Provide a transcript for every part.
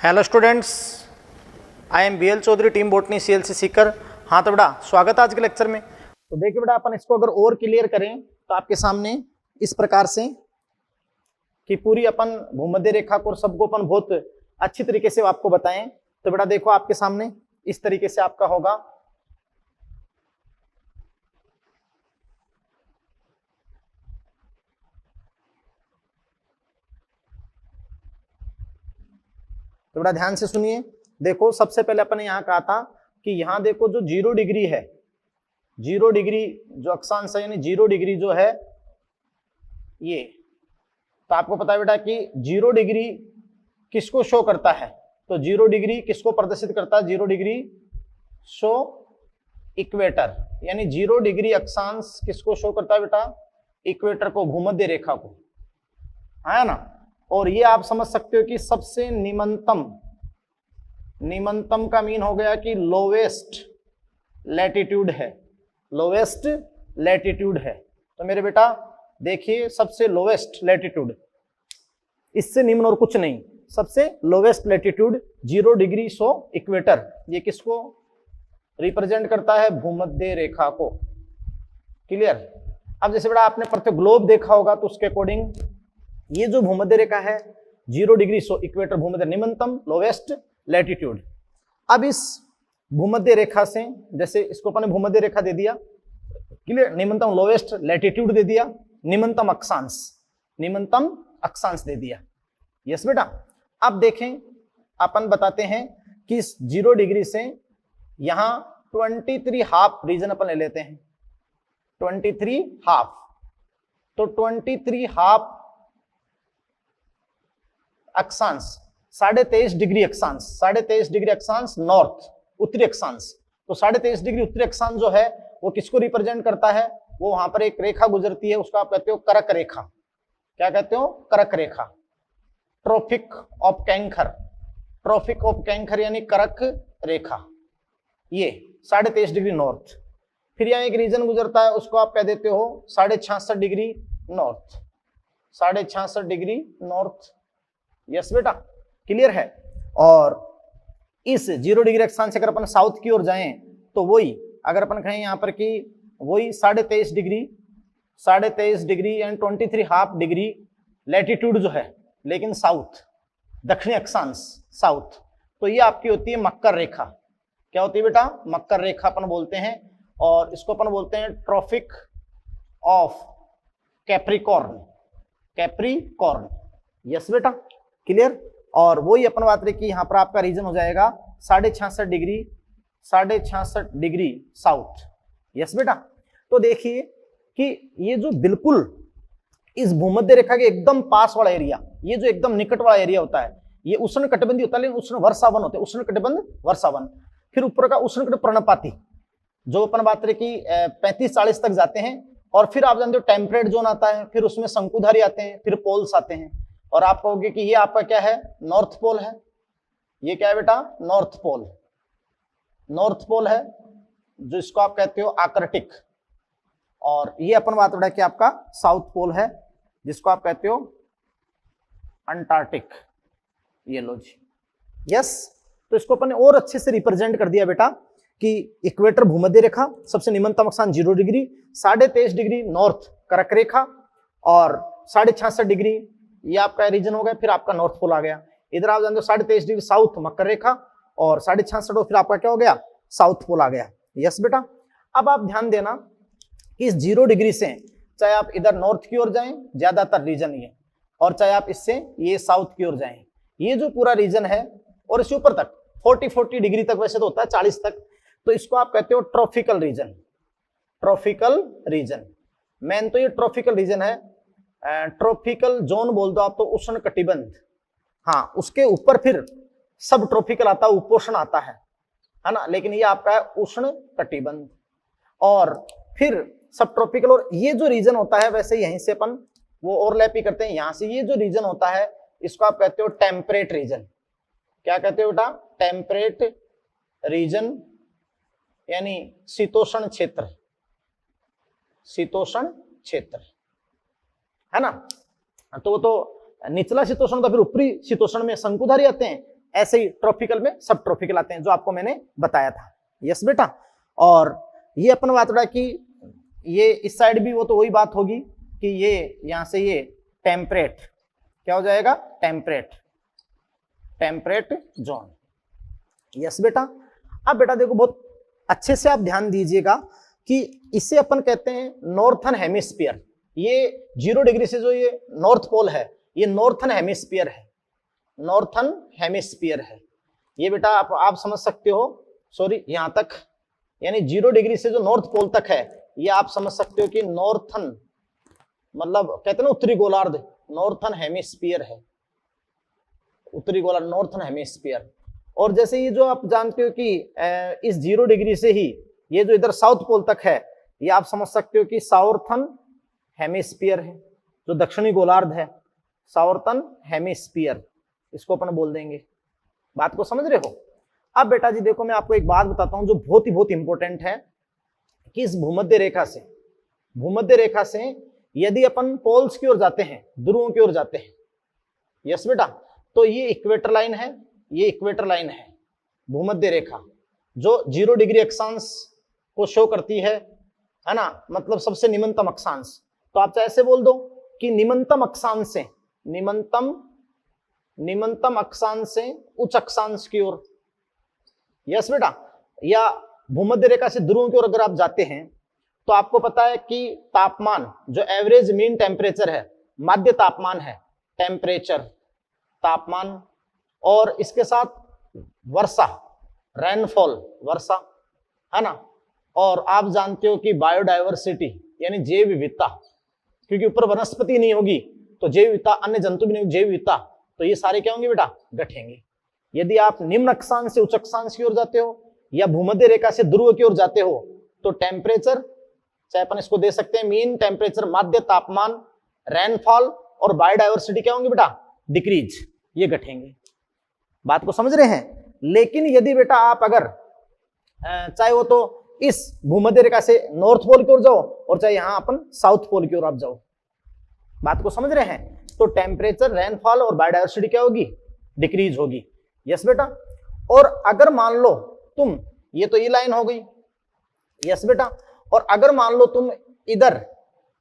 Hello students, I am BL Chaudhary, team botany CLC Sikar. हाँ तो बेटा स्वागत है आज के लेक्चर में। तो देखिए बेटा, अपन इसको अगर और क्लियर करें तो आपके सामने इस प्रकार से कि पूरी अपन भूमध्य रेखा को सबको अपन बहुत अच्छी तरीके से आपको बताएं। तो बेटा देखो आपके सामने इस तरीके से आपका होगा। तो बेटा ध्यान से सुनिए। देखो सबसे पहले अपन ने यहां कहा था कि यहां देखो जो 0 डिग्री है, 0 डिग्री जो अक्षांश है यानी 0 डिग्री जो है ये, तो आपको पता है बेटा कि 0 डिग्री किसको शो करता है? तो 0 डिग्री किसको प्रदर्शित करता है? 0 डिग्री शो इक्वेटर, यानी 0 डिग्री अक्षांश किसको शो करता है बेटा? इक्वेटर को, भूमध्य रेखा को, है ना। और ये आप समझ सकते हो कि सबसे निम्नतम, निम्नतम का मीन हो गया कि लोवेस्ट लैटिट्यूड है, लोवेस्ट लैटिट्यूड है। तो मेरे बेटा देखिए सबसे लोवेस्ट लैटिट्यूड, इससे निम्न और कुछ नहीं, सबसे lowest latitude 0 degree so equator, ये किसको रिप्रेजेंट करता है? भूमध्य रेखा को। क्लियर? अब जैसे बेटा आपने प्रत्येक ग्लोब देखा होगा तो उसके अकॉर्डिंग ये जो भूमध्य रेखा है 0 डिग्री सो इक्वेटर, भूमध्य निम्नतम लोवेस्ट लैटिट्यूड। अब इस भूमध्य रेखा से, जैसे इसको अपन ने भूमध्य रेखा दे दिया, क्लियर, निम्नतम लोवेस्ट लैटिट्यूड दे दिया, निम्नतम अक्षांश, निम्नतम अक्षांश दे दिया। यस बेटा। अब देखें अपन बताते हैं कि इस 0 डिग्री से यहां 23 हाफ रीजन अपन ले लेते हैं, 23 हाफ। तो 23 हाफ अक्षांश 23.5 डिग्री अक्षांश, 23.5 डिग्री अक्षांश नॉर्थ, उत्तरी अक्षांश। तो 23.5 डिग्री उत्तरी अक्षांश जो है वो किसको रिप्रेजेंट करता है? वो वहां पर एक रेखा गुजरती है, उसको आप कहते हो करक रेखा। क्या कहते हो? करक रेखा, tropic of cancer, tropic of cancer यानी करक रेखा, ये 23.5 डिग्री नॉर्थ। फिर यहाँ एक रीजन गुजरता है, उसको आप कह देते हो 66.5 degree north, 66.5 degree north. Yes बेटा, क्लियर है। और इस 0 डिग्री अक्षांश से अगर अपन साउथ की ओर जाएं तो वही, अगर अपन कहें यहाँ पर कि वही 23.5 degree, 23.5 degree and 23 half degree latitude जो है, लेकिन साउथ, दक्षिणी अक्षांश साउथ, तो ये आपकी होती है मकर रेखा। क्या होती है बेटा? मकर रेखा अपन बोलते हैं, और इसको अपन बोलते हैं tropic of capricorn, capricorn. Yes बेटा, क्लियर। और वही अपन बात रहे कि यहाँ पर आपका रीजन हो जाएगा 66.5 डिग्री, 66.5 डिग्री साउथ। यस बेटा। तो देखिए कि ये जो बिल्कुल इस भूमध्य रेखा के एकदम पास वाला एरिया, ये जो एकदम निकट वाला एरिया होता है, ये उष्ण कटिबंधी होता है, लेकिन उष्ण वर्षावन होते हैं, उष्ण कटिबंध वर्षावन। फिर ऊपर का उष्ण कटिबंध पर्णपाती, जो अपन बात रहे कि 35-40 तक जाते हैं। और फिर आप जानते हो टेम्परेट जोन आता है, फिर उसमें शंकुधारी आते हैं, फिर पोल्स आते हैं। और आप कहोगे कि ये आपका क्या है? नॉर्थ पोल है। ये क्या है बेटा? नॉर्थ पोल, नॉर्थ पोल है, जो इसको आप कहते हो आर्कटिक। और ये अपन बात रहा कि आपका साउथ पोल है, जिसको आप कहते हो अंटार्कटिक। ये लो जी। यस, तो इसको अपन ने और अच्छे से रिप्रेजेंट कर दिया बेटा कि इक्वेटर भूमध्य रेखा, सबसे निम्नतम अक्षांश 0 डिग्री, 23.5 डिग्री नॉर्थ करक रेखा, और 66.5 डिग्री ये आपका रीजन हो गया। फिर आपका नॉर्थ पोल आ गया। इधर आप जानते हो 23.5 डिग्री साउथ मकर रेखा, और 66.5 फिर आपका क्या हो गया? साउथ पोल आ गया। यस बेटा। अब आप ध्यान देना कि इस 0 डिग्री से चाहे आप इधर नॉर्थ की ओर जाएं, ज्यादातर रीजन ये, और चाहे आप इससे ये साउथ की ओर जाएं, ये जो पूरा रीजन है, और इसके ऊपर तक 40 डिग्री तक वैसे तो होता है, 40 तक, तो इसको आप कहते हो tropical region, tropical region. Main तो ये ट्रॉपिकल रीजन है, ट्रॉपिकल जोन बोल दो आप तो उष्ण कटिबंध। हाँ, उसके ऊपर फिर सब ट्रॉपिकल आता है, उपोष्ण आता है ना, लेकिन ये आपका है उष्ण कटिबंध। और फिर सब ट्रॉपिकल, और ये जो रीजन होता है वैसे यहीं से अपन वो ओवरलैप ही करते हैं, यहां से ये जो रीजन होता है इसको आप कहते हो टेम्परेट रीजन। क्या कहते हो बेटा? टेम्परेट रीजन, यानी शीतोष्ण क्षेत्र, शीतोष्ण क्षेत्र, है ना। तो वो तो निचला शीतोष्ण, तो फिर ऊपरी शीतोष्ण में शंकुधारी आते हैं, ऐसे ही ट्रॉपिकल में सब ट्रॉपिकल आते हैं, जो आपको मैंने बताया था। यस बेटा। और ये अपन बात रहा कि ये इस साइड भी वो तो वही बात होगी कि ये यहां से ये टेम्परेट क्या हो जाएगा, टेम्परेट जोन। यस बेटा। अब बेटा देखो बहुत अच्छे से आप ध्यान दीजिएगा कि इसे अपन कहते हैं नॉर्थन हेमिस्फीयर। ये 0 डिग्री से जो ये नॉर्थ पोल है, ये नॉर्थन हेमिस्फीयर है, नॉर्थन हेमिस्फीयर है ये बेटा। आप समझ सकते हो, सॉरी यहां तक, यानी 0 डिग्री से जो नॉर्थ पोल तक है, ये आप समझ सकते हो कि नॉर्थन मतलब कहते हैं ना उत्तरी गोलार्ध, नॉर्थन हेमिस्फीयर है, उत्तरी गोलार्ध नॉर्थन हेमिस्फीयर। और जैसे ये जो आप जानते हो कि इस 0 डिग्री से ही ये जो इधर साउथ पोल तक है, ये आप समझ सकते हो कि साउथर्न हेमिस्फीयर है, जो दक्षिणी गोलार्ध है, साउथर्न हेमिस्फीयर इसको अपन बोल देंगे। बात को समझ रहे हो। अब बेटा जी देखो मैं आपको एक बात बताता हूं जो बहुत इंपॉर्टेंट है कि इस भूमध्य रेखा से यदि अपन पोल्स की ओर जाते हैं, ध्रुवों की ओर जाते हैं, यस बेटा, तो ये इक्वेटर लाइन है, ये इक्वेटर लाइन है भूमध्य रेखा, जो 0 डिग्री अक्षांश को शो करती है ना, मतलब सबसे निम्नतम अक्षांश। तो आप चाहे ऐसे बोल दो कि निम्नतम अक्षांश से उच्च अक्षांश की ओर। यस बेटा। या भूमध्य रेखा से ध्रुवों की ओर अगर आप जाते हैं तो आपको पता है कि तापमान जो एवरेज मीन टेम्परेचर है, माध्य तापमान है, टेम्परेचर तापमान, और इसके साथ वर्षा, रेनफॉल, वर्षा, है ना। और आप जानते हो कि बायोडायवर्सिटी यानी जैव विविधता, क्योंकि ऊपर वनस्पति नहीं होगी तो जैव विविधता, अन्य जंतु भी नहीं होगी, जैव विविधता, तो ये सारे क्या होंगे बेटा, घटेंगे। यदि आप निम्न अक्षांश से उच्च अक्षांश की ओर जाते हो या भूमध्य रेखा से ध्रुव की ओर जाते हो तो टेम्परेचर, चाहे अपन इसको दे सकते हैं मीन टेम्परेचर, माध्य तापमान, रेनफॉल और बायोडायवर्सिटी क्या होंगे बेटा, डिक्रीज, ये घटेंगे। बात को समझ रहे हैं। लेकिन यदि बेटा आप अगर चाहे वो तो इस भूमध्य रेखा से नॉर्थ पोल की ओर जाओ और चाहे यहां अपन साउथ पोल की ओर आप जाओ, बात को समझ रहे हैं, तो टेम्परेचर, रेनफॉल और बायोडायवर्सिटी क्या होगी, डिक्रीज होगी। यस बेटा। और अगर मान लो तुम, ये तो ये लाइन हो गई, यस बेटा, और अगर मान लो तुम इधर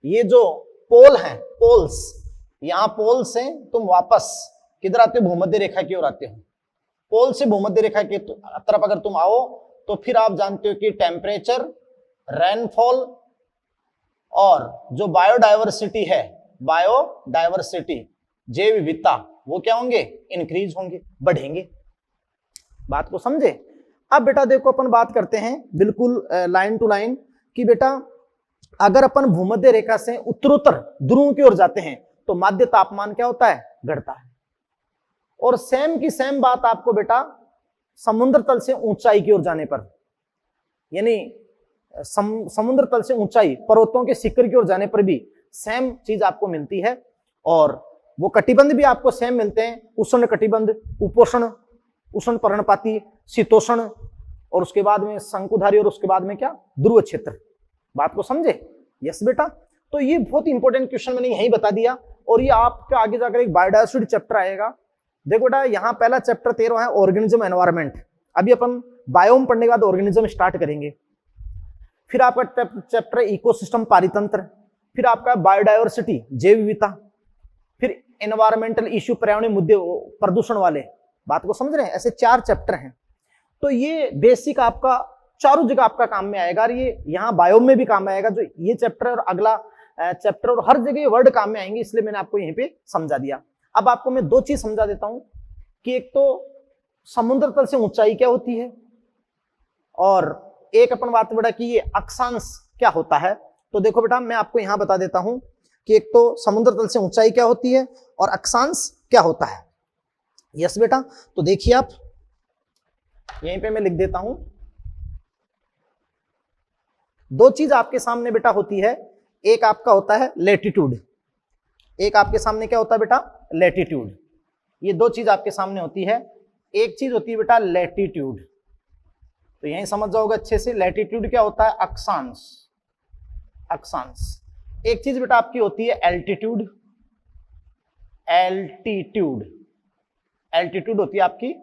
ये जो पोल है, पोल्स, यहां पोल से तुम वापस किधर आते हो, भूमध्य रेखा की ओर आते हो। पोल से भूमध्य रेखा की तरफ अगर तुम आओ तो फिर आप जानते हो कि टेम्परेचर, रेनफॉल और जो बायोडायवर्सिटी है, बायोडायवर्सिटी, जैव विविधता, वो क्या होंगे, इंक्रीज होंगे, बढ़ेंगे। बात को समझे। अब बेटा देखो अपन बात करते हैं बिल्कुल लाइन टू लाइन कि बेटा अगर अपन भूमध्य रेखा से उत्तरोत्तर ध्रुवों की ओर जाते हैं तो माध्य तापमान क्या होता है, घटता है। और सेम की सेम बात आपको बेटा समुद्र तल से ऊंचाई की ओर जाने पर, यानी समुद्र तल से ऊंचाई, पर्वतों के शिखर की ओर जाने पर भी सेम चीज आपको मिलती है। और वो कटिबंध भी आपको सेम मिलते हैं, उष्ण कटिबंध, उपोष्ण, उष्ण पर्णपाती, शीतोष्ण, और उसके बाद में शंकुधारी, और उसके बाद में क्या, ध्रुव क्षेत्र। बात को समझे। यस बेटा। तो ये बहुत इंपॉर्टेंट क्वेश्चन मैंने यही बता दिया, और ये आपका आगे जाकर एक बायोडायवर्सिटी चैप्टर आएगा। देखो बेटा यहाँ पहला चैप्टर 13 है ऑर्गेनिज्म एनवायरनमेंट। अभी अपन बायोम पढ़ने के बाद ऑर्गेनिज्म स्टार्ट करेंगे। फिर आपका चैप्टर इकोसिस्टम, पारितंत्र, फिर आपका बायोडायवर्सिटी, जैव विविधता, फिर एनवायरमेंटल इश्यू, पर्यावरणीय मुद्दे, प्रदूषण वाले। बात को समझ रहे हैं। ऐसे 4 चैप्टर हैं। तो ये बेसिक आपका चारों जगह आपका काम में आएगा, और ये यहाँ बायोम में भी काम आएगा, जो ये चैप्टर और अगला चैप्टर, और हर जगह वर्ड काम में आएंगे, इसलिए मैंने आपको यहीं पे समझा दिया। अब आपको मैं 2 चीज समझा देता हूं कि एक तो समुद्र तल से ऊंचाई क्या होती है, और एक अपन बात बेटा कि ये अक्षांश क्या होता है। तो देखो बेटा मैं आपको यहां बता देता हूं कि एक तो समुद्र तल से ऊंचाई क्या होती है और अक्षांश क्या होता है। यस बेटा। तो देखिए आप यहीं पे मैं लिख देता हूं, 2 चीज आपके सामने बेटा होती है। एक आपका होता है लेटीट्यूड, एक आपके सामने क्या होता है बेटा, लैटिट्यूड। ये 2 चीज आपके सामने होती है। एक चीज होती है बेटा लैटिट्यूड, तो यहीं समझ जाओगे अच्छे से। लैटिट्यूड क्या होता है, अक्षांश, अक्षांश। एक चीज बेटा आपकी होती है एल्टीट्यूड, एल्टीट्यूड, एल्टीट्यूड होती है आपकी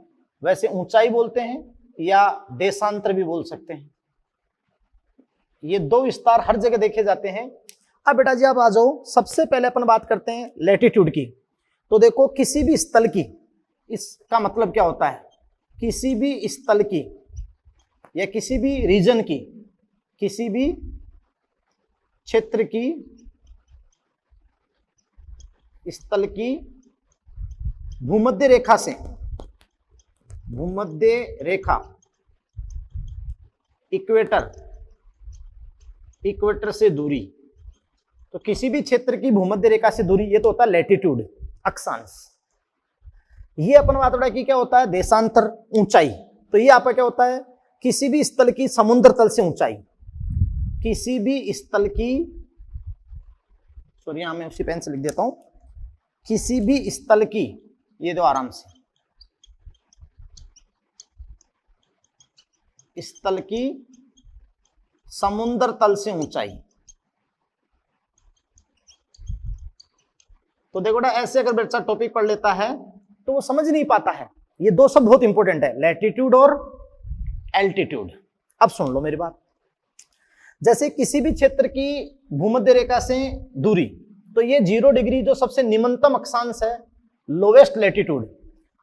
वैसे ऊंचाई बोलते हैं या देशांतर भी बोल सकते हैं। ये दो विस्तार हर जगह देखे जाते हैं। अब बेटा जी आप आ जाओ, सबसे पहले अपन बात करते हैं लैटिट्यूड की। तो देखो किसी भी स्थल की, इसका मतलब क्या होता है, किसी भी स्थल की या किसी भी रीजन की, किसी भी क्षेत्र की, स्थल की भूमध्य रेखा से, भूमध्य रेखा, इक्वेटर, इक्वेटर से दूरी। तो किसी भी क्षेत्र की भूमध्य रेखा से दूरी, ये तो होता है लैटिट्यूड, अक्षांश। ये अपन बात उड़ा कि क्या होता है, देशांतर, ऊंचाई। तो ये आपका क्या होता है, किसी भी स्थल की समुद्र तल से ऊंचाई, किसी भी स्थल की, सॉरी यहां मैं उसी पेन से लिख देता हूं, किसी भी स्थल की, ये दो आराम से, स्थल की समुद्र तल से ऊंचाई। तो देखो ना, ऐसे अगर बच्चा टॉपिक पढ़ लेता है तो वो समझ नहीं पाता है। ये दो सब बहुत इंपॉर्टेंट है, लैटिट्यूड और एल्टीट्यूड। अब सुन लो मेरी बात, जैसे किसी भी क्षेत्र की भूमध्य रेखा से दूरी, तो ये 0 डिग्री जो सबसे निम्नतम अक्षांश है, लोवेस्ट लैटिट्यूड।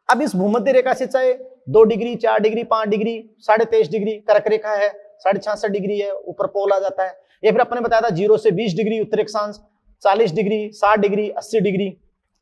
अब इस भूमध्य रेखा से चाहे 2 डिग्री, 4 डिग्री, 5 डिग्री, 23.5 डिग्री कर्क रेखा है, 66.5 डिग्री है, ऊपर पोल आ जाता है। या फिर अपने बताया था 0 से 20 डिग्री उत्तरी अक्षांश, 40 डिग्री, 60 डिग्री, 80 डिग्री।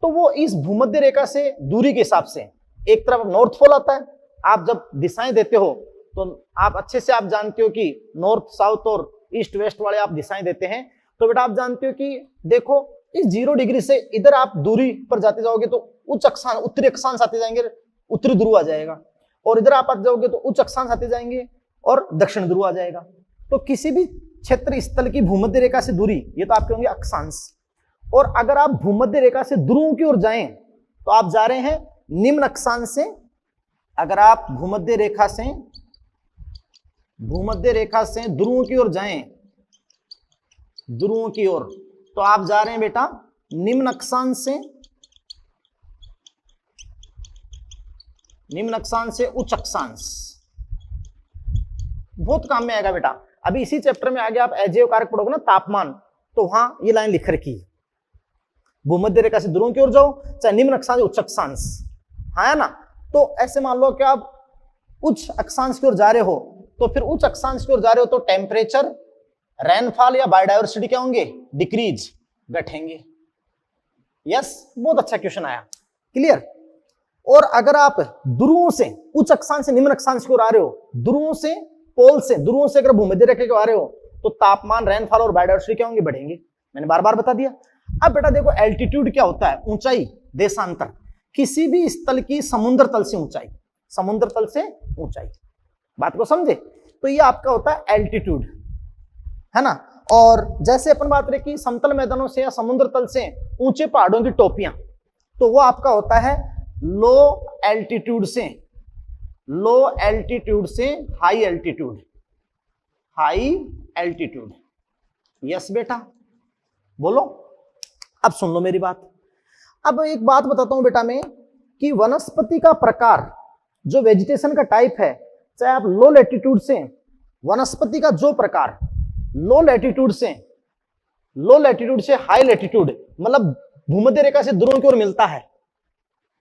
तो वो इस भूमध्य रेखा से दूरी के हिसाब से, एक तरफ नॉर्थ पोल आता है। आप जब दिशाएं देते हो तो आप अच्छे से आप जानते हो कि नॉर्थ साउथ और ईस्ट वेस्ट वाले आप दिशाएं देते हैं। तो बेटा आप जानते हो कि देखो इस 0 डिग्री से इधर आप दूरी पर जाते जाओगे तो उच्च अक्षांश, उत्तरी अक्षांश आते जाएंगे, उत्तरी ध्रुव आ जाएगा। और इधर आप आते जाओगे तो उच्च अक्षांश आते जाएंगे और दक्षिण ध्रुव आ जाएगा। तो किसी भी क्षेत्र स्थल की भूमध्य रेखा से दूरी, ये तो आपके होंगे अक्षांश। और अगर आप भूमध्य रेखा से ध्रुवों की ओर जाएं तो आप जा रहे हैं निम्न अक्षांश से। अगर आप भूमध्य रेखा से ध्रुवों की ओर जाएं, ध्रुवों की ओर, तो आप जा रहे हैं बेटा निम्न अक्षांश से, निम्न अक्षांश से उच्च अक्षांश। बहुत काम में आएगा बेटा। अभी इसी चैप्टर में आगे आप अजैव कारक पढ़ोगे ना, तापमान, तो वहां ये लाइन लिख रखी है, भूमध्य रेखा से ध्रुवों की ओर जाओ, चाहे निम्न अक्षांश उच्च अक्षांश, हाँ है ना। तो ऐसे मान लो कि आप उच्च अक्षांश की ओर जा रहे हो, तो फिर उच्च अक्षांश की ओर जा रहे हो तो टेम्परेचर, रेनफॉल या बायोडायवर्सिटी क्या होंगे, डिक्रीज, घटेंगे। यस, बहुत अच्छा क्वेश्चन आया, क्लियर। और अगर आप ध्रुवों से, उच्च अक्षांश से निम्न अक्षांश की ओर आ रहे हो, ध्रुवों से पोल से, ध्रुवों से अगर भूमध्य रेखा की ओर आ रहे हो तो तापमान, रेनफॉल और बायोडायवर्सिटी क्या होंगे, बढ़ेंगे। मैंने बार बार बता दिया। अब बेटा देखो एल्टीट्यूड क्या होता है, ऊंचाई, देशांतर, किसी भी स्थल की समुद्र तल से ऊंचाई, समुद्र तल से ऊंचाई। बात को समझे। तो ये आपका होता है एल्टीट्यूड, है ना। और जैसे अपन बात रहे कि समतल मैदानों से या समुद्र तल से ऊंचे पहाड़ों की टोपियां, तो वो आपका होता है लो एल्टीट्यूड से, लो एल्टीट्यूड से high altitude, high altitude. Yes बेटा, बोलो। अब सुन लो मेरी बात। अब एक बात बताता हूं बेटा मैं कि वनस्पति का प्रकार, जो वेजिटेशन का टाइप है, चाहे आप लो लैटिट्यूड से, वनस्पति का जो प्रकार लो लैटिट्यूड से हाई लैटिट्यूड, मतलब भूमध्य रेखा से ध्रुवों की ओर मिलता है,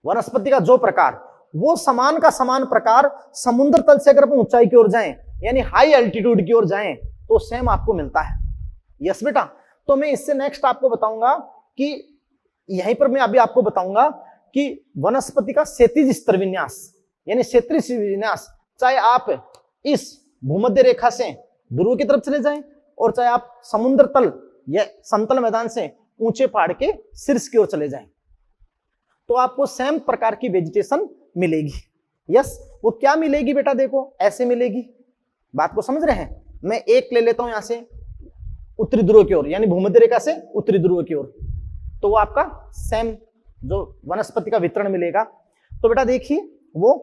वनस्पति का जो प्रकार, वो समान का समान प्रकार समुद्र तल से अगर अपन ऊंचाई की ओर जाएं, यानी हाई एल्टीट्यूड की ओर जाएं, तो सेम आपको मिलता है। यस बेटा। तो मैं इससे नेक्स्ट आपको बताऊंगा कि यहीं पर मैं अभी आपको बताऊंगा कि वनस्पति का क्षैतिज स्तर विन्यास, यानी क्षेत्रीय विन्यास, चाहे आप इस भूमध्य रेखा से ध्रुव की तरफ चले जाएं और चाहे आप समुद्र तल या समतल मैदान से ऊंचे पहाड़ के शीर्ष की ओर चले जाएं, तो आपको सेम प्रकार की वेजिटेशन मिलेगी। यस, वो क्या मिलेगी बेटा, देखो ऐसे मिलेगी। बात को समझ रहे हैं। मैं एक ले लेता हूं यहां से उत्तरी ध्रुव की ओर, यानी भूमध्य रेखा से उत्तरी ध्रुव की ओर, तो वो आपका सेम जो वनस्पति का वितरण मिलेगा। तो बेटा देखिए वो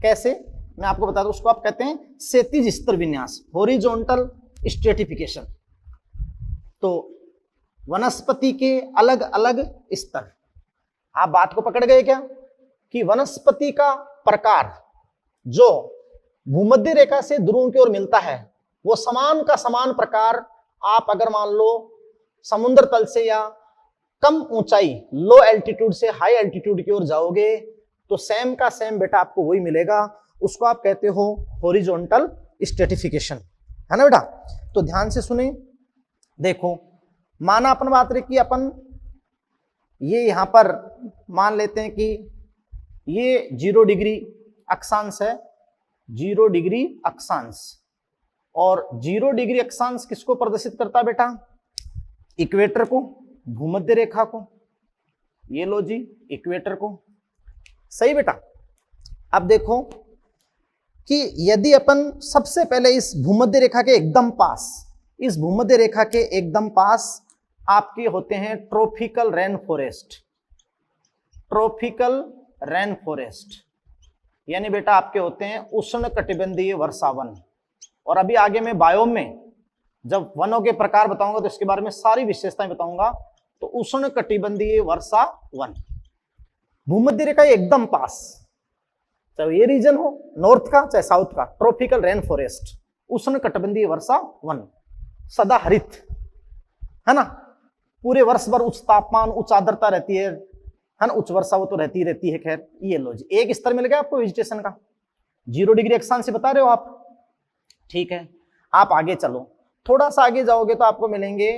कैसे, मैं आपको बता दूं, उसको आप कहते हैं क्षैतिज स्तर विन्यास, हॉरिजॉन्टल स्ट्रेटिफिकेशन। तो वनस्पति के अलग अलग स्तर, आप बात को पकड़ गए क्या? कि वनस्पति का प्रकार जो भूमध्य रेखा से ध्रुवों की ओर मिलता है वो समान का समान प्रकार आप अगर मान लो समुद्र तल से या कम ऊंचाई लो एल्टीट्यूड से हाई एल्टीट्यूड की ओर जाओगे तो सेम का सेम बेटा आपको वही मिलेगा। उसको आप कहते हो हॉरिजॉन्टल स्ट्रेटिफिकेशन, है ना बेटा। तो ध्यान से सुने, देखो माना अपन बात रहे कि अपन ये यहां पर मान लेते हैं कि ये 0 डिग्री अक्षांश है, 0 डिग्री अक्षांश, और 0 डिग्री अक्षांश किसको प्रदर्शित करता है बेटा? इक्वेटर को, भूमध्य रेखा को। ये लो जी इक्वेटर को, सही बेटा। अब देखो कि यदि अपन सबसे पहले इस भूमध्य रेखा के एकदम पास, इस भूमध्य रेखा के एकदम पास आपके होते हैं tropical rain forest, tropical rain forest यानी बेटा आपके होते हैं उष्ण कटिबंधीय वर्षावन। और अभी आगे मैं बायोम में जब वनों के प्रकार बताऊंगा तो इसके बारे में सारी विशेषताएं बताऊंगा। तो उष्ण कटिबंधीय वर्षा वन, भूमध्य रेखा एकदम पास, चाहे ये रीजन हो नॉर्थ का चाहे साउथ का, ट्रॉपिकल रेन फॉरेस्ट, उष्ण कटिबंधीय वर्षा वन, सदा हरित, है ना। पूरे वर्ष भर उच्च तापमान उच्च आर्द्रता रहती है ना, उच्च वर्षा वो तो रहती है। खैर ये लो जी एक स्तर मिल गया आपको वेजिटेशन का, 0 डिग्री अक्षांश से बता रहे हो आप, ठीक है। आप आगे चलो, थोड़ा सा आगे जाओगे तो आपको मिलेंगे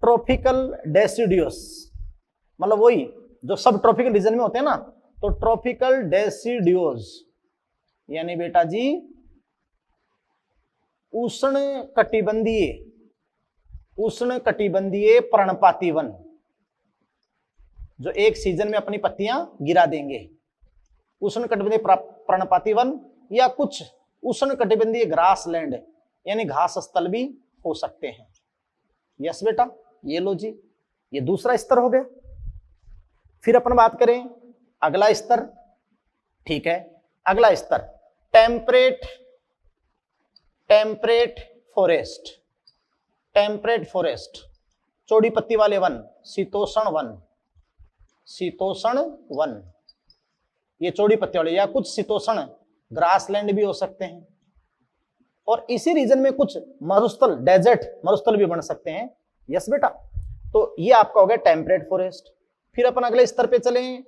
ट्रॉपिकल डेसिडियस, मतलब वही जो सब ट्रॉपिकल रीजन में होते हैं ना, तो ट्रॉपिकल डेसिडियोस यानी बेटा जी उष्ण कटिबंधीय पर्णपाती वन, जो एक सीजन में अपनी पत्तियां गिरा देंगे। उष्ण कटिबंधीय पर्णपाती वन या कुछ उष्ण कटिबंधीय ग्रासलैंड यानी घास स्थल भी हो सकते हैं। यस बेटा, ये लो जी, ये दूसरा स्तर हो गया। फिर अपन बात करें अगला स्तर, ठीक है। अगला स्तर टेम्परेट फॉरेस्ट, चौड़ी पत्ती वाले वन, शीतोष्ण वन, ये चौड़ी पत्ती वाले या कुछ शीतोष्ण ग्रासलैंड भी हो सकते हैं। और इसी रीजन में कुछ मरुस्थल, डेजर्ट मरुस्थल भी बन सकते हैं। यस बेटा, तो ये आपका हो गया टेम्परेट फॉरेस्ट। फिर अपन अगले स्तर पे चलें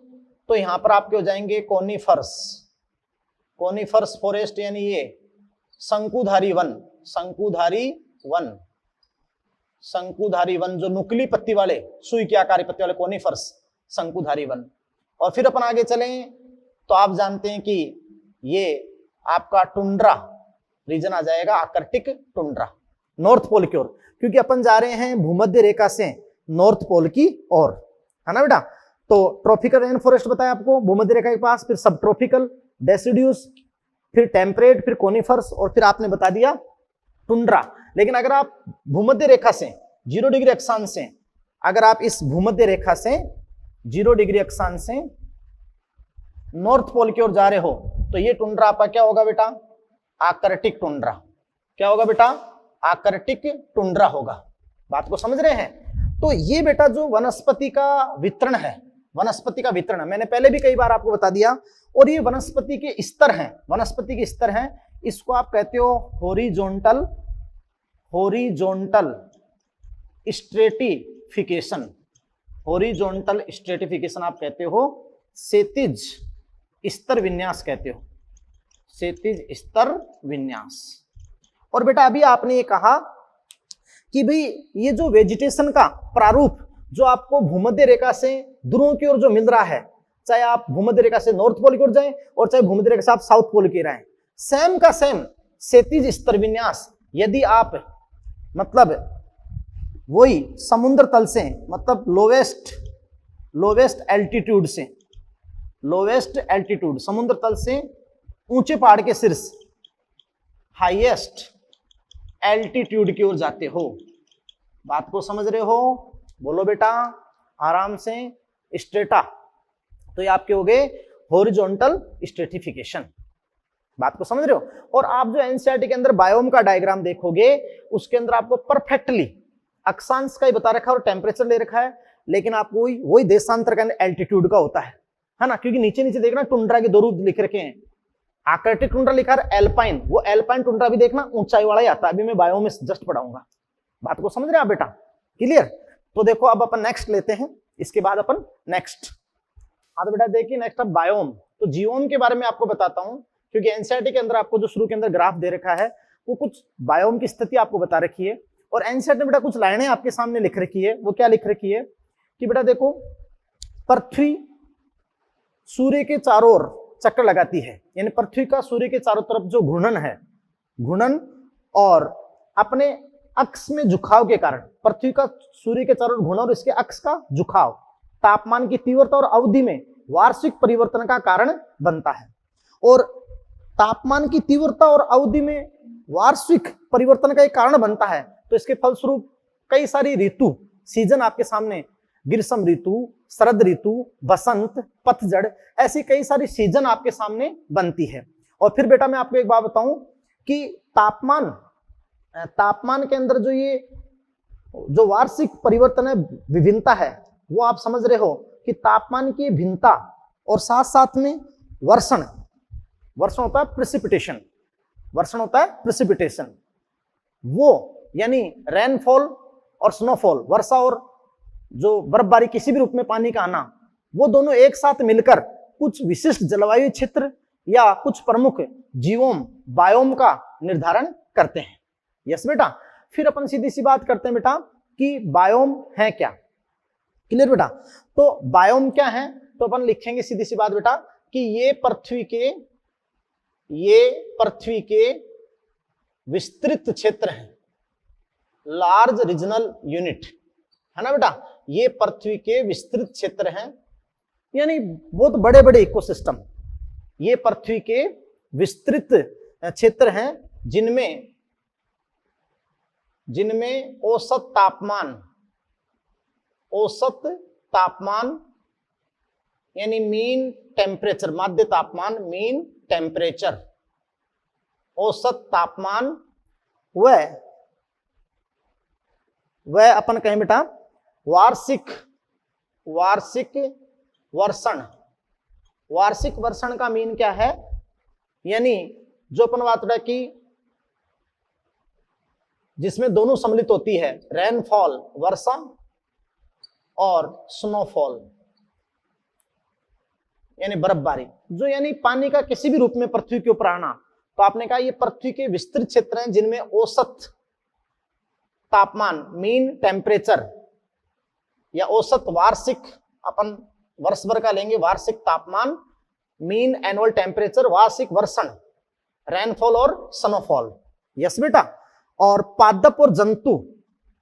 तो यहां पर आपके हो जाएंगे कोनिफर्स फॉरेस्ट यानी ये शंकुधारी वन, जो नुकीली पत्ती वाले, सुई की आकारी पत्ती वाले कोनिफर्स, शंकुधारी वन। और फिर अपन आगे चलें तो आप जानते हैं कि ये आपका टुंड्रा रीजन आ जाएगा, आर्कटिक टुंड्रा, नॉर्थ पोल की ओर, क्योंकि अपन जा रहे हैं भूमध्य रेखा से नॉर्थ पोल की ओर, है ना बेटा। तो ट्रॉपिकल रेन फॉरेस्ट बताया आपको भूमध्य रेखा के पास, फिर सब ट्रॉपिकल डेसिडियस, फिर टेम्परेट, फिर कोनिफर्स, और फिर आपने बता दिया टुंड्रा। लेकिन अगर आप भूमध्य रेखा से 0 डिग्री अक्षांश से, अगर आप इस भूमध्य रेखा से 0 डिग्री अक्षांश से नॉर्थ पोल की ओर जा रहे हो तो ये टुंड्रा आपका क्या होगा बेटा? Arctic tundra. क्या होगा बेटा? आर्कटिक टुंड्रा होगा। बात को समझ रहे हैं? तो ये बेटा जो वनस्पति का वितरण है, वनस्पति का वितरण मैंने पहले भी कई बार आपको बता दिया, और ये वनस्पति के स्तर हैं, वनस्पति के स्तर हैं, इसको आप कहते हो हॉरिजॉन्टल स्ट्रेटिफिकेशन। हॉरिजॉन्टल स्ट्रेटिफिकेशन आप कहते हो, क्षैतिज स्तर विन्यास कहते हो, क्षैतिज स्तर विन्यास। और बेटा अभी आपने ये कहा कि भाई ये जो वेजिटेशन का प्रारूप जो आपको भूमध्य रेखा से ध्रुवों की ओर जो मिल रहा है, चाहे आप भूमध्य रेखा से नॉर्थ पोल की ओर जाएं और चाहे भूमध्य रेखा से आप साउथ पोल की ओर आए, सेम का सेम क्षैतिज स्तर विन्यास यदि आप मतलब वही समुद्र तल से, मतलब लोवेस्ट एल्टीट्यूड से, लोवेस्ट एल्टीट्यूड समुद्र तल से ऊंचे पहाड़ के शीर्ष हाईएस्ट एल्टीट्यूड की ओर जाते हो। बात को समझ रहे हो? बोलो बेटा आराम से। स्ट्रेटा, तो ये आपके हो गए हॉरिजॉन्टल स्ट्रेटिफिकेशन। बात को समझ रहे हो? और आप जो एनसीईआरटी के अंदर बायोम का डायग्राम देखोगे उसके अंदर आपको परफेक्टली अक्षांश का ही बता रखा है और टेम्परेचर ले रखा है, लेकिन आपको वही देशांतर का एल्टीट्यूड का होता है। है ना, क्योंकि नीचे नीचे देखना टुंड्रा के दो रूप लिख रखे हैं, आर्कटिक टुंड्रा लिखा है, एल्पाइन, वो एल्पाइन टुंड्रा भी देखना ऊंचाई वाला ही आता है। अभी मैं बायो में जस्ट पढ़ाऊंगा, बात को समझ रहे आप बेटा, क्लियर। तो देखो अब अपन नेक्स्ट लेते हैं, इसके बाद अपन नेक्स्ट, हाँ तो बेटा देखिए नेक्स्ट अब बायोम। तो जियोम के बारे में आपको बताता हूं, क्योंकि एनसीईआरटी के अंदर आपको जो शुरू के अंदर ग्राफ दे रखा है वो कुछ बायोम की स्थिति आपको बता रखी है, और एनसीईआरटी में बेटा कुछ लाइनें आपके सामने लिख रखी है। वो क्या लिख रखी है कि बेटा देखो, पृथ्वी सूर्य के चारों ओर चक्कर लगाती है, यानी पृथ्वी का सूर्य के चारों तरफ जो घूर्णन है, घूर्णन और अपने अक्ष में झुकाव के कारण, पृथ्वी का सूर्य के चारों ओर घूर्णन और इसके अक्ष का झुकाव तापमान की तीव्रता और अवधि में वार्षिक परिवर्तन का कारण बनता है। और तापमान की तीव्रता और अवधि में वार्षिक परिवर्तन का एक कारण बनता है, तो इसके फलस्वरूप कई सारी ऋतु, सीजन आपके सामने, ग्रीष्म ऋतु, शरद ऋतु, बसंत, पतझड़, ऐसी कई सारी सीजन आपके सामने बनती है। और फिर बेटा मैं आपको एक बात बताऊं कि तापमान के अंदर जो वार्षिक परिवर्तन है, विभिन्नता है, वो आप समझ रहे हो कि तापमान की भिन्नता और साथ साथ में वर्षण होता है, प्रेसिपिटेशन, वर्षण होता है प्रेसिपिटेशन, वो यानी रेनफॉल और स्नोफॉल, वर्षा और जो बर्फबारी, किसी भी रूप में पानी का आना, वो दोनों एक साथ मिलकर कुछ विशिष्ट जलवायु क्षेत्र या कुछ प्रमुख जीवोम, बायोम का निर्धारण करते हैं। यस बेटा। फिर अपन सीधी सी बात करते हैं बेटा कि बायोम है क्या, क्लियर बेटा। तो बायोम क्या है, तो अपन लिखेंगे सीधी सी बात बेटा कि ये पृथ्वी के विस्तृत क्षेत्र हैं, लार्ज रीजनल यूनिट, है ना बेटा। ये पृथ्वी के विस्तृत क्षेत्र हैं, यानी बहुत बड़े बड़े इकोसिस्टम, ये पृथ्वी के विस्तृत क्षेत्र हैं जिनमें औसत तापमान यानी मीन टेम्परेचर, माध्य तापमान, मीन टेम्परेचर, औसत तापमान, वह अपन कहें बेटा वार्षिक वर्षण का मीन क्या है, यानी जो अपन बात रहा कि जिसमें दोनों सम्मिलित होती है, रेनफॉल वर्षा और स्नोफॉल यानी बर्फबारी, जो यानी पानी का किसी भी रूप में पृथ्वी के ऊपर आना। तो आपने कहा ये पृथ्वी के विस्तृत क्षेत्र हैं जिनमें औसत तापमान, मीन टेम्परेचर या औसत वार्षिक, अपन वर्ष भर का लेंगे, वार्षिक तापमान, मीन एनुअल टेम्परेचर, वार्षिक वर्षण, रेनफॉल और स्नोफॉल। यस बेटा। और पादप और जंतु,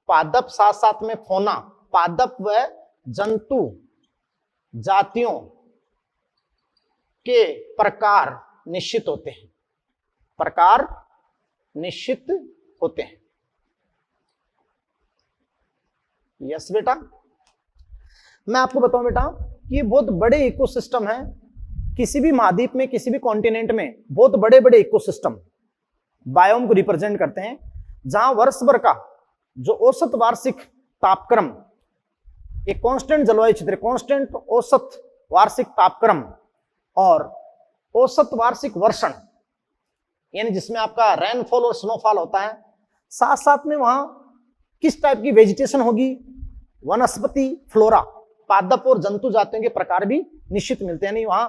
पादप साथ साथ में फौना, पादप व जंतु जातियों के प्रकार निश्चित होते हैं, प्रकार निश्चित होते हैं। यस बेटा। मैं आपको बताऊं बेटा कि ये बहुत बड़े इकोसिस्टम है, किसी भी महाद्वीप में, किसी भी कॉन्टिनेंट में बहुत बड़े बड़े इकोसिस्टम बायोम को रिप्रेजेंट करते हैं, जहां वर्ष भर का जो औसत वार्षिक तापक्रम, एक कांस्टेंट जलवायु क्षेत्र, कांस्टेंट औसत वार्षिक तापक्रम और औसत वार्षिक वर्षण, यानी जिसमें आपका रेनफॉल और स्नोफॉल होता है, साथ साथ में वहां किस टाइप की वेजिटेशन होगी, वनस्पति फ्लोरा, पादप और जंतु जातियों के प्रकार भी निश्चित मिलते हैं, यानी वहां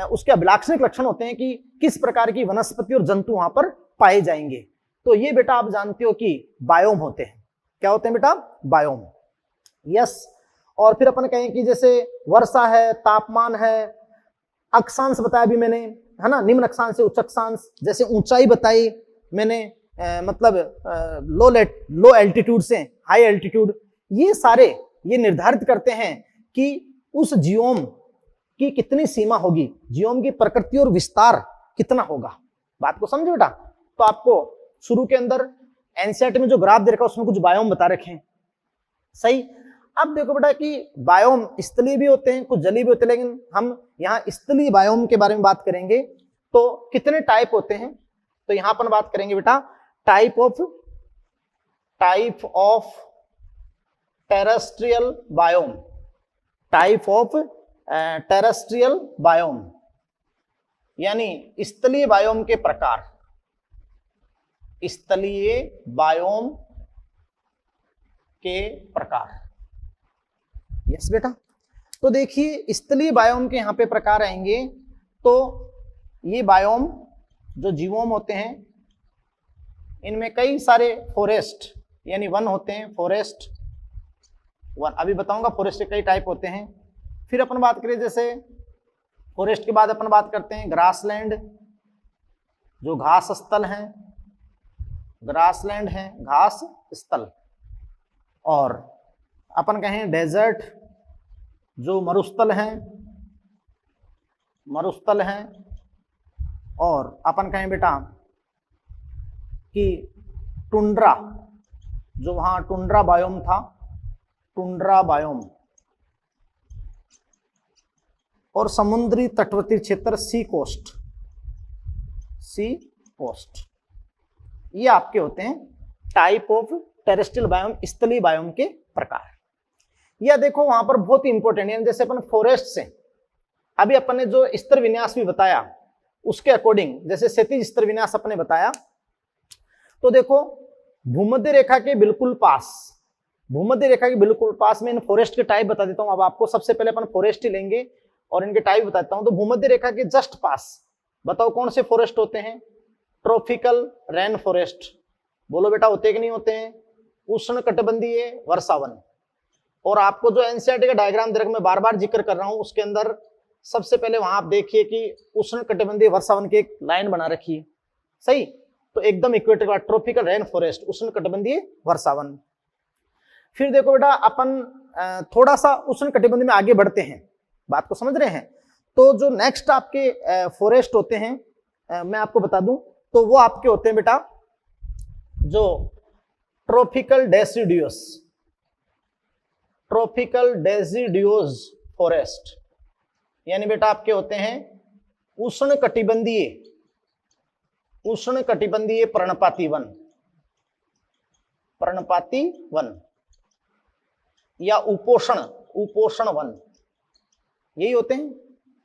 उसके अभिलाक्षणिक लक्षण होते हैं कि किस प्रकार की वनस्पति और जंतु वहां पर पाए जाएंगे। तो ये बेटा आप जानते हो कि बायोम होते हैं। क्या होते हैं बेटा? बायोम। यस। और फिर अपन कहें कि जैसे वर्षा है, तापमान है, अक्षांश बताया अभी मैंने, है ना, निम्न अक्षांश से उच्च अक्षांश, जैसे ऊंचाई बताई मैंने, मतलब लो एल्टीट्यूड से हाई एल्टीट्यूड, ये सारे ये निर्धारित करते हैं कि उस जियोम की कितनी सीमा होगी, जियोम की प्रकृति और विस्तार कितना होगा। बात को समझो बेटा। तो आपको शुरू के अंदर एनसीईआरटी में जो ग्राफ दे रखा है उसमें कुछ बायोम बता रखे हैं, सही। अब देखो बेटा कि बायोम स्थलीय भी होते हैं, कुछ जलीय भी होते हैं, लेकिन हम यहाँ स्थलीय बायोम के बारे में बात करेंगे। तो कितने टाइप होते हैं, तो यहां पर बात करेंगे बेटा type of terrestrial biome, type of terrestrial biome, यानी स्थलीय बायोम के प्रकार, स्थलीय बायोम के प्रकार। यस बेटा, तो देखिए स्थलीय बायोम के यहाँ पे प्रकार आएंगे, तो ये बायोम जो जीवोम होते हैं, इनमें कई सारे फॉरेस्ट यानी वन होते हैं, फॉरेस्ट वन, अभी बताऊंगा फॉरेस्ट के कई टाइप होते हैं। फिर अपन बात करें, जैसे फॉरेस्ट के बाद अपन बात करते हैं ग्रासलैंड, जो घास स्थल हैं, ग्रासलैंड हैं घास स्थल, और अपन कहें डेजर्ट, जो मरुस्थल हैं, मरुस्थल हैं, और अपन कहें बेटा कि टुंड्रा, जो वहां टुंड्रा बायोम था, टुंड्रा बायोम, और समुद्री तटवर्ती क्षेत्र सी कोस्ट, सी कोस्ट, ये आपके होते हैं टाइप ऑफ टेरेस्ट्रियल बायोम, स्थलीय बायोम के प्रकार। यह देखो वहां पर बहुत ही इंपॉर्टेंट है, जैसे अपन फॉरेस्ट से अभी अपन ने जो स्तर विन्यास भी बताया उसके अकॉर्डिंग, जैसे क्षैतिज स्तर विन्यास अपने बताया, तो देखो भूमध्य रेखा के बिल्कुल पास, भूमध्य रेखा के बिल्कुल पास में इन फॉरेस्ट के टाइप बता देता हूं। अब आपको सबसे पहले अपन फॉरेस्ट ही लेंगे और इनके टाइप बताता हूं। तो भूमध्य रेखा के जस्ट पास बताओ कौन से फॉरेस्ट होते हैं? ट्रॉपिकल रेन फॉरेस्ट, बोलो बेटा होते कि नहीं होते हैं? उष्ण कटिबंधीय वर्षावन। और आपको जो एनसीईआरटी का डायग्राम दे रखा मैं बार बार जिक्र कर रहा हूं, उसके अंदर सबसे पहले वहां आप देखिए कि उष्ण कटिबंधीय वर्षावन की एक लाइन बना रखी है, सही? तो एकदम इक्वेटर का ट्रॉपिकल रेन फॉरेस्ट, उष्ण कटिबंधीय वर्षावन। फिर देखो बेटा अपन थोड़ा सा उष्ण कटिबंध में आगे बढ़ते हैं, बात को समझ रहे हैं? तो जो नेक्स्ट आपके फॉरेस्ट होते हैं मैं आपको बता दूं, तो वो आपके होते हैं बेटा जो ट्रॉपिकल डेसिडियस, ट्रॉपिकल डेसिडियोज फॉरेस्ट, यानी बेटा आपके होते हैं उष्ण कटिबंधीय, उष्ण कटिबंधीय पर्णपाती वन, पर्णपाती वन या उपोषण, उपोषण वन, यही होते हैं,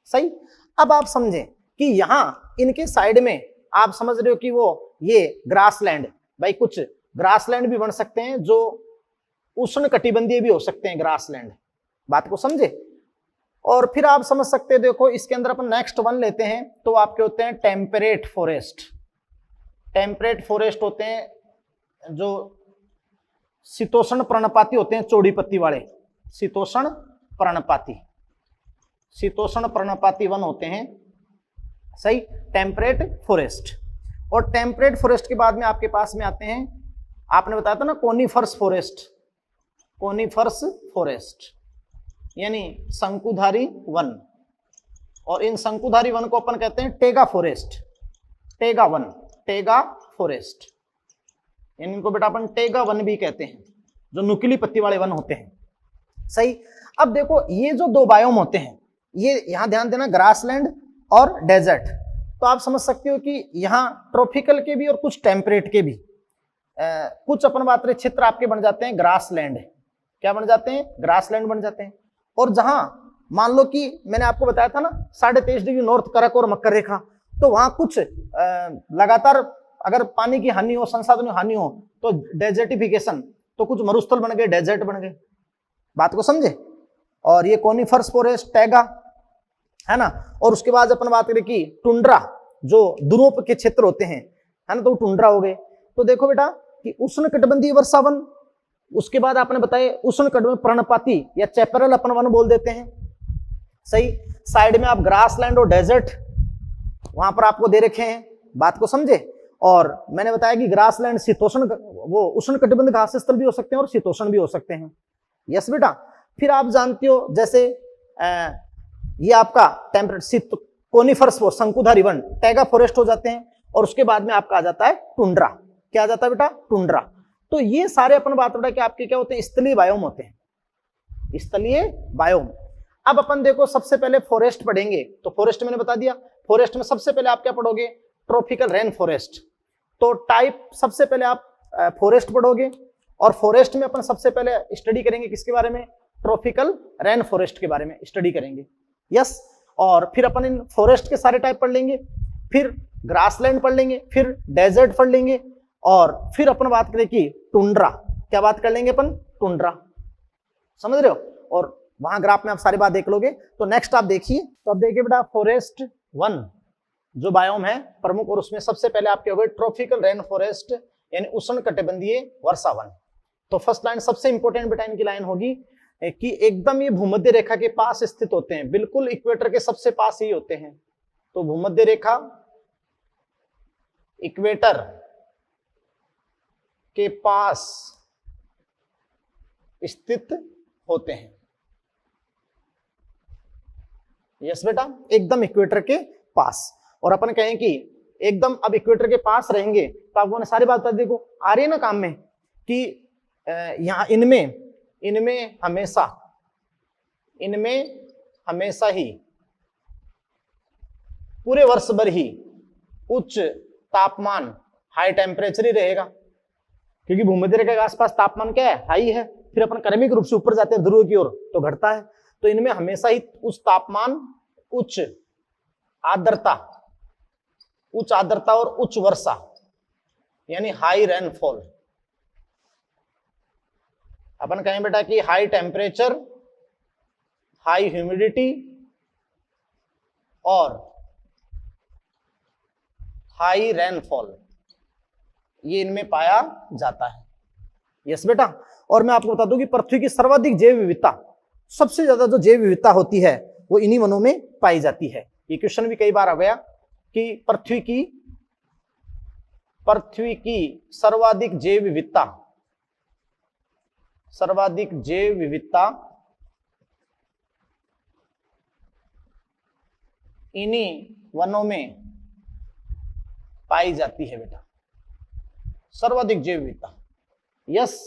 सही? अब आप समझें कि यहां इनके साइड में आप समझ रहे हो कि वो ये ग्रासलैंड, भाई कुछ ग्रासलैंड भी बन सकते हैं जो उष्ण कटिबंधीय भी हो सकते हैं ग्रासलैंड, बात को समझे? और फिर आप समझ सकते हैं, देखो इसके अंदर अपन नेक्स्ट वन लेते हैं, तो आपके होते हैं टेम्परेट फॉरेस्ट। टेम्परेट फॉरेस्ट होते हैं जो शीतोष्ण पर्णपाती होते हैं, चौड़ी पत्ती वाले शीतोष्ण पर्णपाती, शीतोष्ण पर्णपाती वन होते हैं, सही? Temperate forest. और टेम्परेट फॉरेस्ट के बाद में आपके पास में आते हैं, आपने बताया था ना कोनिफर्स फॉरेस्ट, कोनिफर्स फॉरेस्ट यानी शंकुधारी वन। और इन शंकुधारी वन को अपन कहते हैं Tega forest, Tega one, Tega forest, यानी इनको बेटा अपन टेगा वन भी कहते हैं, जो नुकीली पत्ती वाले वन होते हैं, सही? अब देखो ये जो दो बायोम होते हैं, ये यहां ध्यान देना, ग्रासलैंड और डेजर्ट। तो आप समझ सकते हो कि यहाँ ट्रॉपिकल के भी और कुछ टेम्परेट के भी कुछ अपन बात रहे क्षेत्र आपके बन जाते हैं ग्रासलैंड, क्या बन जाते हैं? ग्रासलैंड बन जाते हैं। और जहां मान लो कि मैंने आपको बताया था ना 23.5 डिग्री नॉर्थ करक और मकर रेखा, तो वहां कुछ लगातार अगर पानी की हानि हो, संसाधनों की हानि हो, तो डेजर्टिफिकेशन, तो कुछ मरुस्थल बन गए, डेजर्ट बन गए, बात को समझे? और ये कोनिफर्स फॉरेस्ट, टैगा, है ना? और उसके बाद अपन बात करें कि टुंड्रा, जो ध्रुव के क्षेत्र होते हैं, है ना, तो टुंड्रा हो गए। तो देखो बेटा कि उष्ण कटिबंधीय वर्षावन, उसके बाद आपने बताया उष्ण कटिबंधीय पर्णपाती या चैपरल अपन वन बोल देते हैं, सही? साइड में आप ग्रासलैंड और डेजर्ट वहां पर आपको दे रखे हैं, बात को समझे? और मैंने बताया कि ग्रासलैंड शीतोष्ण, वो उष्ण कटिबंध घास स्थल भी हो सकते हैं और शीतोष्ण भी हो सकते हैं, यस बेटा? फिर आप जानते हो जैसे ये आपका टेम्परेट कोनिफर्स वो शंकुधारी वन, टैगा फॉरेस्ट हो जाते हैं। और उसके बाद में आपका आ जाता है टुंड्रा, क्या आ जाता है बेटा? टुंड्रा। तो ये सारे अपन बात हो रहा है कि आपके क्या होते हैं? स्थलीय बायोम होते हैं, स्थलीय बायोम। अब अपन देखो सबसे पहले फॉरेस्ट पढ़ेंगे, तो फॉरेस्ट मैंने बता दिया, फॉरेस्ट में सबसे पहले आप क्या पढ़ोगे? Tropical rain forest. तो टाइप सबसे पहले आप फॉरेस्ट पढ़ोगे, और फॉरेस्ट में अपन सबसे पहले स्टडी करेंगे किसके बारे में? ट्रॉपिकल रेन फॉरेस्ट के बारे में स्टडी करेंगे, यस। और फिर अपन इन फॉरेस्ट के सारे टाइप पढ़ लेंगे, फिर ग्रासलैंड पढ़ लेंगे, फिर डेजर्ट पढ़ लेंगे, और फिर अपन बात करें कि टुंड्रा। क्या बात कर लेंगे अपन? टुंड्रा। समझ रहे हो? और वहां ग्राफ में आप सारी बात देख लोगे। तो नेक्स्ट आप देखिए, तो अब देखिए बेटा फॉरेस्ट 1 जो बायोम है प्रमुख, और उसमें सबसे पहले आपके हो गए ट्रॉपिकल रेन फॉरेस्ट यानी उष्ण कटिबंधीय वर्षावन। तो फर्स्ट लाइन सबसे इंपॉर्टेंट बेटा इनकी लाइन होगी कि एकदम ये भूमध्य रेखा के पास स्थित होते हैं, बिल्कुल इक्वेटर के सबसे पास ही होते हैं। तो भूमध्य रेखा इक्वेटर के पास स्थित होते हैं। यस बेटा, एकदम इक्वेटर के पास। और अपन कहें कि एकदम अब इक्वेटर के पास रहेंगे तो आपको सारी बात बता, देखो आ रही है ना काम में कि यहां इनमें हमेशा ही पूरे वर्ष भर ही उच्च तापमान हाई टेम्परेचर ही रहेगा, क्योंकि भूमध्य रेखा के आसपास तापमान क्या है? हाई है। फिर अपन क्रमिक रूप से ऊपर जाते हैं ध्रुव की ओर तो घटता है। तो इनमें हमेशा ही उच्च तापमान, उच्च आर्द्रता और उच्च वर्षा यानी हाई रेनफॉल। अपन कहें बेटा कि हाई टेम्परेचर, हाई ह्यूमिडिटी और हाई रेनफॉल, ये इनमें पाया जाता है। यस बेटा। और मैं आपको बता दूं कि पृथ्वी की सर्वाधिक जैव विविधता, सबसे ज्यादा जो जैव विविधता होती है वो इन्हीं वनों में पाई जाती है। ये क्वेश्चन भी कई बार आ गया कि पृथ्वी की सर्वाधिक जैव विविधता इन्हीं वनों में पाई जाती है बेटा, सर्वाधिक जैव विविधता। यस।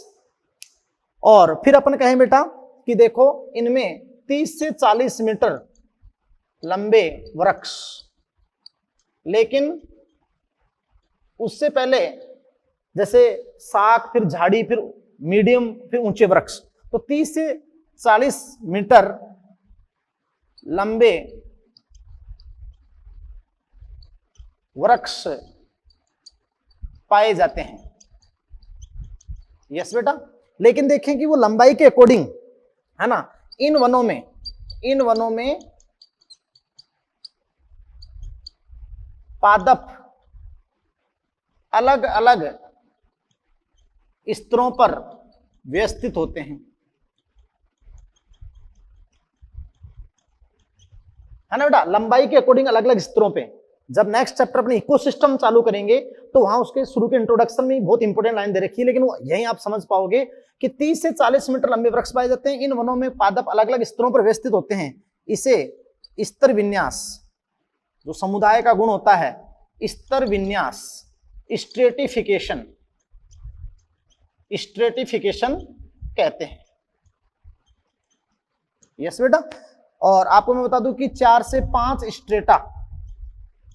और फिर अपन कहें बेटा कि देखो इनमें 30 से 40 मीटर लंबे वृक्ष, लेकिन उससे पहले जैसे साग, फिर झाड़ी, फिर मीडियम, फिर ऊंचे वृक्ष, तो 30 से 40 मीटर लंबे वृक्ष पाए जाते हैं। यस बेटा। लेकिन देखें कि वो लंबाई के अकॉर्डिंग है ना, इन वनों में पादप अलग अलग स्तरों पर व्यवस्थित होते हैं, है ना बेटा, लंबाई के अकॉर्डिंग अलग अलग स्तरों पे। जब नेक्स्ट चैप्टर अपने इकोसिस्टम चालू करेंगे तो वहां उसके शुरू के इंट्रोडक्शन में बहुत इंपॉर्टेंट लाइन दे रखी है, लेकिन वो यही आप समझ पाओगे कि 30 से 40 मीटर लंबे वृक्ष पाए जाते हैं। इन वनों में पादप अलग अलग स्तरों पर व्यवस्थित होते हैं। इसे स्तर विन्यास, जो समुदाय का गुण होता है, स्तर विन्यास, स्ट्रेटिफिकेशन कहते हैं। यस बेटा। और आपको मैं बता दूं कि 4 से 5 स्ट्रेटा,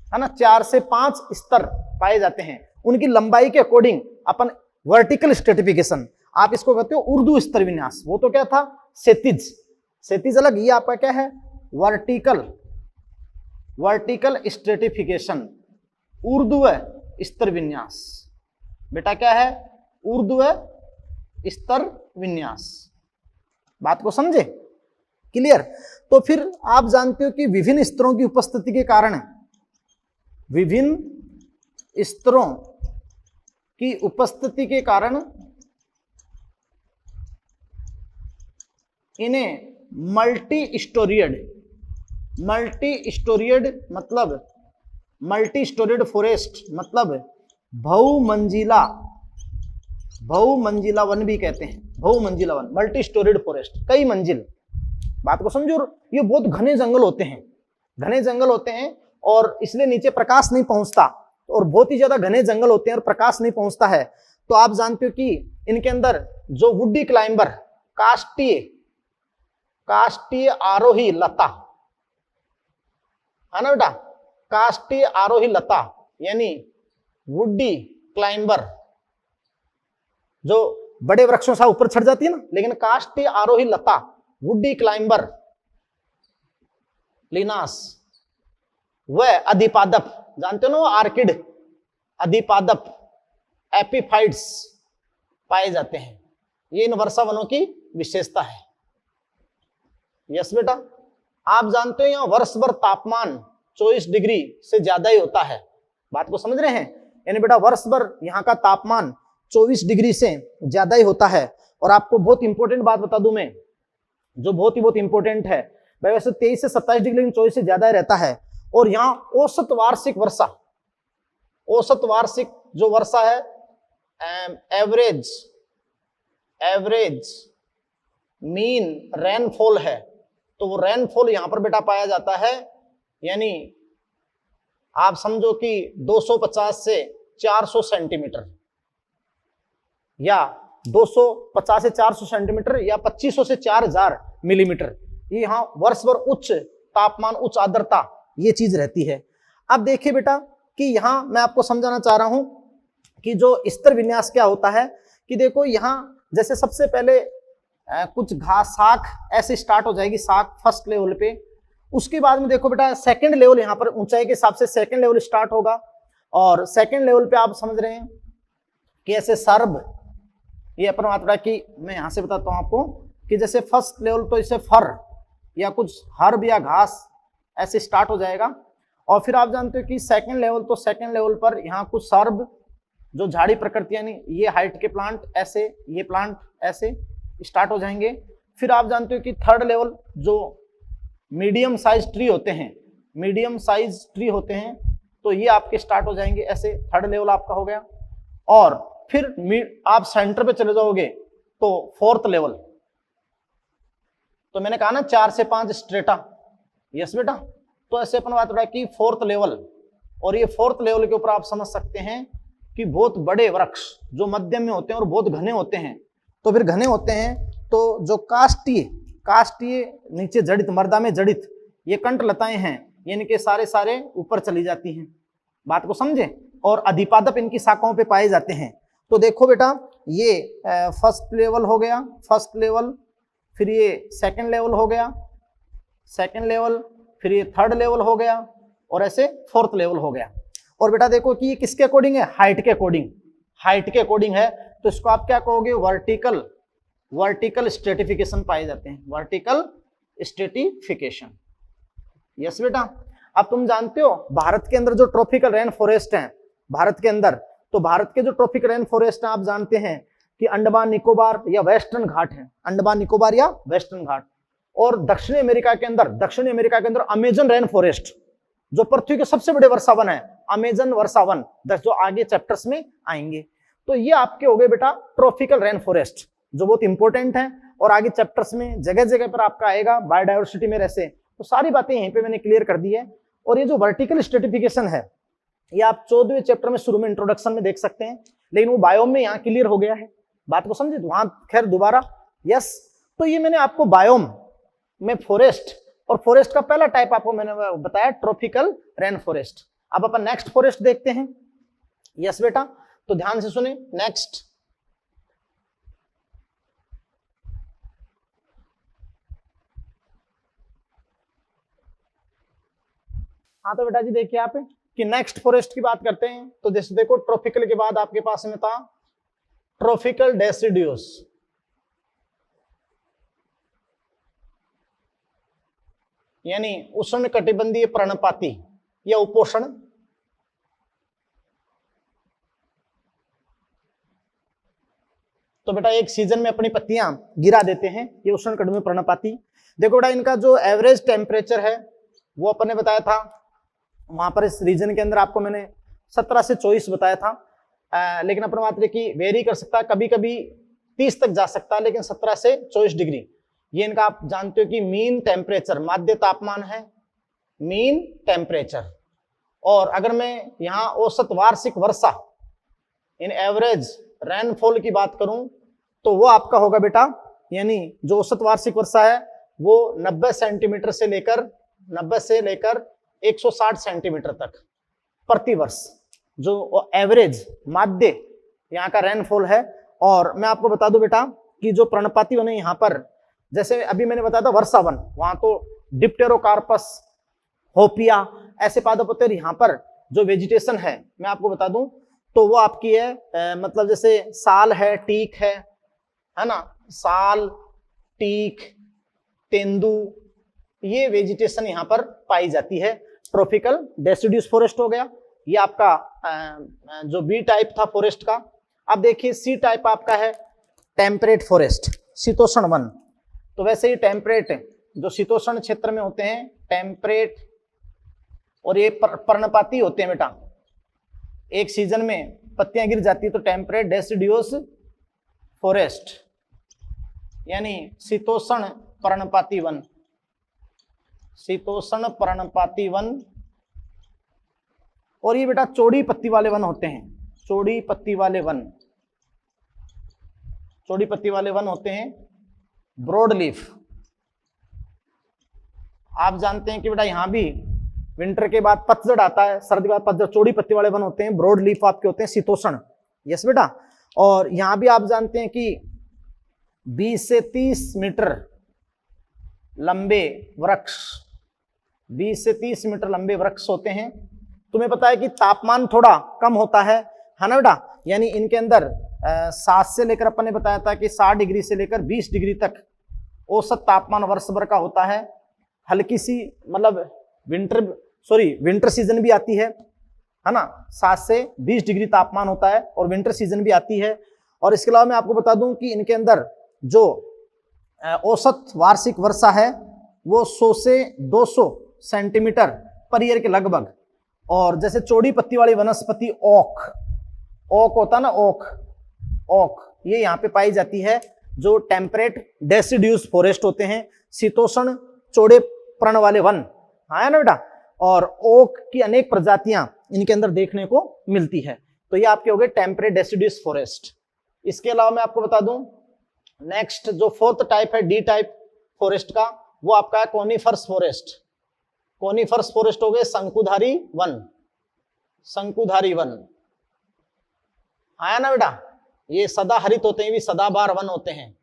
है ना, 4 से 5 स्तर पाए जाते हैं। उनकी लंबाई के अकॉर्डिंग अपन वर्टिकल स्ट्रेटिफिकेशन, आप इसको कहते हो उर्दू स्तर विन्यास। वो तो क्या था? क्षैतिज अलग, ये आपका क्या है? वर्टिकल स्ट्रेटिफिकेशन, उर्दू है स्तर विन्यास। बेटा क्या है? उर्दू है स्तर विन्यास। बात को समझे? क्लियर? तो फिर आप जानते हो कि विभिन्न स्तरों की उपस्थिति के कारण, विभिन्न स्तरों की उपस्थिति के कारण इन्हें मल्टी स्टोरीड फॉरेस्ट मतलब बहुमंजिला वन भी कहते हैं। बहुमंजिला वन, मल्टी स्टोरीड फॉरेस्ट, कई मंजिल। बात को समझो। ये बहुत घने जंगल होते हैं और इसलिए नीचे प्रकाश नहीं पहुंचता, और बहुत ही ज्यादा घने जंगल होते हैं और प्रकाश नहीं पहुंचता है। तो आप जानते हो कि इनके अंदर जो वुडी क्लाइंबर, काष्ठीय आरोही लता, है ना बेटा, काष्ठीय आरोही लता यानी वुडी क्लाइंबर, जो बड़े वृक्षों से ऊपर चढ़ जाती है ना, लेकिन काष्ठीय आरोही लता, वुडी क्लाइंबर, लिनास, वह अधिपादप, जानते हो ना वो आर्किड, अधिपादप, एपिफाइट्स पाए जाते हैं। ये इन वर्षा वनों की विशेषता है। यस बेटा, आप जानते हो यहाँ वर्ष भर तापमान 24 डिग्री से ज्यादा ही होता है। बात को समझ रहे हैं? यानी बेटा वर्ष भर यहाँ का तापमान 24 डिग्री से ज्यादा ही होता है। और आपको बहुत इंपॉर्टेंट बात बता दूं मैं, जो बहुत इंपॉर्टेंट है भाई, वैसे 23 से 27 डिग्री लेकिन 24 से ज्यादा रहता है। और यहाँ औसत वार्षिक वर्षा, औसत वार्षिक जो वर्षा है, एवरेज मीन रेनफॉल है, तो वो रेनफॉल यहां पर बेटा पाया जाता है, यानी आप समझो कि 250 से 400 सेंटीमीटर, या 250 से 400 सेंटीमीटर, या 2500 से 4000 मिलीमीटर। ये यहाँ वर्ष भर उच्च तापमान, उच्च आर्द्रता, ये चीज रहती है। अब देखिए बेटा कि यहाँ मैं आपको समझाना चाह रहा हूं कि जो स्तर विन्यास क्या होता है, कि देखो यहाँ जैसे सबसे पहले कुछ घास, साख ऐसे स्टार्ट हो जाएगी, साख फर्स्ट लेवल पे। उसके बाद में देखो बेटा सेकंड लेवल, यहाँ पर ऊंचाई के हिसाब से सेकंड लेवल स्टार्ट होगा। और सेकंड लेवल पे आप समझ रहे हैं कि ऐसे सर्ब, ये अपन मात्रा की मैं यहाँ से बताता हूँ आपको कि जैसे फर्स्ट लेवल तो इसे फर या कुछ हर्ब या घास ऐसे स्टार्ट हो जाएगा। और फिर आप जानते हो कि सेकंड लेवल, तो सेकंड लेवल पर यहाँ कुछ सर्ब जो झाड़ी प्रकृति, यानी ये हाइट के प्लांट ऐसे, ये प्लांट ऐसे स्टार्ट हो जाएंगे। फिर आप जानते हो कि थर्ड लेवल जो मीडियम साइज ट्री होते हैं, मीडियम साइज ट्री होते हैं, तो ये आपके स्टार्ट हो जाएंगे ऐसे, थर्ड लेवल आपका हो गया। और फिर आप सेंटर पे चले जाओगे तो फोर्थ लेवल, तो मैंने कहा ना 4 से 5 स्ट्रेटा। यस बेटा, तो ऐसे अपन बात कि फोर्थ लेवल, और ये फोर्थ लेवल के ऊपर आप समझ सकते हैं कि बहुत बड़े वृक्ष जो मध्यम में होते हैं और बहुत घने होते हैं। तो फिर घने होते हैं तो जो काष्ठीय नीचे जड़ित, मर्दा में जड़ित ये कंठ लताएं हैं, यानी कि सारे ऊपर चली जाती हैं। बात को समझे? और अधिपादप इनकी शाखाओं पे पाए जाते हैं। तो देखो बेटा ये फर्स्ट लेवल हो गया, फर्स्ट लेवल, फिर ये सेकंड लेवल हो गया, सेकंड लेवल, फिर ये थर्ड लेवल हो गया, और ऐसे फोर्थ लेवल हो गया। और बेटा देखो कि ये किसके अकॉर्डिंग है? हाइट के अकॉर्डिंग, हाइट के अकॉर्डिंग है। तो इसको आप क्या कहोगे? वर्टिकल स्ट्रेटिफिकेशन पाए जाते हैं, वर्टिकल स्ट्रेटिफिकेशन। यस बेटा, अब तुम जानते हो भारत के अंदर जो ट्रॉपिकल रेन फॉरेस्ट है भारत के अंदर, तो भारत के जो ट्रॉपिकल रेन फॉरेस्ट है आप जानते हैं कि अंडमान निकोबार या वेस्टर्न घाट है, अंडमान निकोबार या वेस्टर्न घाट। और दक्षिणी अमेरिका के अंदर अमेजन रेन फॉरेस्ट, जो पृथ्वी के सबसे बड़े वर्षावन है, अमेजन वर्षावन, जो आगे चैप्टर्स में आएंगे। तो ये आपके हो गए बेटा ट्रॉपिकल रेन फॉरेस्ट, जो बहुत इंपॉर्टेंट है और आगे चैप्टर्स में जगह जगह पर आपका आएगा, बायोडाइवर्सिटी में रहसे। तो सारी बातें यहीं पे मैंने क्लियर कर दी है। और ये जो वर्टिकल स्ट्रेटिफिकेशन है, ये आप 14वें चैप्टर में शुरू में इंट्रोडक्शन में देख सकते हैं, लेकिन वो बायोम में यहाँ क्लियर हो गया है। बात को समझे? वहां खैर दोबारा यस। तो ये मैंने आपको बायोम में फॉरेस्ट, और फॉरेस्ट का पहला टाइप आपको मैंने बताया ट्रॉपिकल रेन फॉरेस्ट। अब अपन नेक्स्ट फॉरेस्ट देखते हैं। यस बेटा, तो ध्यान से सुने। नेक्स्ट, हाँ तो बेटा जी देखिए आप कि नेक्स्ट फॉरेस्ट की बात करते हैं। तो जैसे देखो ट्रॉपिकल के बाद आपके पास में था ट्रॉपिकल डेसिडियस, यानी उष्ण कटिबंधीय पर्णपाती या उपोषण। तो बेटा एक सीजन में अपनी पत्तियां गिरा देते हैं, ये उष्ण कटिबंधीय पर्णपाती। देखो बेटा इनका जो एवरेज टेम्परेचर है वो अपन ने बताया था, वहां पर इस रीजन के अंदर आपको मैंने 17 से 24 बताया था। लेकिन अपन बात की वेरी कर सकता है, कभी कभी 30 तक जा सकता है, लेकिन 17 से 24 डिग्री ये इनका आप जानते हो कि मीन टेम्परेचर, माध्य तापमान है, मीन टेम्परेचर। और अगर मैं यहाँ औसत वार्षिक वर्षा, इन एवरेज रेनफॉल की बात करूं, तो वो आपका होगा बेटा, यानी जो औसत वार्षिक वर्षा है वो 90 सेंटीमीटर से लेकर 160 सेंटीमीटर तक प्रति वर्ष, जो एवरेज माध्य यहाँ का रेनफॉल है। और मैं आपको बता दूं बेटा कि जो पर्णपाती वन है यहाँ पर, जैसे अभी मैंने बताया था वर्षावन, वहां तो डिप्टेरोकार्पस होपिया, ऐसे पादप। और यहाँ पर जो वेजिटेशन है मैं आपको बता दूं तो वो आपकी है मतलब जैसे साल है, टीक है ना, साल, टीक, तेंदू, ये वेजिटेशन यहाँ पर पाई जाती है। ट्रॉपिकल डेसिडियस फॉरेस्ट हो गया ये आपका जो बी टाइप था फॉरेस्ट का। अब देखिए सी टाइप आपका है टेम्परेट फॉरेस्ट, शीतोष्ण वन। तो वैसे ही टेम्परेट जो शीतोष्ण क्षेत्र में होते हैं टेम्परेट, और ये पर्णपाती होते हैं बेटा, एक सीजन में पत्तियां गिर जाती है तो टेम्परेट डेसिडियोस फॉरेस्ट यानी शीतोष्ण पर्णपाती वन, शीतोष्ण पर्णपाती वन। और ये बेटा चौड़ी पत्ती वाले वन होते हैं, चौड़ी पत्ती वाले वन, चौड़ी पत्ती वाले वन होते हैं। ब्रॉड लीफ, आप जानते हैं कि बेटा यहां भी विंटर के बाद पतझड़ आता है, सर्दी के बाद पतझड़, चौड़ी पत्ती वाले वन होते हैं, ब्रॉड लीफ आपके होते हैं शीतोष्ण। यस बेटा। और यहां भी आप जानते हैं कि 20 से 30 मीटर लंबे वृक्ष, 20 से 30 मीटर लंबे वृक्ष होते हैं। तुम्हें पता है कि तापमान थोड़ा कम होता है ना बेटा, यानी इनके अंदर 7 से लेकर अपन ने बताया था कि 60 डिग्री से लेकर 20 डिग्री तक औसत तापमान वर्ष भर का होता है। हल्की सी मतलब विंटर सीजन भी आती है ना, 7 से 20 डिग्री तापमान होता है और विंटर सीजन भी आती है। और इसके अलावा मैं आपको बता दूं कि इनके अंदर जो औसत वार्षिक वर्षा है वो 100 से 200 सेंटीमीटर पर ईयर के लगभग। और जैसे चौड़ी पत्ती वाली वनस्पति ओक, ओक होता ना, ओक ये यहाँ पे पाई जाती है, जो टेम्परेट डेसिड्यूस फॉरेस्ट होते हैं, शीतोष्ण चौड़े पर्ण वाले वन, हाँ ना बेटा। और ओक की अनेक प्रजातियां इनके अंदर देखने को मिलती है। तो ये आपके हो गए टेम्परेट डेसिड्यूस फॉरेस्ट। इसके अलावा मैं आपको बता दूं नेक्स्ट जो 4th टाइप है डी टाइप फॉरेस्ट का, वो आपका है कोनिफर्स फॉरेस्ट। कोनिफर्स फॉरेस्ट हो गए शंकुधारी वन, शंकुधारी वन, आया ना बेटा। ये सदाहरित होते हैं, भी सदाबहार वन होते हैं,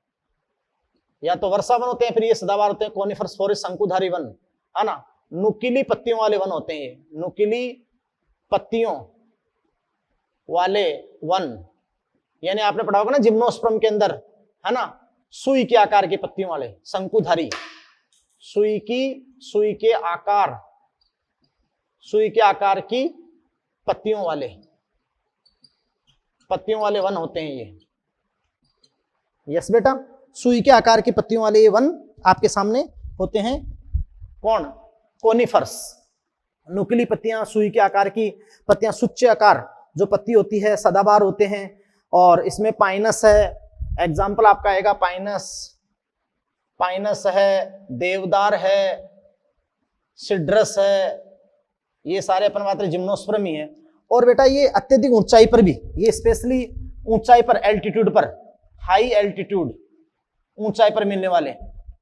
या तो वर्षा वन होते हैं फिर ये सदाबहार होते हैं। कोनिफर्स फॉरेस्ट शंकुधारी वन, है ना। नुकीली पत्तियों वाले वन होते हैं ये, नुकीली पत्तियों वाले वन, यानी आपने पढ़ा होगा ना जिम्नोस्पर्म के अंदर, है ना, सुई के आकार की पत्तियों वाले शंकुधारी, सुई के आकार की पत्तियों वाले वन होते हैं ये। यस बेटा, सुई के आकार की पत्तियों वाले ये वन आपके सामने होते हैं। कौन? कोनिफर्स, नुकीली पत्तियां, सुई के आकार की पत्तियां, सुच्चे आकार जो पत्ती होती है, सदाबहार होते हैं। और इसमें पाइनस है, एग्जाम्पल आपका आएगा पाइनस है, देवदार है, सिड्रस है, ये सारे अपन बात जिम्नोस्पर्म ही है। और बेटा ये अत्यधिक ऊंचाई पर भी, ये स्पेशली ऊंचाई पर, एल्टीट्यूड पर, हाई एल्टीट्यूड ऊंचाई पर मिलने वाले,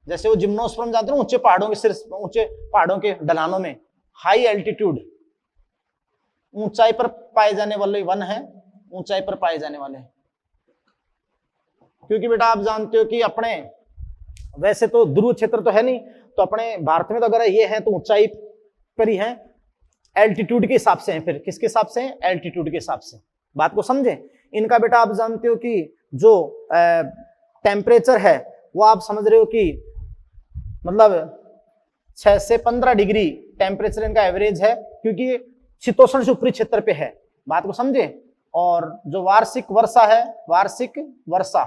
जैसे वो जिम्नोस्पर्म जानते हो ऊंचे पहाड़ों के सिर, ऊंचे पहाड़ों के ढलानों में हाई एल्टीट्यूड ऊंचाई पर पाए जाने वाले वन है, ऊंचाई पर पाए जाने वाले। क्योंकि बेटा आप जानते हो कि अपने वैसे तो ध्रुव क्षेत्र तो है नहीं, तो अपने भारत में तो अगर ये है तो ऊंचाई पर ही है, एल्टीट्यूड के हिसाब से है। फिर किसके हिसाब से है? एल्टीट्यूड के हिसाब से। बात को समझे। इनका बेटा आप जानते हो कि जो टेम्परेचर है वो आप समझ रहे हो कि मतलब 6 से 15 डिग्री टेम्परेचर इनका एवरेज है, क्योंकि शीतोष्ण से ऊपरी क्षेत्र पे है। बात को समझे। और जो वार्षिक वर्षा है, वार्षिक वर्षा,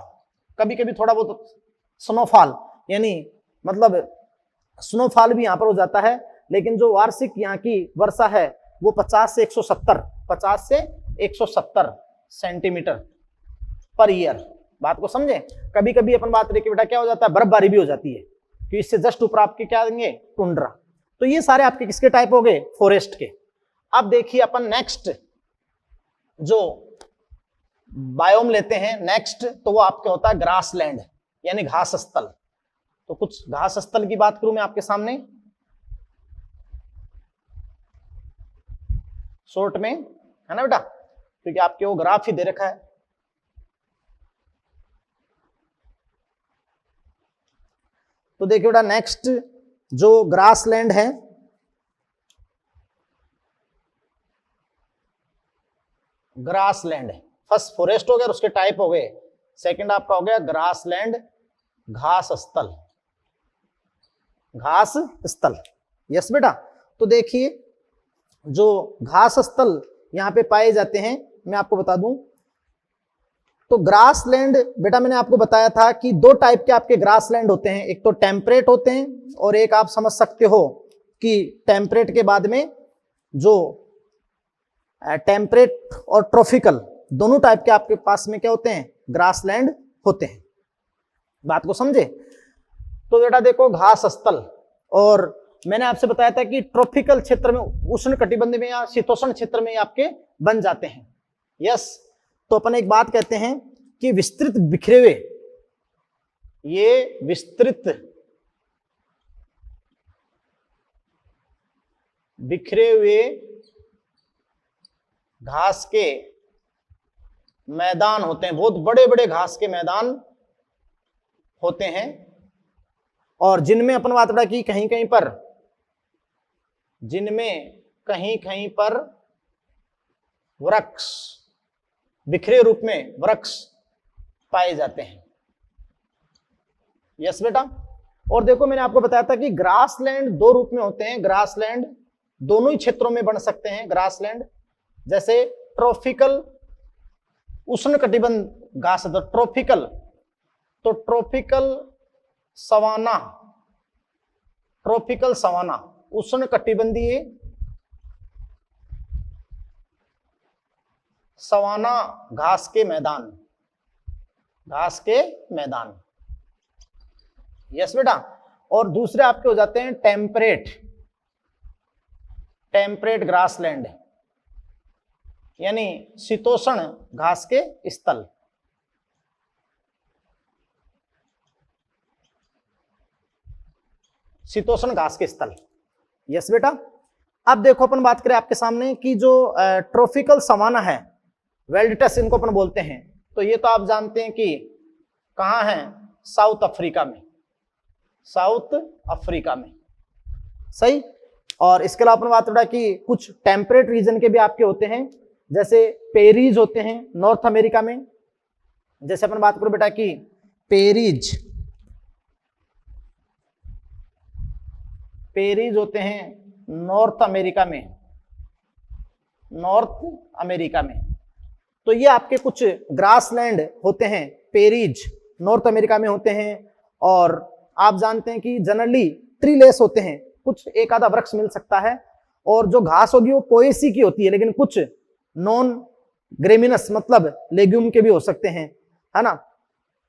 कभी कभी थोड़ा बहुत स्नोफॉल, यानी मतलब स्नोफॉल भी यहाँ पर हो जाता है, लेकिन जो वार्षिक यहाँ की वर्षा है वो 50 से 170 सेंटीमीटर पर ईयर। बात को समझे। कभी कभी अपन बात रही कि बेटा क्या हो जाता है, बर्फबारी भी हो जाती है, कि इससे जस्ट ऊपर आपके क्या देंगे, टुंड्रा। तो ये सारे आपके किसके टाइप हो गए? फॉरेस्ट के। अब देखिए अपन नेक्स्ट जो बायोम लेते हैं नेक्स्ट, तो वो आपके होता है ग्रासलैंड, यानी घास स्थल। तो कुछ घास स्थल की बात करूं मैं आपके सामने शॉर्ट में, है ना बेटा, क्योंकि आपके वो ग्राफ ही दे रखा है। तो देखिए बेटा नेक्स्ट जो ग्रासलैंड है, ग्रासलैंड। फर्स्ट फॉरेस्ट हो गया और उसके टाइप हो गए, सेकंड आपका हो गया ग्रासलैंड, घास स्थल, घास स्थल। यस बेटा। तो देखिए जो घास स्थल यहां पे पाए जाते हैं, मैं आपको बता दूं तो ग्रासलैंड बेटा मैंने आपको बताया था कि दो टाइप के आपके ग्रासलैंड होते हैं, एक तो टेम्परेट होते हैं और एक आप समझ सकते हो कि टेम्परेट के बाद में जो टेम्परेट और ट्रॉपिकल दोनों टाइप के आपके पास में क्या होते हैं, ग्रासलैंड होते हैं। बात को समझे। तो बेटा देखो घास स्थल, और मैंने आपसे बताया था कि ट्रॉपिकल क्षेत्र में, उष्ण कटिबंध में या शीतोष्ण क्षेत्र में आपके बन जाते हैं। यस। तो अपन एक बात कहते हैं कि विस्तृत बिखरे हुए, ये विस्तृत बिखरे हुए घास के मैदान होते हैं, बहुत बड़े बड़े घास के मैदान होते हैं, और जिनमें अपन बात बता की कहीं कहीं पर, जिनमें कहीं कहीं पर वृक्ष, बिखरे रूप में वृक्ष पाए जाते हैं। यस बेटा। और देखो मैंने आपको बताया था कि ग्रासलैंड दो रूप में होते हैं, ग्रासलैंड दोनों ही क्षेत्रों में बन सकते हैं ग्रासलैंड, जैसे ट्रॉपिकल उष्ण कटिबंध घास, ट्रॉपिकल, तो ट्रॉपिकल सवाना, ट्रॉपिकल सवाना उष्ण कटिबंधीय सवाना घास के मैदान, घास के मैदान। यस बेटा। और दूसरे आपके हो जाते हैं टेम्परेट, टेम्परेट ग्रासलैंड, यानी शीतोष्ण घास के स्थल। शीतोष्ण घास के स्थल। यस बेटा। अब देखो अपन बात करें आपके सामने कि जो ट्रॉपिकल सवाना है, वेल्डिटस इनको अपन बोलते हैं, तो ये तो आप जानते हैं कि कहाँ है, साउथ अफ्रीका में, साउथ अफ्रीका में। सही। और इसके अलावा अपन बात करें कि कुछ टेम्परेट रीजन के भी आपके होते हैं, जैसे पेरीज होते हैं नॉर्थ अमेरिका में, जैसे अपन बात करो बेटा कि पेरीज, पेरीज होते हैं नॉर्थ अमेरिका में, नॉर्थ अमेरिका में। तो ये आपके कुछ ग्रासलैंड होते हैं, पेरीज नॉर्थ अमेरिका में होते हैं। और आप जानते हैं कि जनरली ट्रीलेस होते हैं, कुछ एक आधा वृक्ष मिल सकता है, और जो घास होगी वो पोएसी की होती है, लेकिन कुछ नॉन ग्रेमिनस मतलब लेग्यूम के भी हो सकते हैं, है ना।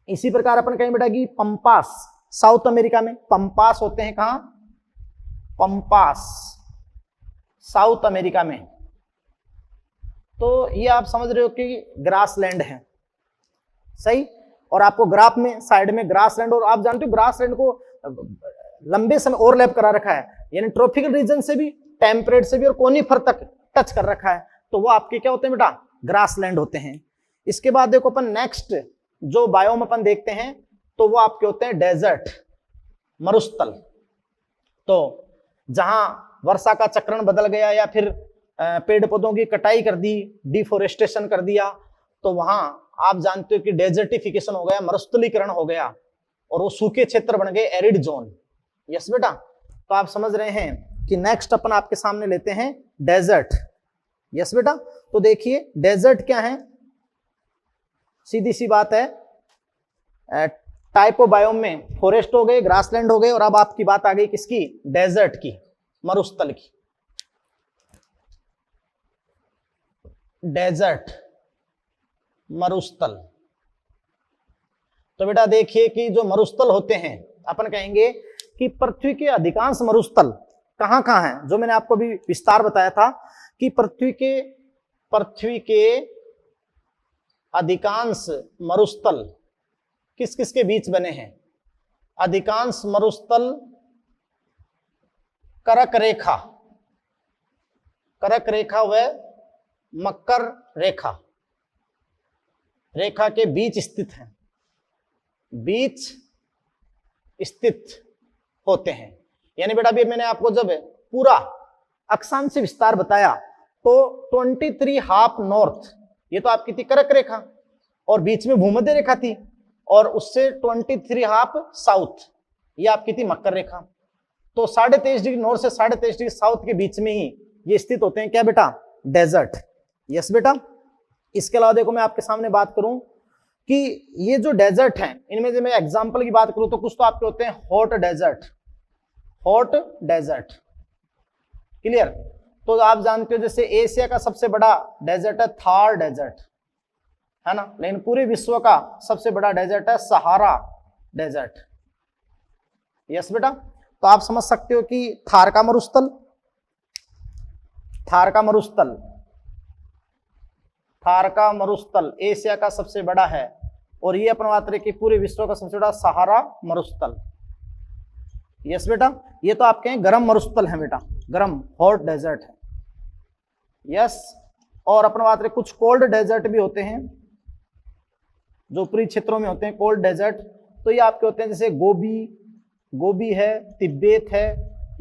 इसी प्रकार अपन कहें बेटा कि पंपास, साउथ अमेरिका में पंपास होते हैं, कहां, पंपास साउथ अमेरिका में। तो ये आप समझ रहे हो कि ग्रासलैंड है। सही। और आपको ग्राफ में साइड में ग्रासलैंड, और आप जानते हो ग्रासलैंड को लंबे समय ओवरलैप करा रखा है, यानी ट्रॉपिकल रीजन से भी, टेम्परेट से भी और कोनिफर तक टच कर रखा है, तो वो आपके क्या होते हैं बेटा, ग्रासलैंड होते हैं। इसके बाद देखो अपन नेक्स्ट जो बायोम अपन देखते हैं, तो वो आपके होते हैं डेजर्ट, मरुस्थल। तो जहां वर्षा का चक्रण बदल गया या फिर पेड़ पौधों की कटाई कर दी, डिफोरेस्टेशन कर दिया, तो वहां आप जानते हो कि डेजर्टिफिकेशन हो गया, मरुस्थलीकरण हो गया, और वो सूखे क्षेत्र बन गए, एरिड जोन। यस बेटा। तो आप समझ रहे हैं कि नेक्स्ट अपन आपके सामने लेते हैं डेजर्ट। यस बेटा। तो देखिए डेजर्ट क्या है, सीधी सी बात है, टाइप ऑफ बायोम में फॉरेस्ट हो गए, ग्रासलैंड हो गए, और अब आपकी बात आ गई किसकी, डेजर्ट की, मरुस्थल की। डेजर्ट, मरुस्थल। तो बेटा देखिए कि जो मरुस्थल होते हैं, अपन कहेंगे कि पृथ्वी के अधिकांश मरुस्थल कहां कहां हैं, जो मैंने आपको भी विस्तार बताया था कि पृथ्वी के अधिकांश मरुस्थल किस किस के बीच बने हैं, अधिकांश मरुस्थल करक रेखा, करक रेखा व मकर रेखा, रेखा के बीच स्थित हैं, बीच स्थित होते हैं। यानी बेटा अभी मैंने आपको जब पूरा अक्षांश विस्तार बताया, तो 23 हाफ नॉर्थ ये तो आपकी थी कर्क रेखा और बीच में भूमध्य रेखा थी और उससे 23.5 साउथ ये आपकी थी मकर रेखा। तो 23.5 डिग्री नॉर्थ से 23.5 डिग्री साउथ के बीच में ही ये स्थित होते हैं क्या बेटा, डेजर्ट। यस बेटा। इसके अलावा देखो मैं आपके सामने बात करूं कि ये जो डेजर्ट हैं इनमें से मैं एग्जांपल की बात करूं तो कुछ तो आपके होते हैं hot desert, hot desert, clear. तो आप जानते हो जैसे एशिया का सबसे बड़ा डेजर्ट है थार डेजर्ट, है ना, लेकिन पूरे विश्व का सबसे बड़ा डेजर्ट है सहारा डेजर्ट। यस बेटा। तो आप समझ सकते हो कि थार का मरुस्थल, थार का मरुस्थल, थार का मरुस्थल एशिया का सबसे बड़ा है और ये अपन बात रहे कि पूरे विश्व का सबसे बड़ा सहारा मरुस्थल। यस बेटा। ये तो आपके गर्म मरुस्थल है बेटा, गर्म हॉट डेजर्ट है। यस। और अपन बात रहे कुछ कोल्ड डेजर्ट भी होते हैं जो ऊपरी क्षेत्रों में होते हैं, कोल्ड डेजर्ट। तो ये आपके होते हैं जैसे गोबी है, तिब्बत है,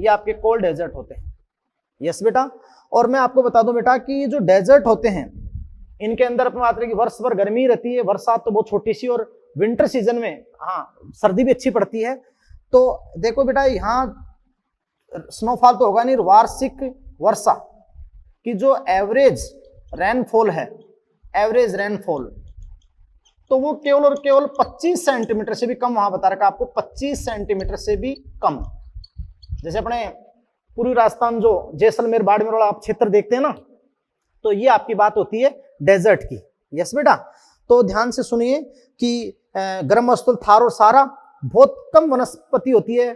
ये आपके कोल्ड डेजर्ट होते हैं। यस बेटा। और मैं आपको बता दूं बेटा कि ये जो डेजर्ट होते हैं इनके अंदर अपन बात रहे कि वर्ष भर गर्मी रहती है, बरसात तो बहुत छोटी सी, और विंटर सीजन में हाँ सर्दी भी अच्छी पड़ती है। तो देखो बेटा यहाँ स्नोफॉल तो होगा नहीं, वार्षिक वर्षा की जो एवरेज रेनफॉल है, एवरेज रेनफॉल, तो वो केवल और केवल 25 सेंटीमीटर से भी कम, वहां बता रखा आपको 25 सेंटीमीटर से भी कम। जैसे अपने पूर्वी राजस्थान जो जैसलमेर बाड़मेर वाला आप क्षेत्र देखते हैं ना, तो ये आपकी बात होती है डेजर्ट की। यस बेटा। तो ध्यान से सुनिए कि गर्म मरुस्थल थार और सहारा बहुत कम वनस्पति होती है,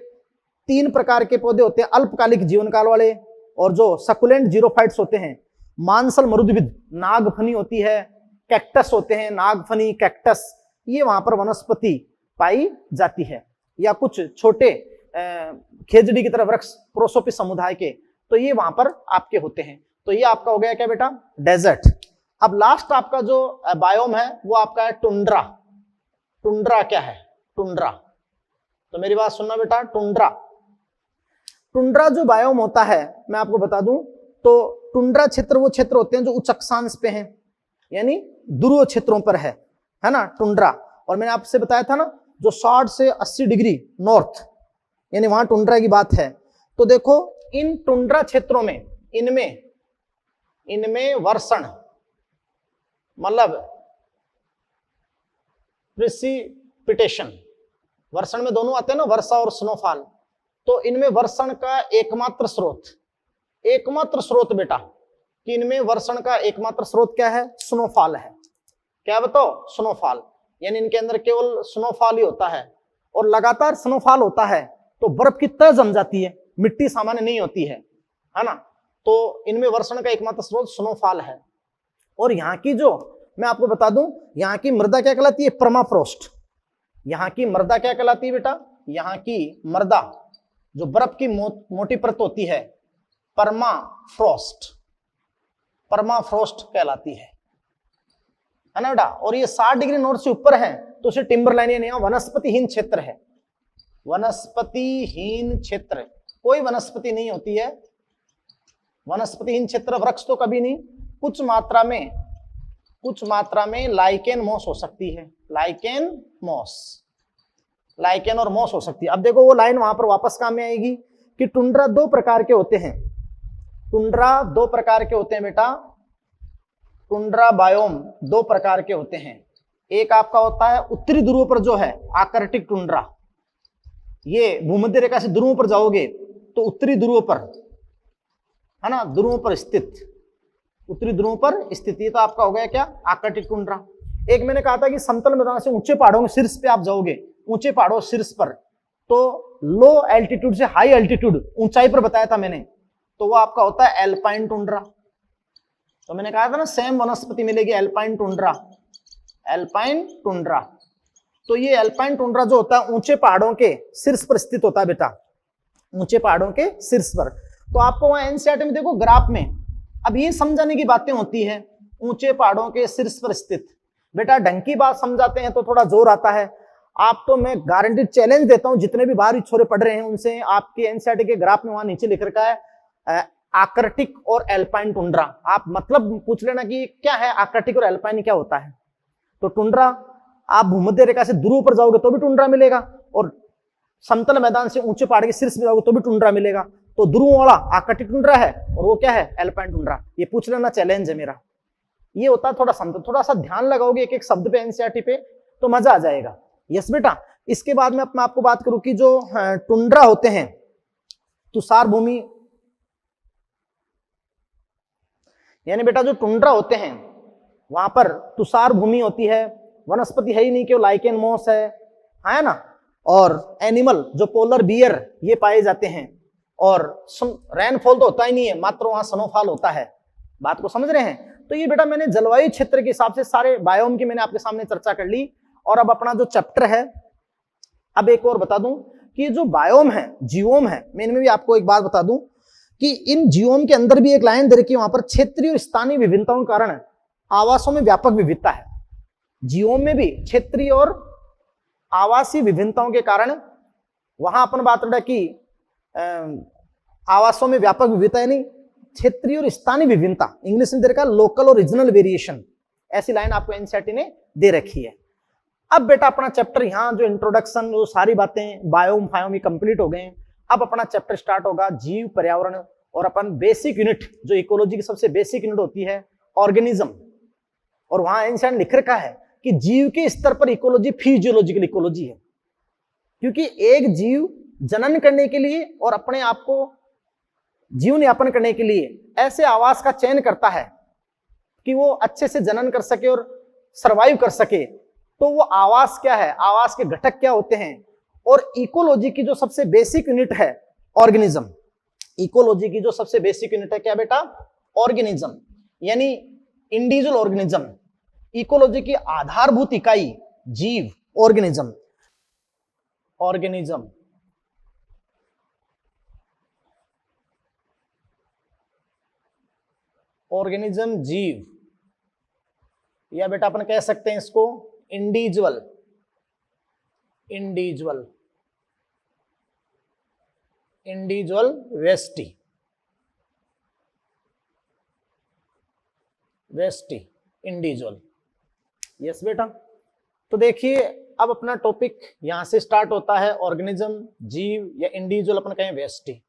3 प्रकार के पौधे होते हैं अल्पकालिक जीवन काल वाले, और जो सकुलेंट जीरोफाइट्स होते हैं, मांसल मरुद्भिद नागफनी होती है, कैक्टस होते हैं नागफनी कैक्टस, ये वहां पर वनस्पति पाई जाती है, या कुछ छोटे खेजड़ी की तरह वृक्ष प्रोसोपिस समुदाय के, तो ये वहां पर आपके होते हैं। तो ये आपका हो गया क्या बेटा, डेजर्ट। अब लास्ट आपका जो बायोम है वो आपका है टुंड्रा। टुंड्रा क्या है, टुंड्रा, तो मेरी बात सुनना बेटा, टुंड्रा, टुंड्रा जो बायोम होता है मैं आपको बता दूं तो टुंड्रा क्षेत्र वो क्षेत्र होते हैं जो उच्च अक्षांश पे हैं, यानी ध्रुव क्षेत्रों पर है ना टुंड्रा। और मैंने आपसे बताया था ना जो 60 से 80 डिग्री नॉर्थ, यानी वहां टुंड्रा की बात है। तो देखो इन टुंड्रा क्षेत्रों में इनमें वर्षण मतलब प्रेसिपिटेशन, वर्षण में दोनों आते हैं ना, वर्षा और स्नोफॉल, तो इनमें वर्षण का एकमात्र स्रोत बेटा, कि इनमें वर्षण का एकमात्र स्रोत क्या है, स्नोफॉल है। क्या बताओ, स्नोफॉल, यानी इनके अंदर केवल स्नोफॉल ही होता है, और लगातार स्नोफॉल होता है तो बर्फ की तह जम जाती है, मिट्टी सामान्य नहीं होती है ना। तो इनमें वर्षण का एकमात्र स्रोत स्नोफॉल है। और यहाँ की जो मैं आपको बता दूं, यहाँ की मृदा क्या कहलाती है, परमाफ्रोस्ट। यहाँ की मृदा क्या कहलाती है बेटा, यहाँ की मृदा जो बर्फ की मोटी परत होती है, परमाफ्रोस्ट कहलाती है ना बेटा। और ये 60 डिग्री नॉर्थ से ऊपर है तो उसे टिम्बरलाइन, यानी वनस्पतिहीन क्षेत्र है। वनस्पतिहीन क्षेत्र, कोई वनस्पति नहीं होती है, वनस्पतिहीन क्षेत्र, वृक्ष तो कभी नहीं। कुछ मात्रा में लाइकेन मॉस हो सकती है, लाइकेन और मॉस हो सकती है। अब देखो वो लाइन वहां पर वापस काम में आएगी कि टुंड्रा 2 प्रकार के होते हैं, टुंड्रा 2 प्रकार के होते हैं बेटा, टुंड्रा बायोम 2 प्रकार के होते हैं। एक आपका होता है उत्तरी ध्रुव पर जो है आर्कटिक टुंड्रा, ये भूमध्य रेखा से ध्रुवों पर जाओगे तो उत्तरी ध्रुव पर है ना, ध्रुवों पर स्थित, उत्तरी ध्रुवों पर स्थित, ये तो आपका हो गया क्या, आर्कटिक टुंड्रा। एक मैंने कहा था कि समतल मैदान से ऊंचे पहाड़ों के शीर्ष पे आप जाओगे, ऊंचे पहाड़ों शीर्ष पर, तो लो एल्टीट्यूड से हाई एल्टीट्यूड ऊंचाई पर बताया था मैंने, तो वो आपका होता है एल्पाइन टुंड्रा। तो मैंने कहा था ना सेम वनस्पति मिलेगी, एल्पाइन टुंड्रा, एल्पाइन टुंड्रा। तो ये एल्पाइन टुंड्रा जो होता है ऊंचे पहाड़ों के शीर्ष पर स्थित होता है बेटा, ऊंचे पहाड़ों के शीर्ष पर। तो आपको वहां एनसीईआरटी में देखो ग्राफ में, अब ये समझाने की बातें होती है, ऊंचे पहाड़ों के शीर्ष पर स्थित, बेटा ढंग की बात समझाते हैं तो थोड़ा जोर आता है। आप तो मैं गारंटी चैलेंज देता हूं, जितने भी बाहरी छोरे पढ़ रहे हैं उनसे, आपके एनसीईआरटी के ग्राफ में वहां नीचे लिख रखा है आर्कटिक और एल्पाइन टुंड्रा। आप मतलब पूछ लेना कि क्या है आर्कटिक और एल्पाइन, क्या होता है। तो टुंड्रा, आप भूमध्य रेखा से ध्रुव पर जाओगे तो भी टुंड्रा मिलेगा, और समतल मैदान से ऊंचे पहाड़ के शीर्ष में जाओगे तो भी टुंड्रा मिलेगा। तो ध्रुव वाला आर्कटिक टुंड्रा है और वो क्या है, एल्पाइन टुंड्रा। ये पूछ लेना, चैलेंज है मेरा। ये होता है थोड़ा समझ, थोड़ा सा ध्यान लगाओगे एक एक शब्द पे एनसीईआरटी पे तो मजा आ जाएगा। यस बेटा। इसके बाद में मैं आपको बात करूं कि जो टुंड्रा होते हैं, तुषार भूमि, यानी बेटा जो टुंड्रा होते हैं वहां पर तुषार भूमि होती है, वनस्पति है ही नहीं, केवल लाइकेन मॉस है ना, और एनिमल जो पोलर बियर ये पाए जाते हैं, और रेनफॉल तो होता ही नहीं है, मात्र वहां स्नोफॉल होता है। बात को समझ रहे हैं। तो ये बेटा मैंने जलवायु क्षेत्र के हिसाब से सारे बायोम की मैंने आपके सामने चर्चा कर ली। और अब अपना जो चैप्टर है, अब एक और बता दूं कि जो बायोम है, जीवोम है, मैं इनमें भी आपको एक बात बता दूं कि इन जीवोम के अंदर भी एक लाइन दे रखी है, वहां पर क्षेत्रीय और स्थानीय विभिन्नताओं के कारण आवासों में व्यापक विविधता है। जीवोम में भी क्षेत्रीय और आवासीय विभिन्नताओं के कारण वहां अपन बात रहा कि आवासों में व्यापक विविधता, यानी क्षेत्रीय और स्थानीय विभिन्नता, इंग्लिश में दे रखा लोकल और रीजनल वेरिएशन, ऐसी लाइन आपको एनसीईआरटी ने दे रखी है। अब बेटा अपना चैप्टर यहाँ जो इंट्रोडक्शन, जो सारी बातें बायोम फायोम कंप्लीट हो गए। अब अपना चैप्टर स्टार्ट होगा जीव पर्यावरण, और अपन बेसिक यूनिट जो इकोलॉजी की सबसे बेसिक यूनिट होती है ऑर्गेनिज्म, और वहां एनसीईआरटी लिख रखा है कि जीव के स्तर पर इकोलॉजी फिजियोलॉजिकल इकोलॉजी है, क्योंकि एक जीव जनन करने के लिए और अपने आप को जीवन यापन करने के लिए ऐसे आवास का चयन करता है कि वो अच्छे से जनन कर सके और सरवाइव कर सके। तो वो आवास क्या है, आवास के घटक क्या होते हैं, और इकोलॉजी की जो सबसे बेसिक यूनिट है ऑर्गेनिज्म, इकोलॉजी की जो सबसे बेसिक यूनिट है क्या बेटा, ऑर्गेनिज्म, यानी इंडिविजुअल ऑर्गेनिज्म। इकोलॉजी की आधारभूत इकाई जीव, ऑर्गेनिज्म, ऑर्गेनिज्म ऑर्गेनिज्म जीव, या बेटा अपन कह सकते हैं इसको इंडिविजुअल, इंडिविजुअल, इंडिविजुअल वेस्टी, वेस्टी इंडिविजुअल। यस बेटा। तो देखिए अब अपना टॉपिक यहां से स्टार्ट होता है, ऑर्गेनिज्म, जीव या इंडिविजुअल अपन कहें वेस्टी।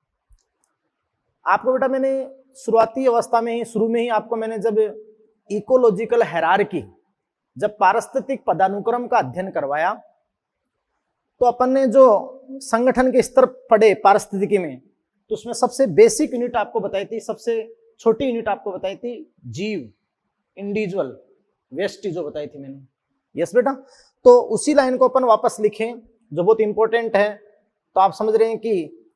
आपको बेटा मैंने शुरुआती अवस्था में ही, शुरू में ही आपको मैंने जब इकोलॉजिकल हायरार्की, जब पारिस्थितिक पदानुक्रम का अध्ययन करवाया, तो अपन ने जो संगठन के स्तर पढ़े पारिस्थितिकी में, तो उसमें सबसे बेसिक यूनिट आपको बताई थी, सबसे छोटी यूनिट आपको बताई थी जीव, इंडिविजुअल वेस्टी जो बताई थी मैंने। यस बेटा। तो उसी लाइन को अपन वापस लिखें जो बहुत इंपॉर्टेंट है। तो आप समझ रहे हैं कि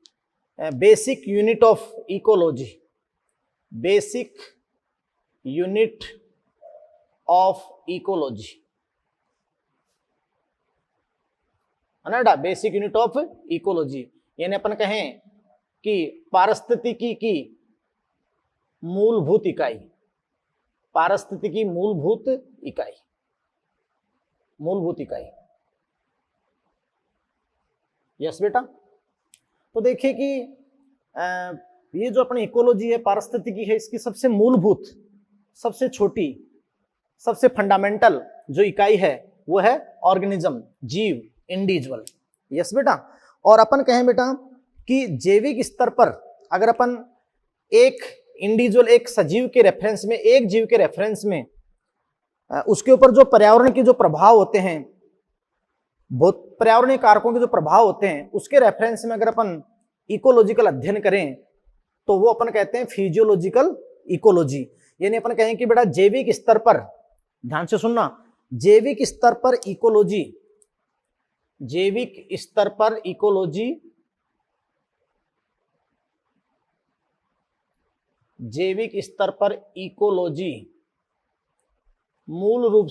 basic unit of ecology, basic unit of ecology है ना, बेसिक यूनिट ऑफ इकोलॉजी, यानी अपन कहें कि पारिस्थितिकी की मूलभूत इकाई, पारिस्थितिकी मूलभूत इकाई, मूलभूत इकाई। यस बेटा। तो देखिए कि ये जो अपनी इकोलॉजी है, पारिस्थितिकी है, इसकी सबसे मूलभूत, सबसे छोटी, सबसे फंडामेंटल जो इकाई है वो है ऑर्गेनिज्म, जीव, इंडिविजुअल। यस बेटा। और अपन कहें बेटा कि जैविक स्तर पर अगर अपन एक इंडिविजुअल, एक सजीव के रेफरेंस में, एक जीव के रेफरेंस में उसके ऊपर जो पर्यावरण के जो प्रभाव होते हैं, बहुत पर्यावरणीय कारकों के जो प्रभाव होते हैं, उसके रेफरेंस में अगर अपन इकोलॉजिकल अध्ययन करें तो वो अपन कहते हैं फिजियोलॉजिकल इकोलॉजी। यानी अपन कहें कि बेटा जैविक स्तर पर, ध्यान से सुनना, जैविक स्तर पर इकोलॉजी, जैविक स्तर पर इकोलॉजी, जैविक स्तर पर इकोलॉजी मूल रूप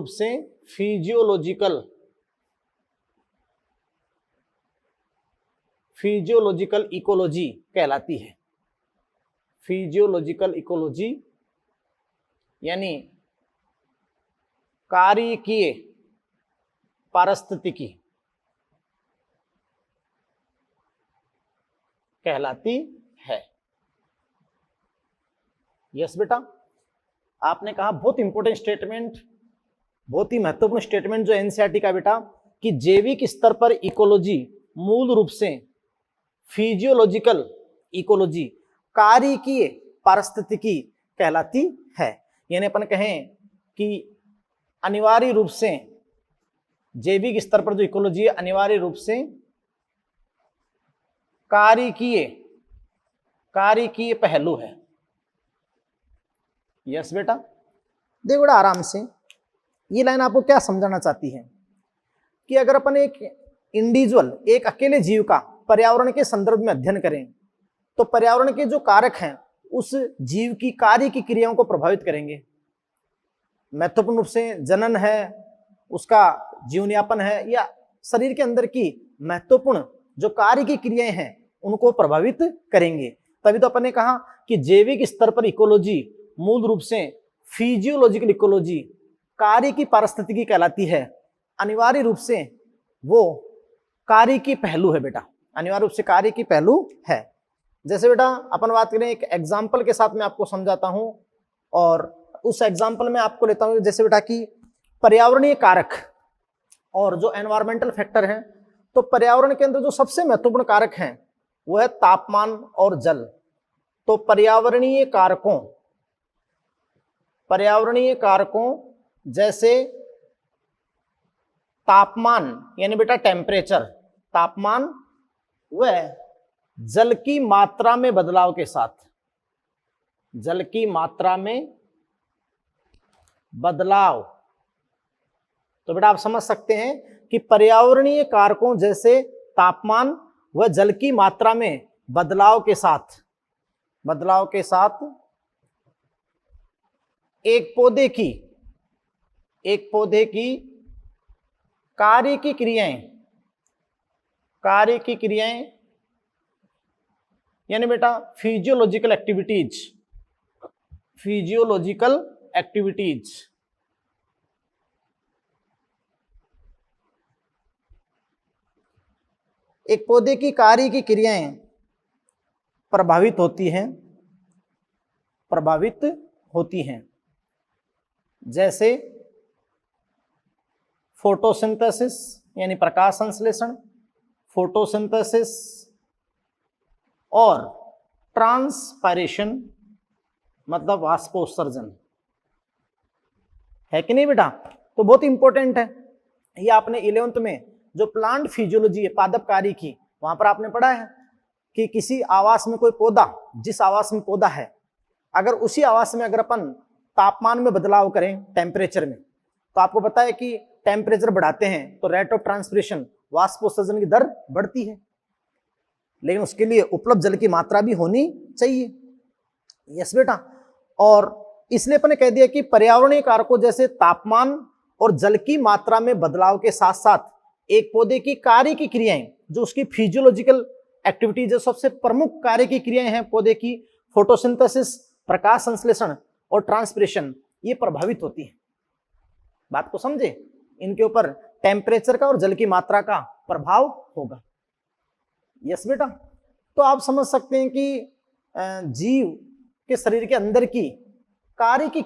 से फिजियोलॉजिकल, फिजियोलॉजिकल इकोलॉजी कहलाती है। फिजियोलॉजिकल इकोलॉजी यानी कार्यकीय पारिस्थितिकी, कहलाती है। यस बेटा, आपने कहा बहुत इंपॉर्टेंट स्टेटमेंट, बहुत ही महत्वपूर्ण स्टेटमेंट जो एनसीईआरटी का बेटा, कि जैविक स्तर पर इकोलॉजी मूल रूप से फिजियोलॉजिकल इकोलॉजी, कार्यकीय पारिस्थितिकी कहलाती है। यानी अपन कहें कि अनिवार्य रूप से जैविक स्तर पर जो इकोलॉजी है अनिवार्य रूप से कार्यकीय पहलू है। यस बेटा, देखो बड़ा आराम से ये लाइन आपको क्या समझाना चाहती है कि अगर अपन एक इंडिविजुअल, एक अकेले जीव का पर्यावरण के संदर्भ में अध्ययन करें तो पर्यावरण के जो कारक हैं उस जीव की कार्य की क्रियाओं को प्रभावित करेंगे। महत्वपूर्ण रूप से जनन है, उसका जीवन यापन है, या शरीर के अंदर की महत्वपूर्ण जो कार्य की क्रियाएं हैं उनको प्रभावित करेंगे। तभी तो अपन ने कहा कि जैविक स्तर पर इकोलॉजी मूल रूप से फिजियोलॉजिकल इकोलॉजी, कार्य की पारिस्थितिकी कहलाती है। अनिवार्य रूप से वो कार्य की पहलू है बेटा, अनिवार्य रूप से कार्य की पहलू है। जैसे बेटा अपन बात करें, एक एग्जाम्पल के साथ मैं आपको समझाता हूं, और उस एग्जाम्पल में आपको लेता हूं जैसे बेटा कि पर्यावरणीय कारक और जो एनवायरमेंटल फैक्टर हैं। तो पर्यावरण के अंदर जो सबसे महत्वपूर्ण कारक हैं वो है तापमान और जल। तो पर्यावरणीय कारकों जैसे तापमान यानी बेटा टेम्परेचर, तापमान व जल की मात्रा में बदलाव के साथ, जल की मात्रा में बदलाव। तो बेटा आप समझ सकते हैं कि पर्यावरणीय कारकों जैसे तापमान व जल की मात्रा में बदलाव के साथ एक पौधे की कार्य की क्रियाएं यानी बेटा फिजियोलॉजिकल एक्टिविटीज एक पौधे की कार्य की क्रियाएं प्रभावित होती हैं जैसे फोटोसिंथेसिस यानी प्रकाश संश्लेषण, फोटोसिंथेसिस और ट्रांसपायरेशन मतलब वाष्पोत्सर्जन, है कि नहीं बेटा। तो बहुत इंपॉर्टेंट है ये। आपने 11th में जो प्लांट फिजियोलॉजी है, पादप कार्य की, वहां पर आपने पढ़ा है कि किसी आवास में कोई पौधा, जिस आवास में पौधा है, अगर उसी आवास में अगर अपन तापमान में बदलाव करें, टेम्परेचर में, तो आपको पता है कि टेम्परेचर बढ़ाते हैं तो रेट ऑफ ट्रांसपिरेशन, वाष्पोत्सर्जन की दर बढ़ती है, लेकिन उसके लिए उपलब्ध जल की मात्रा भी होनी चाहिए। यस बेटा, और इसलिए अपन ने कह दिया कि पर्यावरणीय कारकों जैसे तापमान और जल की मात्रा में बदलाव के साथ साथ एक पौधे की कार्य की क्रियाएं, जो उसकी फिजियोलॉजिकल एक्टिविटीज, जो सबसे प्रमुख कार्य की क्रियाएं हैं पौधे की, फोटोसिंथेसिस, प्रकाश संश्लेषण और ट्रांसपिरेशन, ये प्रभावित होती है। बात को समझे, इनके ऊपर टेम्परेचर का और जल की मात्रा का प्रभाव होगा। यस बेटा, तो आप समझ सकते हैं कि जीव के शरीर के अंदर की कार्य की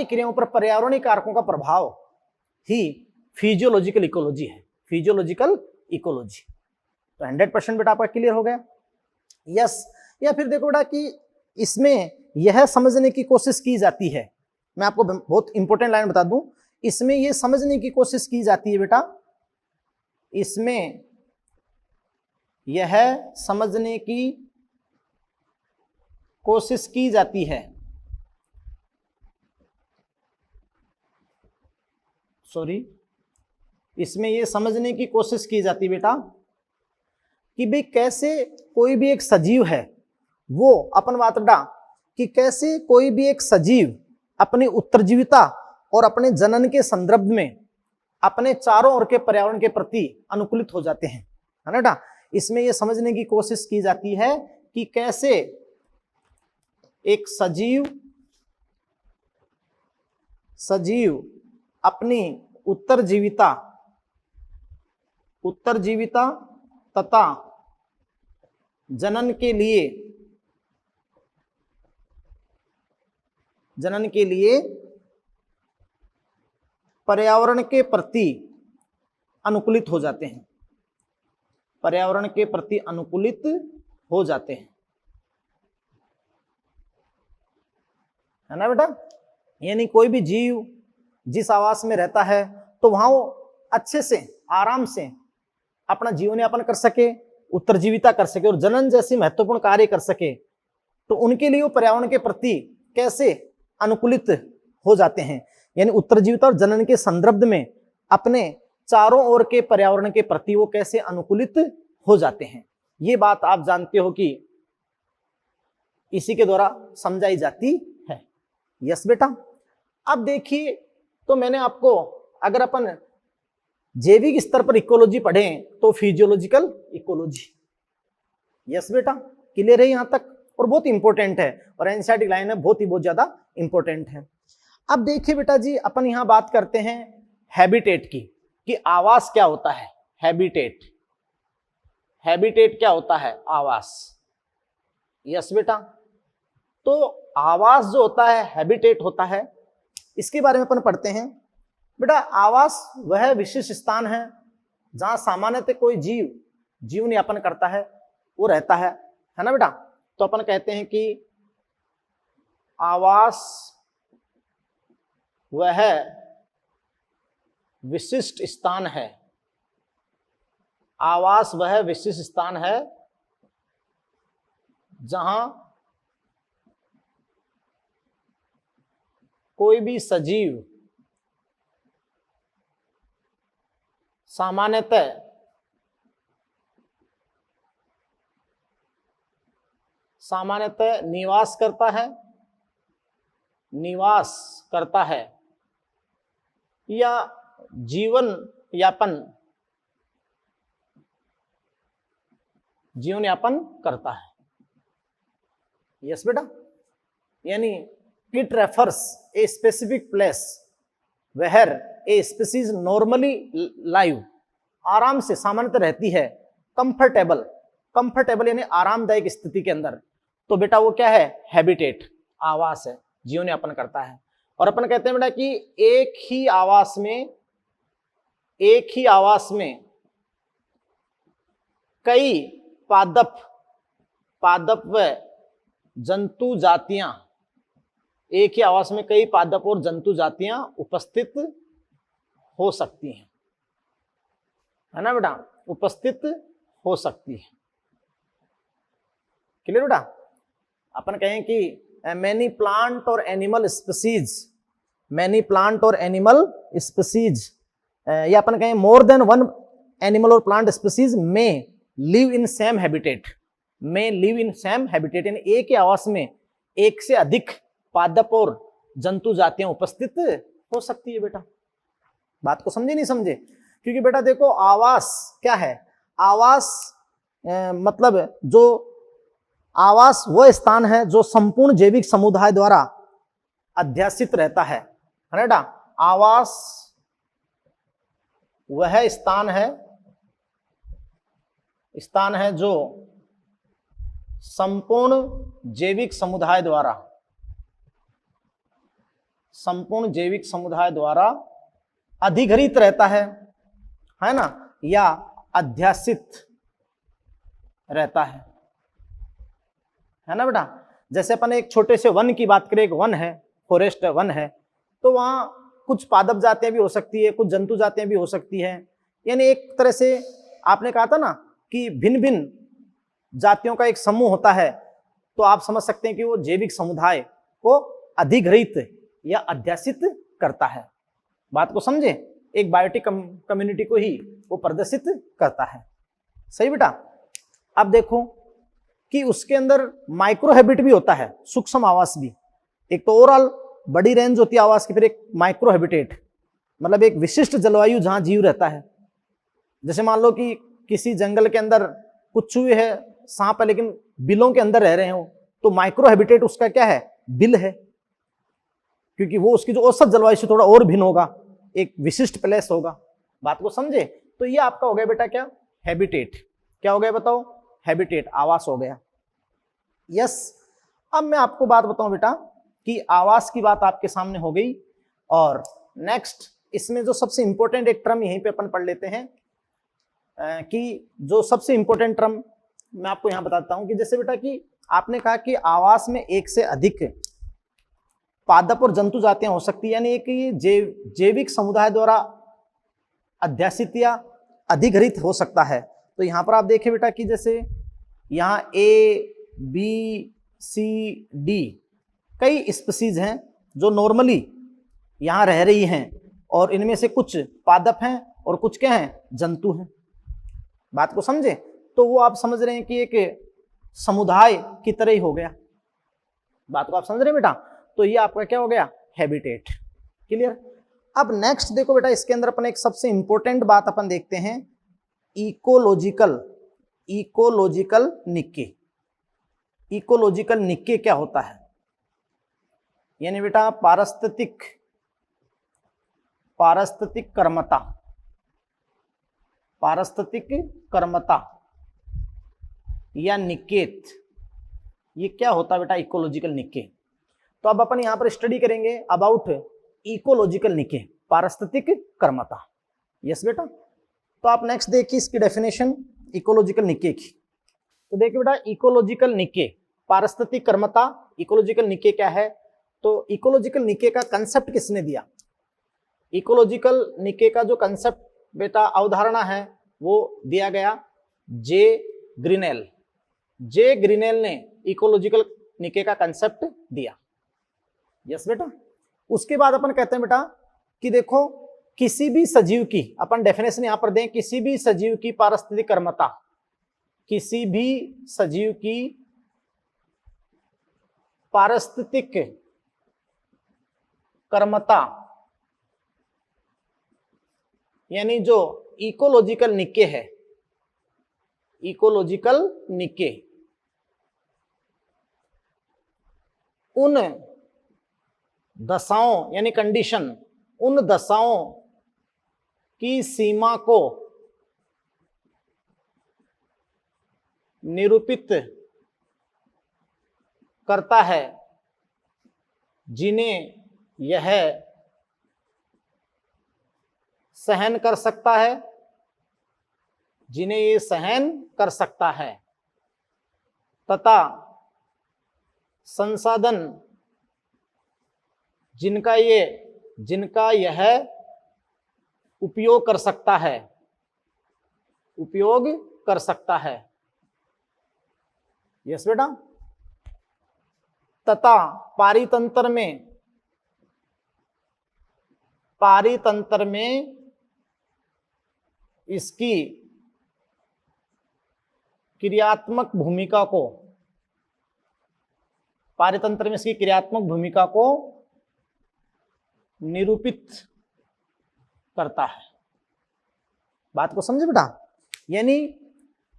क्रियाओं पर पर्यावरणीय कारकों का प्रभाव ही फिजियोलॉजिकल इकोलॉजी है, फिजियोलॉजिकल इकोलॉजी। तो 100% बेटा आपका क्लियर हो गया। यस, या फिर देखो बेटा कि इसमें यह समझने की कोशिश की जाती है, मैं आपको बहुत इंपॉर्टेंट लाइन बता दूं, इसमें यह समझने की कोशिश की जाती है बेटा, इसमें यह समझने की कोशिश की जाती है, इसमें यह समझने की कोशिश की जाती है बेटा कि भाई कैसे कोई भी एक सजीव है, वो अपन बात बेटा कि कैसे कोई भी एक सजीव अपनी उत्तरजीविता और अपने जनन के संदर्भ में अपने चारों ओर के पर्यावरण के प्रति अनुकूलित हो जाते हैं, है ना बेटा। इसमें यह समझने की कोशिश की जाती है कि कैसे एक सजीव अपनी उत्तरजीविता तथा जनन के लिए पर्यावरण के प्रति अनुकूलित हो जाते हैं, पर्यावरण के प्रति अनुकूलित हो जाते हैं, है ना बेटा। यानी कोई भी जीव जिस आवास में रहता है तो वहां वो अच्छे से आराम से अपना जीवन यापन कर सके, उत्तरजीविता कर सके और जनन जैसी महत्वपूर्ण कार्य कर सके, तो उनके लिए वो पर्यावरण के प्रति कैसे अनुकूलित हो जाते हैं। यानी उत्तरजीविता और जनन के संदर्भ में अपने चारों ओर के पर्यावरण के प्रति वो कैसे अनुकूलित हो जाते हैं, ये बात आप जानते हो कि इसी के द्वारा समझाई जाती है। यस बेटा। अब देखिए, तो मैंने आपको, अगर अपन जैविक स्तर पर इकोलॉजी पढ़ें तो फिजियोलॉजिकल इकोलॉजी, यस बेटा, क्लियर है यहां तक, और बहुत इंपॉर्टेंट है और एनसीईआरटी लाइन में बहुत ज्यादा इंपॉर्टेंट है। अब देखिए बेटा जी, अपन यहां बात करते हैं हैबिटेट की, कि आवास क्या होता है। हैबिटेट, हैबिटेट क्या होता है, आवास। यस बेटा। तो आवास जो होता है, हैबिटेट होता है, इसके बारे में अपन पढ़ते हैं। बेटा आवास वह विशिष्ट स्थान है जहां सामान्यतः कोई जीव जीवन यापन करता है, वो रहता है ना बेटा। तो अपन कहते हैं कि आवास वह विशिष्ट स्थान है, आवास वह विशिष्ट स्थान है जहां कोई भी सजीव सामान्यतः निवास करता है या जीवन यापन करता है। यस बेटा। यानी it refers a specific place where a species normally live, आराम से सामान्यतः रहती है, कंफर्टेबल यानी आरामदायक स्थिति के अंदर। तो बेटा वो क्या है, हैबिटेट, आवास है, जीवन यापन करता है। और अपन कहते हैं बेटा कि एक ही आवास में कई पादप व जंतु जातियां, एक ही आवास में कई पादप और जंतु जातियां उपस्थित हो सकती हैं, है ना बेटा, उपस्थित हो सकती है। क्लियर बेटा। अपन कहें कि मैनी प्लांट और एनिमल स्पीसीज, या अपन कहें मोर देन वन एनिमल और प्लांट स्पीसीज में लिव इन सेम हैबिटेट, यानी एक ही आवास में एक से अधिक पादप और जंतु जातियां उपस्थित हो सकती है बेटा। बात को समझे नहीं समझे? क्योंकि बेटा देखो आवास क्या है, आवास मतलब जो आवास वह स्थान है जो संपूर्ण जैविक समुदाय द्वारा अध्यासित रहता है ना बेटा। आवास वह स्थान है जो संपूर्ण जैविक समुदाय द्वारा अधिग्रहित रहता है ना, या अध्यासित रहता है ना बेटा। जैसे अपन एक छोटे से वन की बात करें, एक वन है, फॉरेस्ट वन है, तो वहां कुछ पादप जातियां भी हो सकती है, कुछ जंतु जातियां भी हो सकती है। यानी एक तरह से आपने कहा था ना कि भिन्न भिन्न जातियों का एक समूह होता है, तो आप समझ सकते हैं कि वो जैविक समुदाय को अधिग्रहित या अध्यासित करता है। बात को समझे? एक बायोटिक कम्युनिटी को ही वो प्रदर्शित करता है। सही बेटा। अब देखो कि उसके अंदर माइक्रो हैबिट भी होता है, सूक्ष्म आवास भी। एक तो ओवरऑल बड़ी रेंज होती है आवास की, फिर एक माइक्रो हैबिटेट मतलब एक विशिष्ट जलवायु जहां जीव रहता है। जैसे मान लो कि किसी जंगल के अंदर कुछ चूहे है, सांप है, लेकिन बिलों के अंदर रह रहे हो, तो माइक्रो हैबिटेट उसका क्या है, बिल है, क्योंकि वो उसकी जो औसत जलवायु से थोड़ा और भिन्न होगा, एक विशिष्ट प्लेस होगा। बात को समझे? तो ये आपका हो गया बेटा क्या, हैबिटेट। क्या हो गया बताओ, हैबिटेट, आवास हो गया। यस, अब मैं आपको बात बताऊं बेटा कि आवास की बात आपके सामने हो गई, और नेक्स्ट इसमें जो सबसे इंपॉर्टेंट एक टर्म यहीं पे अपन पढ़ लेते हैं कि जो सबसे इंपॉर्टेंट टर्म मैं आपको यहां बताता हूं कि जैसे बेटा कि आपने कहा कि आवास में एक से अधिक पादप और जंतु जातियां हो सकती है, यानी एक जैविक समुदाय द्वारा अध्यासित या अधिग्रहित हो सकता है। तो यहां पर आप देखिए बेटा कि जैसे यहाँ ए बी सी डी कई स्पीसीज हैं जो नॉर्मली यहां रह रही हैं, और इनमें से कुछ पादप हैं और कुछ क्या हैं, जंतु हैं। बात को समझे? तो वो आप समझ रहे हैं कि एक समुदाय की तरह ही हो गया। बात को आप समझ रहे हैं बेटा? तो ये आपका क्या हो गया, हैबिटेट। क्लियर? अब नेक्स्ट देखो बेटा, इसके अंदर अपन एक सबसे इंपॉर्टेंट बात अपन देखते हैं, इकोलॉजिकल निक्के। इकोलॉजिकल निक्के क्या होता है? यानी बेटा पारिस्थितिक कर्मता या निकेत, ये क्या होता है बेटा, इकोलॉजिकल निक्के। तो अब अपन यहां पर स्टडी करेंगे अबाउट इकोलॉजिकल निक्के, पारिस्थितिक कर्मता। यस बेटा, तो आप नेक्स्ट देखिए इसकी डेफिनेशन इकोलॉजिकल निक्के की। तो देखिए बेटा, इकोलॉजिकल निक्के, पारिस्थितिक कर्मता, इकोलॉजिकल निक्के क्या है? तो इकोलॉजिकल निक्के का कंसेप्ट किसने दिया? इकोलॉजिकल निक्के का जो कंसेप्ट बेटा, अवधारणा है, वो दिया गया जे ग्रीनेल ने इकोलॉजिकल निक्के का कंसेप्ट दिया। यस बेटा, उसके बाद अपन कहते हैं बेटा कि देखो किसी भी सजीव की, अपन डेफिनेशन यहां पर दें, किसी भी सजीव की पारिस्थितिक कर्मता, किसी भी सजीव की पारिस्थितिक कर्मता, यानी जो इकोलॉजिकल निक्के है, इकोलॉजिकल निक्के उन दशाओं यानी कंडीशन, उन दशाओं की सीमा को निरूपित करता है जिन्हें यह सहन कर सकता है, जिन्हें ये सहन कर सकता है, तथा संसाधन जिनका यह उपयोग कर सकता है। यस बेटा, तथा पारितंत्र में इसकी क्रियात्मक भूमिका को निरूपित करता है। बात को समझे बेटा? यानी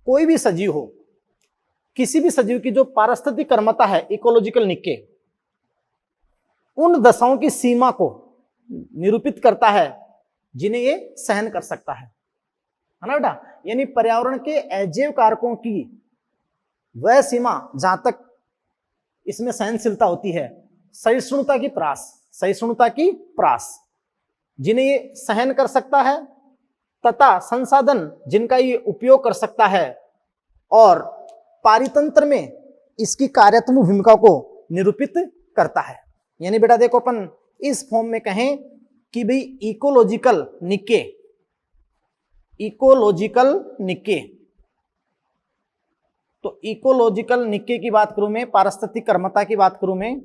कोई भी सजीव हो, किसी भी सजीव की जो पारिस्थितिक कर्मता है, इकोलॉजिकल निक्के, उन दशाओं की सीमा को निरूपित करता है जिन्हें ये सहन कर सकता है ना बेटा? यानी पर्यावरण के अजैव कारकों की वह सीमा जहां तक इसमें सहनशीलता होती है, सहिष्णुता की प्रास, जिन्हें ये सहन कर सकता है, तथा संसाधन जिनका ये उपयोग कर सकता है, और पारितंत्र में इसकी कार्यात्मक भूमिका को निरूपित करता है। यानी बेटा देखो, अपन इस फॉर्म में कहें कि भाई इकोलॉजिकल निक्के, तो इकोलॉजिकल निक्के की बात करूं मैं, पारिस्थितिक कर्मता की बात करूं मैं,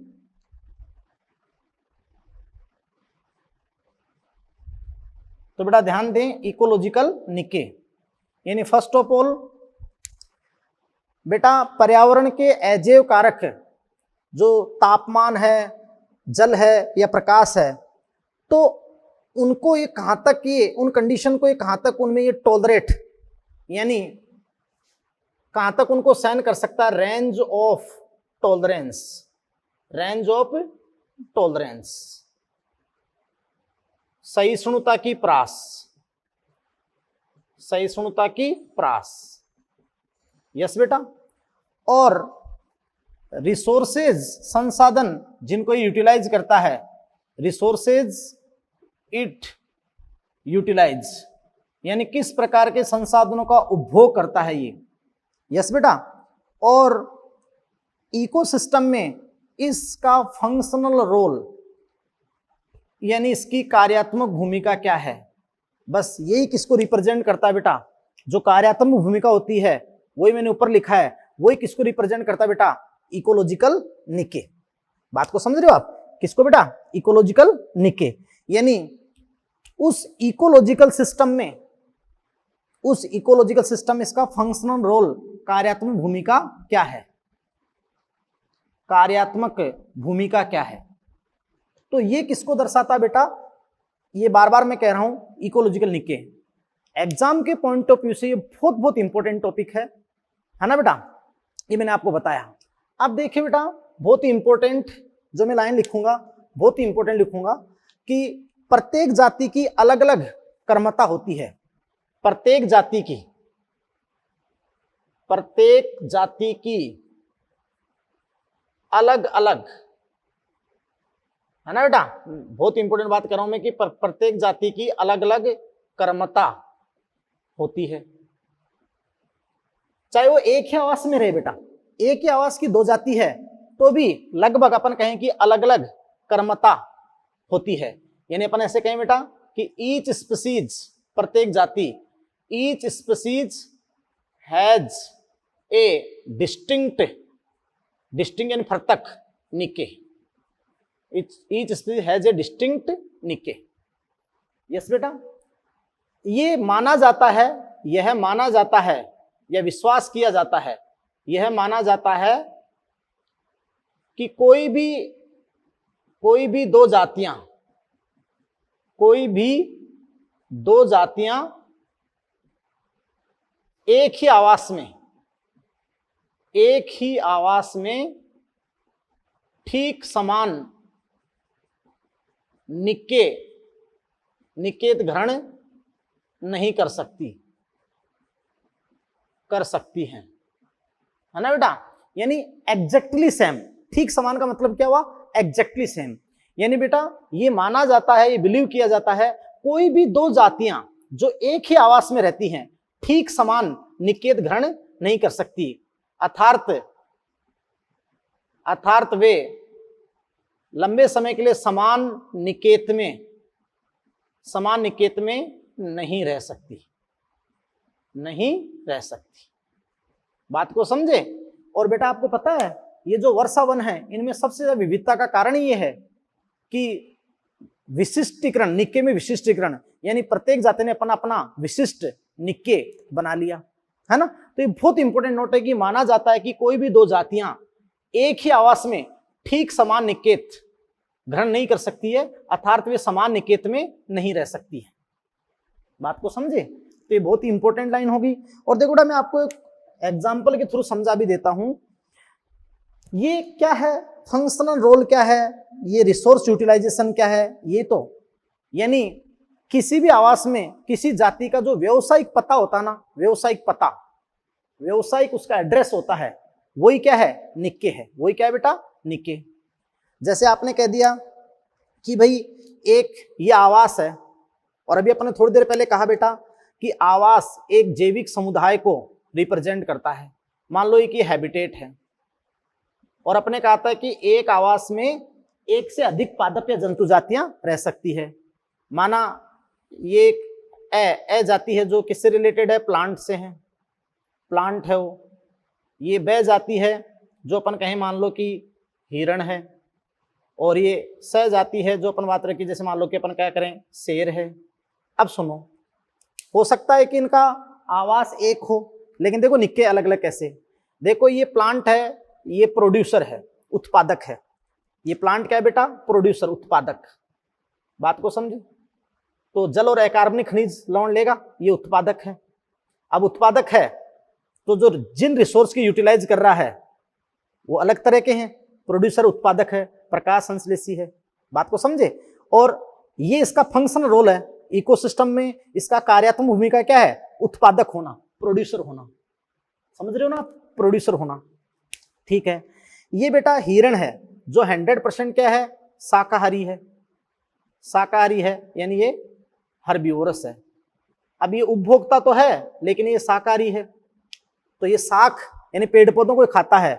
तो बेटा ध्यान दें, इकोलॉजिकल निक्के यानी फर्स्ट ऑफ ऑल बेटा पर्यावरण के अजैव कारक जो तापमान है, जल है या प्रकाश है, तो उनको ये कहां तक, ये उन कंडीशन को ये कहां तक उनमें ये टॉलरेट, यानी कहां तक उनको सहन कर सकता है, रेंज ऑफ टॉलरेंस, सहिष्णुता की प्रास। यस बेटा। और रिसोर्सेज संसाधन जिनको यूटिलाइज करता है, रिसोर्सेज इट यूटिलाइज, यानी किस प्रकार के संसाधनों का उपभोग करता है ये। यस बेटा। और इकोसिस्टम में इसका फंक्शनल रोल, यानी इसकी कार्यात्मक भूमिका क्या है। बस यही किसको रिप्रेजेंट करता है बेटा, जो कार्यात्मक भूमिका होती है वही मैंने ऊपर लिखा है, वही किसको रिप्रेजेंट करता है बेटा, इकोलॉजिकल निके। बात को समझ रहे हो आप, किसको बेटा, इकोलॉजिकल निके। यानी उस इकोलॉजिकल सिस्टम में, उस इकोलॉजिकल सिस्टम में इसका फंक्शनल रोल, कार्यात्मक भूमिका क्या है, कार्यात्मक भूमिका क्या है। तो ये किसको दर्शाता है बेटा, ये बार बार मैं कह रहा हूं, इकोलॉजिकल निके। एग्जाम के पॉइंट ऑफ व्यू से ये बहुत बहुत इंपॉर्टेंट टॉपिक है ना बेटा, ये मैंने आपको बताया। अब देखिए बेटा, बहुत ही इंपॉर्टेंट जो मैं लाइन लिखूंगा, बहुत ही इंपॉर्टेंट लिखूंगा कि प्रत्येक जाति की अलग अलग कर्मता होती है। प्रत्येक जाति की, प्रत्येक जाति की अलग अलग, है ना बेटा, बहुत इंपॉर्टेंट बात कर रहा हूं मैं कि प्रत्येक जाति की अलग अलग कर्मता होती है। चाहे वो एक ही आवास में रहे बेटा, एक ही आवास की दो जाति है तो भी लगभग अपन कहें कि अलग अलग कर्मता होती है। यानी अपन ऐसे कहें बेटा कि ईच स्पीसीज, प्रत्येक जाति, each species has a distinct, distinct यानी पृथक निके, each species has a distinct निके। यस बेटा। ये माना जाता है, यह माना जाता है, यह विश्वास किया जाता है, यह माना जाता है कि कोई भी दो जातियां, कोई भी दो जातियां एक ही आवास में, एक ही आवास में ठीक समान निकेत ग्रहण नहीं कर सकती हैं, है ना बेटा। यानी एग्जैक्टली सेम, ठीक समान का मतलब क्या हुआ, एग्जैक्टली सेम। यानी बेटा ये माना जाता है, ये बिलीव किया जाता है, कोई भी दो जातियां जो एक ही आवास में रहती हैं ठीक समान निकेत ग्रहण नहीं कर सकती, अर्थात वे लंबे समय के लिए समान निकेत में नहीं रह सकती, नहीं रह सकती। बात को समझे। और बेटा आपको पता है ये जो वर्षा वन है, इनमें सबसे ज्यादा विविधता का कारण ये है कि विशिष्टीकरण, निके में विशिष्टीकरण, यानी प्रत्येक जाति ने अपना अपना विशिष्ट निके बना लिया, है ना। तो ये बहुत इंपॉर्टेंट नोट है कि माना जाता है कि कोई भी दो जातियां एक ही आवास में ठीक समान निकेत ग्रहण नहीं कर सकती है, अर्थात वे समान निकेत में नहीं रह सकती है। बात को समझे। तो ये बहुत ही इंपॉर्टेंट लाइन होगी। और देखो बेटा मैं आपको एक एग्जाम्पल के थ्रू समझा भी देता हूं, ये क्या है, फंक्शनल रोल क्या है, ये रिसोर्स यूटिलाइजेशन क्या है, ये तो यानी किसी भी आवास में किसी जाति का जो व्यवसायिक पता होता ना, व्यवसायिक पता, व्यवसायिक उसका एड्रेस होता है, वही क्या है, निके है। वही क्या है बेटा, निके। जैसे आपने कह दिया कि भाई एक ये आवास है, और अभी अपने थोड़ी देर पहले कहा बेटा कि आवास एक जैविक समुदाय को रिप्रेजेंट करता है। मान लो कि हैबिटेट है, और अपने कहा था कि एक आवास में एक से अधिक पादप या जंतु जातियां रह सकती है। माना ये ए जाति है जो किससे रिलेटेड है, प्लांट से है, प्लांट है वो। ये ब जाति है जो अपन कहें मान लो कि हिरण है, और ये स जाति है जो अपन बात रखी, जैसे मान लो कि अपन क्या करें, शेर है। अब सुनो, हो सकता है कि इनका आवास एक हो, लेकिन देखो निके अलग अलग कैसे। देखो ये प्लांट है, ये प्रोड्यूसर है, उत्पादक है। ये प्लांट क्या है बेटा, प्रोड्यूसर, उत्पादक। बात को समझे। तो जल और अकार्बनिक खनिज लवण लेगा, ये उत्पादक है। अब उत्पादक है तो जो जिन रिसोर्स की यूटिलाइज कर रहा है वो अलग तरह के हैं। प्रोड्यूसर उत्पादक है, प्रकाश संश्लेषी है। बात को समझे। और ये इसका फंक्शनल रोल है इकोसिस्टम में, इसका कार्यात्मक भूमिका क्या है, उत्पादक होना, प्रोड्यूसर होना। समझ रहे हो ना, प्रोड्यूसर होना। ठीक है, ये बेटा हिरण है जो 100% क्या है, शाकाहारी है, शाकाहारी है, यानी ये हर्बिवोरस है। अब ये उपभोक्ता तो है लेकिन ये शाकाहारी है, तो ये शाक यानी पेड़ पौधों को खाता है,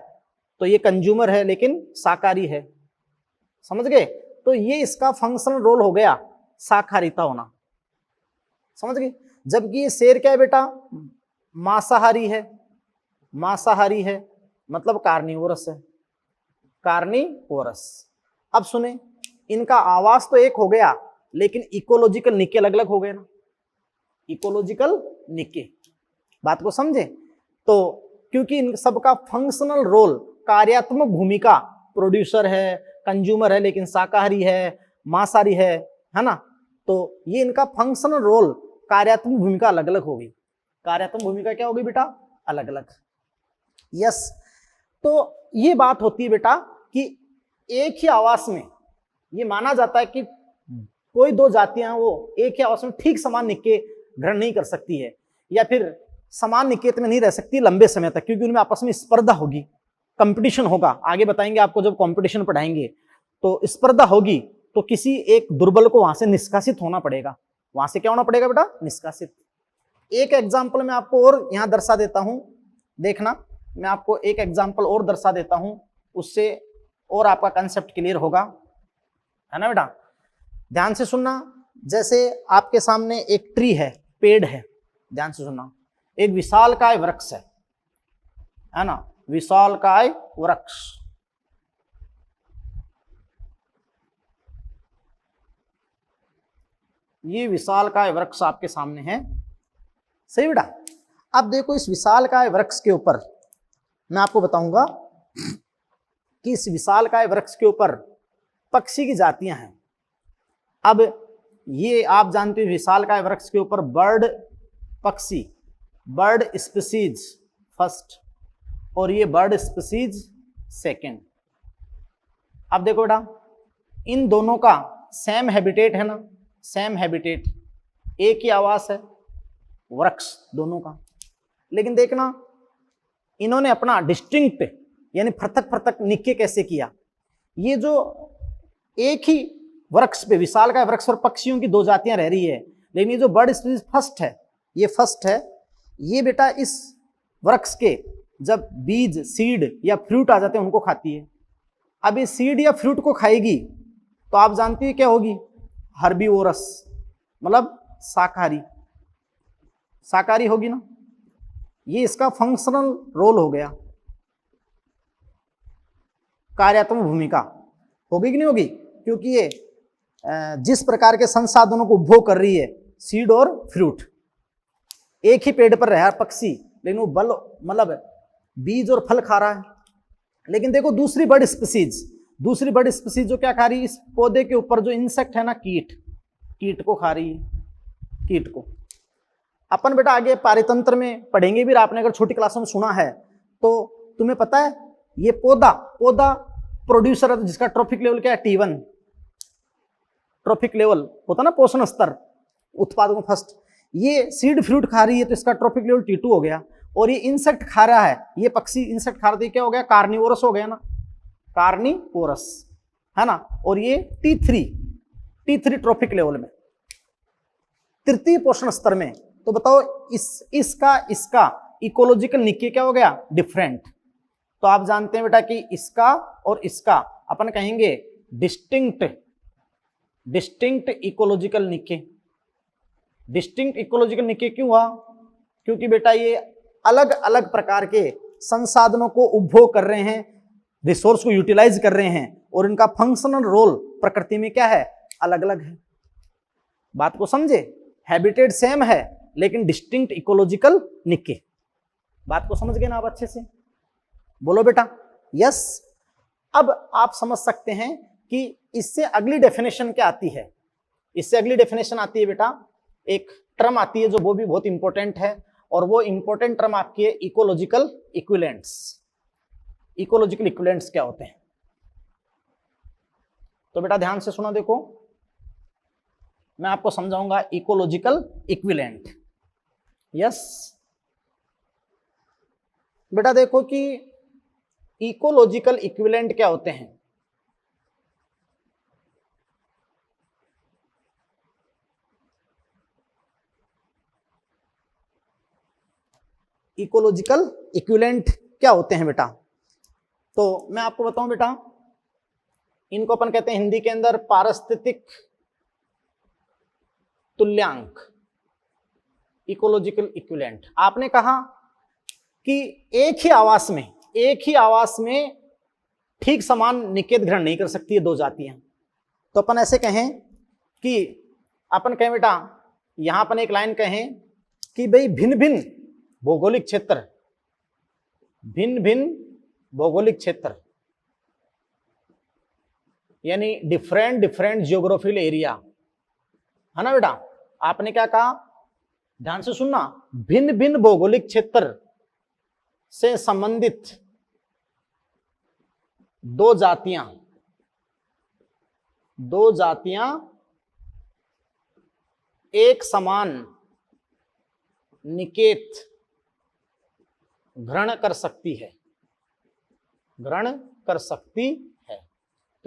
तो ये कंज्यूमर है लेकिन शाकाहारी है। समझ गए? तो ये इसका फंक्शनल रोल हो गया शाकाहारिता होना, समझ गए? जबकि ये शेर क्या है बेटा, मांसाहारी है, मांसाहारी है मतलब कार्निवोरस है, कार्निवोरस। अब सुने, इनका आवास तो एक हो गया लेकिन इकोलॉजिकल निके अलग अलग हो गए ना, इकोलॉजिकल निके। बात को समझे? तो क्योंकि इन सबका फंक्शनल रोल, कार्यात्मक भूमिका, प्रोड्यूसर है, कंज्यूमर है लेकिन शाकाहारी है, मांसाहारी है ना, तो ये इनका फंक्शनल रोल, कार्यात्मक भूमिका अलग अलग होगी। कार्यात्मक भूमिका क्या होगी बेटा, अलग अलग। यस, तो ये बात होती है बेटा कि एक ही आवास में ये माना जाता है कि कोई दो जातियां वो एक ही आवास में ठीक समान निके ग्रहण नहीं कर सकती है, या फिर समान निकेत में नहीं रह सकती लंबे समय तक, क्योंकि उनमें आपस में स्पर्धा होगी, कंपटीशन होगा। आगे बताएंगे आपको जब कंपटीशन पढ़ाएंगे, तो स्पर्धा होगी, तो किसी एक दुर्बल को वहां से निष्कासित होना पड़ेगा। वहां से क्या होना पड़ेगा बेटा, निष्कासित। एक एग्जाम्पल मैं आपको और यहां दर्शा देता हूं, देखना, मैं आपको एक एग्जाम्पल और दर्शा देता हूं, उससे और आपका कंसेप्ट क्लियर होगा, है ना बेटा? ध्यान से सुनना। जैसे आपके सामने एक ट्री है, पेड़ है, ध्यान से सुनना, एक विशालकाय वृक्ष है ना, विशालकाय वृक्ष। ये विशालकाय वृक्ष आपके सामने है, सही बेटा? अब देखो, इस विशालकाय वृक्ष के ऊपर मैं आपको बताऊंगा कि इस विशालकाय वृक्ष के ऊपर पक्षी की जातियां हैं। अब ये आप जानते हो, विशालकाय वृक्ष के ऊपर बर्ड, पक्षी, बर्ड स्पीसीज फर्स्ट और ये बर्ड स्पीसीज सेकंड। अब देखो बेटा, इन दोनों का सेम हैबिटेट है ना, सेम हैबिटेट, एक ही आवास है वृक्ष दोनों का, लेकिन देखना इन्होंने अपना डिस्टिंक्ट यानी पृथक पृथक निके कैसे किया। ये जो एक ही वृक्ष पे, विशालकाय वृक्ष और पक्षियों की दो जातियां रह रही है, लेकिन ये जो बर्ड स्पीसीज फर्स्ट है, ये फर्स्ट है, ये बेटा इस वृक्ष के जब बीज, सीड या फ्रूट आ जाते हैं उनको खाती है। अब ये सीड या फ्रूट को खाएगी तो आप जानती है क्या होगी, हर्बीवोरस, मतलब शाकाहारी, शाकाहारी होगी ना। ये इसका फंक्शनल रोल हो गया, कार्यात्मक भूमिका होगी कि नहीं होगी, क्योंकि ये जिस प्रकार के संसाधनों को उपभोग कर रही है, सीड और फ्रूट, एक ही पेड़ पर रहा पक्षी, लेकिन वो बल मतलब बीज और फल खा रहा है। लेकिन देखो दूसरी बर्ड स्पीसीज, दूसरी बर्ड स्पीसीज जो क्या खा रही है, इस पौधे के ऊपर जो इंसेक्ट है ना, कीट, कीट को खा रही है, कीट को। अपन बेटा आगे पारितंत्र में पढ़ेंगे भी, आपने अगर छोटी क्लासों में सुना है तो तुम्हें पता है, ये पौधा प्रोड्यूसर है, जिसका ट्रॉफिक लेवल क्या है, T1, ट्रॉफिक लेवल होता ना, पोषण स्तर उत्पादकों फर्स्ट। ये सीड फ्रूट खा रही है तो इसका ट्रॉफिक लेवल T2 हो गया, और ये इंसेक्ट खा रहा है, ये पक्षी इंसेक्ट खा रहा है, क्या हो गया, कार्निवोरस हो गया ना, कार्निवोरस, है ना। और ये T3 ट्रॉफिक लेवल में, तृतीय पोषण स्तर में। तो बताओ इसका इकोलॉजिकल निके क्या हो गया, डिफरेंट। तो आप जानते हैं बेटा कि इसका और इसका अपन कहेंगे डिस्टिंक्ट इकोलॉजिकल निके। डिस्टिंक्ट इकोलॉजिकल निके क्यों हुआ, क्योंकि बेटा ये अलग अलग प्रकार के संसाधनों को उपभोग कर रहे हैं, रिसोर्स को यूटिलाइज कर रहे हैं, और इनका फंक्शनल रोल प्रकृति में क्या है, अलग अलग है। बात को समझे? हैबिटेट सेम है लेकिन डिस्टिंक्ट इकोलॉजिकल निके। बात को समझ गए ना आप अच्छे से? बोलो बेटा यस। अब आप समझ सकते हैं कि इससे अगली डेफिनेशन क्या आती है। इससे अगली डेफिनेशन आती है बेटा, एक टर्म आती है जो वो भी बहुत इंपॉर्टेंट है, और वो इंपॉर्टेंट टर्म आपकी है इकोलॉजिकल इक्विवेलेंट्स। इकोलॉजिकल इक्विवेलेंट्स क्या होते हैं? तो बेटा ध्यान से सुना, देखो मैं आपको समझाऊंगा इकोलॉजिकल इक्विवेलेंट। यस, बेटा देखो कि इकोलॉजिकल इक्विवेलेंट क्या होते हैं। इकोलॉजिकल इक्विवेलेंट क्या होते हैं बेटा, तो मैं आपको बताऊं बेटा, इनको अपन कहते हैं हिंदी के अंदर पारिस्थितिक तुल्यांक, इकोलॉजिकल इक्विवेलेंट। आपने कहा कि एक ही आवास में ठीक समान निकेत ग्रहण नहीं कर सकती है दो जातियां। तो अपन ऐसे कहें कि अपन कहें बेटा, यहां अपन एक लाइन कहें कि भाई भिन्न भिन्न भौगोलिक क्षेत्र यानी डिफरेंट जियोग्राफिकल एरिया, है ना बेटा। आपने क्या कहा, ध्यान से सुनना, भिन्न भिन्न भौगोलिक क्षेत्र से संबंधित दो जातियां एक समान निकेत ग्रहण कर सकती है।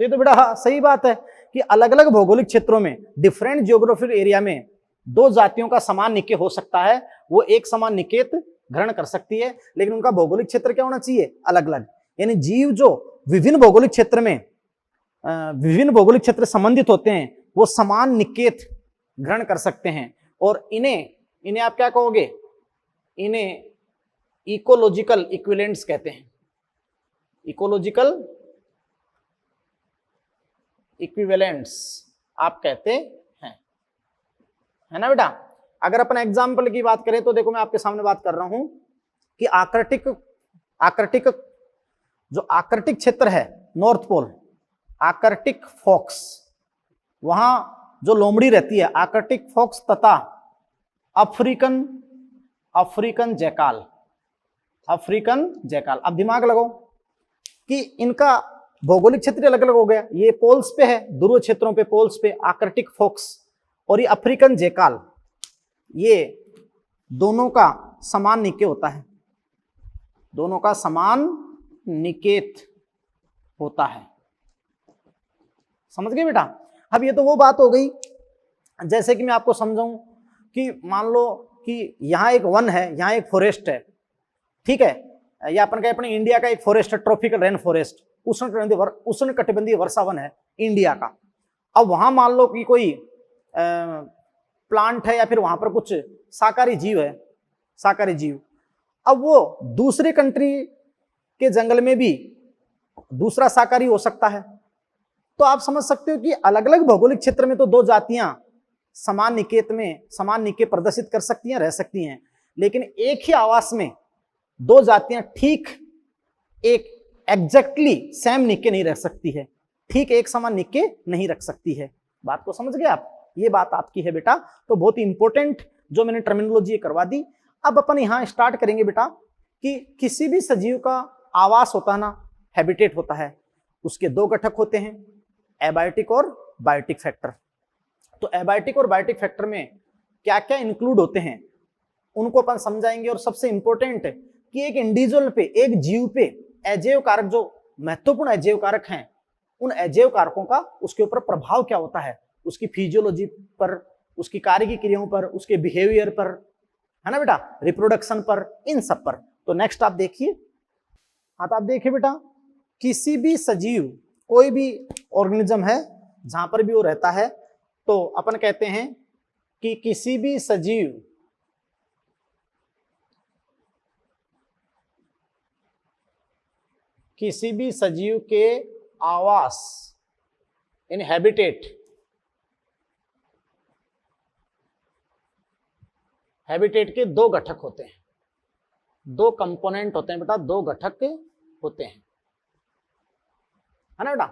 तो ये तो बेटा सही बात है कि अलग अलग भौगोलिक क्षेत्रों में, डिफरेंट जियोग्राफिकल एरिया में दो जातियों का समान निकेत हो सकता है, वो एक समान निकेत ग्रहण कर सकती है, लेकिन उनका भौगोलिक क्षेत्र क्या होना चाहिए, अलग अलग। यानी जीव जो विभिन्न भौगोलिक क्षेत्र संबंधित होते हैं वो समान निकेत ग्रहण कर सकते हैं, और इन्हें आप क्या कहोगे, इन्हें इकोलॉजिकल इक्विवेलेंट्स कहते हैं। इकोलॉजिकल इक्विवेलेंट्स आप कहते हैं, है ना बेटा। अगर अपन एग्जाम्पल की बात करें तो देखो, मैं आपके सामने बात कर रहा हूं कि आर्कटिक क्षेत्र है, नॉर्थ पोल, आर्कटिक फॉक्स, वहां जो लोमड़ी रहती है, आर्कटिक फॉक्स तथा अफ्रीकन जैकाल। अब दिमाग लगाओ कि इनका भौगोलिक क्षेत्र अलग अलग हो गया, ये पोल्स पे है, ध्रुव क्षेत्रों पे, पोल्स पे आर्कटिक फॉक्स, और ये अफ्रीकन जैकाल, ये दोनों का समान निकेत होता है, दोनों का समान निकेत होता है। समझ गए बेटा। अब ये तो वो बात हो गई, जैसे कि मैं आपको समझाऊं कि मान लो कि यहाँ एक वन है, यहाँ एक फॉरेस्ट है, ठीक है, या अपन कहें अपने इंडिया का एक फॉरेस्ट है, ट्रॉपिकल रेन फॉरेस्ट, उष्णकटिबंधीय वर्षा वन है इंडिया का। अब वहां मान लो कि कोई प्लांट है या फिर वहां पर कुछ शाकाहारी जीव, अब वो दूसरे कंट्री के जंगल में भी दूसरा शाकाहारी हो सकता है। तो आप समझ सकते हो कि अलग अलग भौगोलिक क्षेत्र में तो दो जातियां समान निकेत प्रदर्शित कर सकती हैं, रह सकती हैं, लेकिन एक ही आवास में दो जातियां ठीक एक एग्जैक्टली सेम निके नहीं रख सकती है, ठीक एक समान निके नहीं रख सकती है। बात को समझ गए आप, ये बात आपकी है बेटा। तो बहुत ही इंपॉर्टेंट जो मैंने टर्मिनोलॉजी करवा दी। अब अपन यहां स्टार्ट करेंगे बेटा कि किसी भी सजीव का आवास होता है ना, हैबिटेट होता है, उसके दो घटक होते हैं, एबायोटिक और बायोटिक फैक्टर। तो एबायोटिक और बायोटिक फैक्टर में क्या क्या इंक्लूड होते हैं उनको अपन समझाएंगे। और सबसे इंपॉर्टेंट कि एक इंडिविजुअल पे, एक जीव पे अजैव कारक, जो महत्वपूर्ण अजैव कारक हैं, उन अजैव कारकों का उसके ऊपर प्रभाव क्या होता है, उसकी फिजियोलॉजी पर, उसकी कार्य की क्रियाओं पर, उसके बिहेवियर पर, है ना बेटा, रिप्रोडक्शन पर, इन सब पर। तो नेक्स्ट आप देखिए, हाँ तो आप देखिए बेटा, किसी भी सजीव, कोई भी ऑर्गेनिज्म है जहां पर भी वो रहता है, तो अपन कहते हैं कि किसी भी सजीव के आवास इन हैबिटेट के दो घटक होते हैं, दो कंपोनेंट होते हैं बेटा, दो घटक होते हैं, है ना बेटा।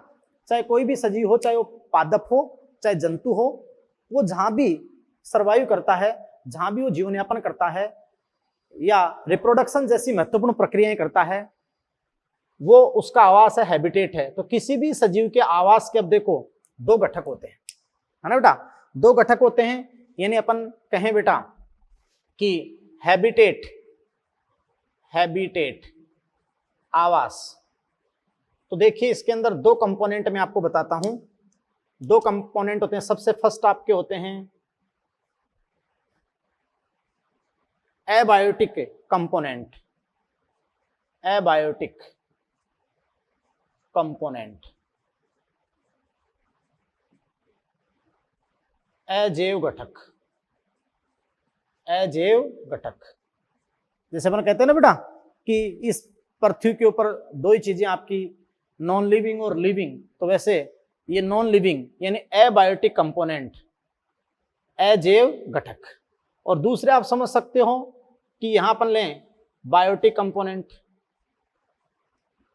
चाहे कोई भी सजीव हो, चाहे वो पादप हो, चाहे जंतु हो, वो जहां भी सर्वाइव करता है, जहां भी वो जीवन यापन करता है या रिप्रोडक्शन जैसी महत्वपूर्ण प्रक्रियाएं करता है, वो उसका आवास है, हैबिटेट है। तो किसी भी सजीव के आवास के अब देखो दो घटक होते हैं, है ना बेटा, दो घटक होते हैं। यानी अपन कहें बेटा कि हैबिटेट आवास। तो देखिए इसके अंदर दो कंपोनेंट मैं आपको बताता हूं, दो कंपोनेंट होते हैं। सबसे फर्स्ट आपके होते हैं एबायोटिक कंपोनेंट, एबायोटिक कंपोनेंट, अजैव घटक, अजैव घटक। जैसे अपन कहते हैं ना बेटा कि इस पृथ्वी के ऊपर दो ही चीजें आपकी, नॉन लिविंग और लिविंग, तो वैसे ये नॉन लिविंग यानी एबायोटिक कंपोनेंट, अजैव घटक। और दूसरे आप समझ सकते हो कि यहां पर लें बायोटिक कंपोनेंट,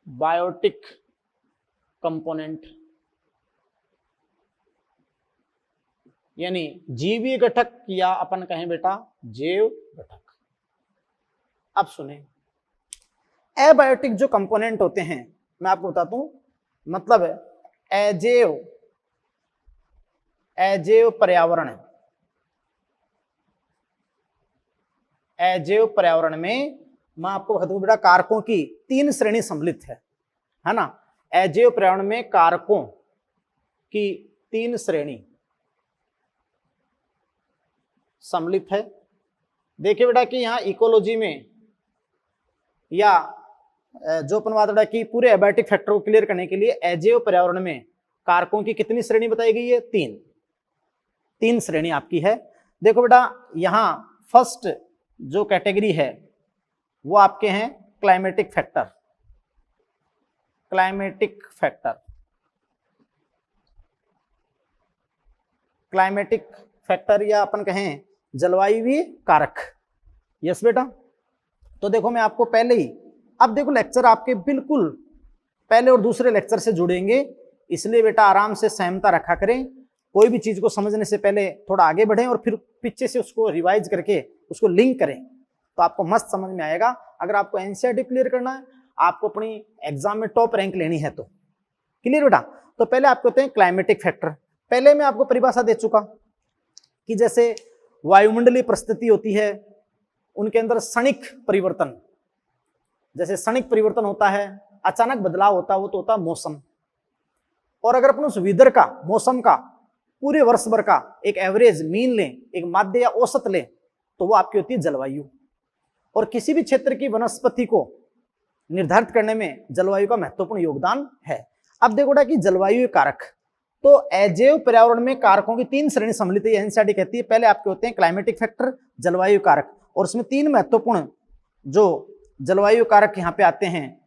बायोटिक कंपोनेंट यानी जीवीय घटक या अपन कहें बेटा जैव घटक। अब सुने, एबायोटिक जो कंपोनेंट होते हैं मैं आपको बताता हूं, मतलब अजैव, अजैव पर्यावरण, अजैव पर्यावरण में मैं आपको बता दूं बेटा कारकों की तीन श्रेणी सम्मिलित है ना। अजैव पर्यावरण में कारकों की तीन श्रेणी सम्मिलित है। देखिए बेटा कि यहां इकोलॉजी में या जो अपन बात बेटा कि पूरे एबायोटिक फैक्टर को क्लियर करने के लिए अजैव पर्यावरण में कारकों की कितनी श्रेणी बताई गई है? तीन, तीन श्रेणी आपकी है। देखो बेटा यहां फर्स्ट जो कैटेगरी है वो आपके हैं climatic factor, climatic factor, climatic factor या अपन कहें जलवायु कारक। यस बेटा। तो देखो मैं आपको पहले ही, अब देखो लेक्चर आपके बिल्कुल पहले और दूसरे लेक्चर से जुड़ेंगे, इसलिए बेटा आराम से सहमता रखा करें। कोई भी चीज को समझने से पहले थोड़ा आगे बढ़ें और फिर पीछे से उसको रिवाइज करके उसको लिंक करें तो आपको मस्त समझ में आएगा। अगर आपको एनसीईआरटी क्लियर करना है, आपको अपनी एग्जाम में टॉप रैंक लेनी है तो क्लियर बेटा। तो पहले आपको होते हैं क्लाइमेटिक फैक्टर। पहले मैं आपको परिभाषा दे चुका कि जैसे वायुमंडलीय परिस्थिति होती है, उनके अंदर क्षणिक परिवर्तन, जैसे क्षणिक परिवर्तन होता है, अचानक बदलाव होता है, वो तो होता है मौसम। और अगर अपन उस वेदर का, मौसम का पूरे वर्ष भर का एक एवरेज मीन लें, एक माध्य या औसत लें, तो वो आपकी होती है जलवायु। और किसी भी क्षेत्र की वनस्पति को निर्धारित करने में जलवायु का महत्वपूर्ण योगदान है। अब देखो कि जलवायु कारक, तो अजैव पर्यावरण में कारकों की तीन श्रेणी सम्मिलित है, एनसीईआरटी कहती है। पहले आपके होते हैं क्लाइमेटिक फैक्टर, जलवायु कारक, और उसमें तीन महत्वपूर्ण जो जलवायु कारक यहाँ पे आते हैं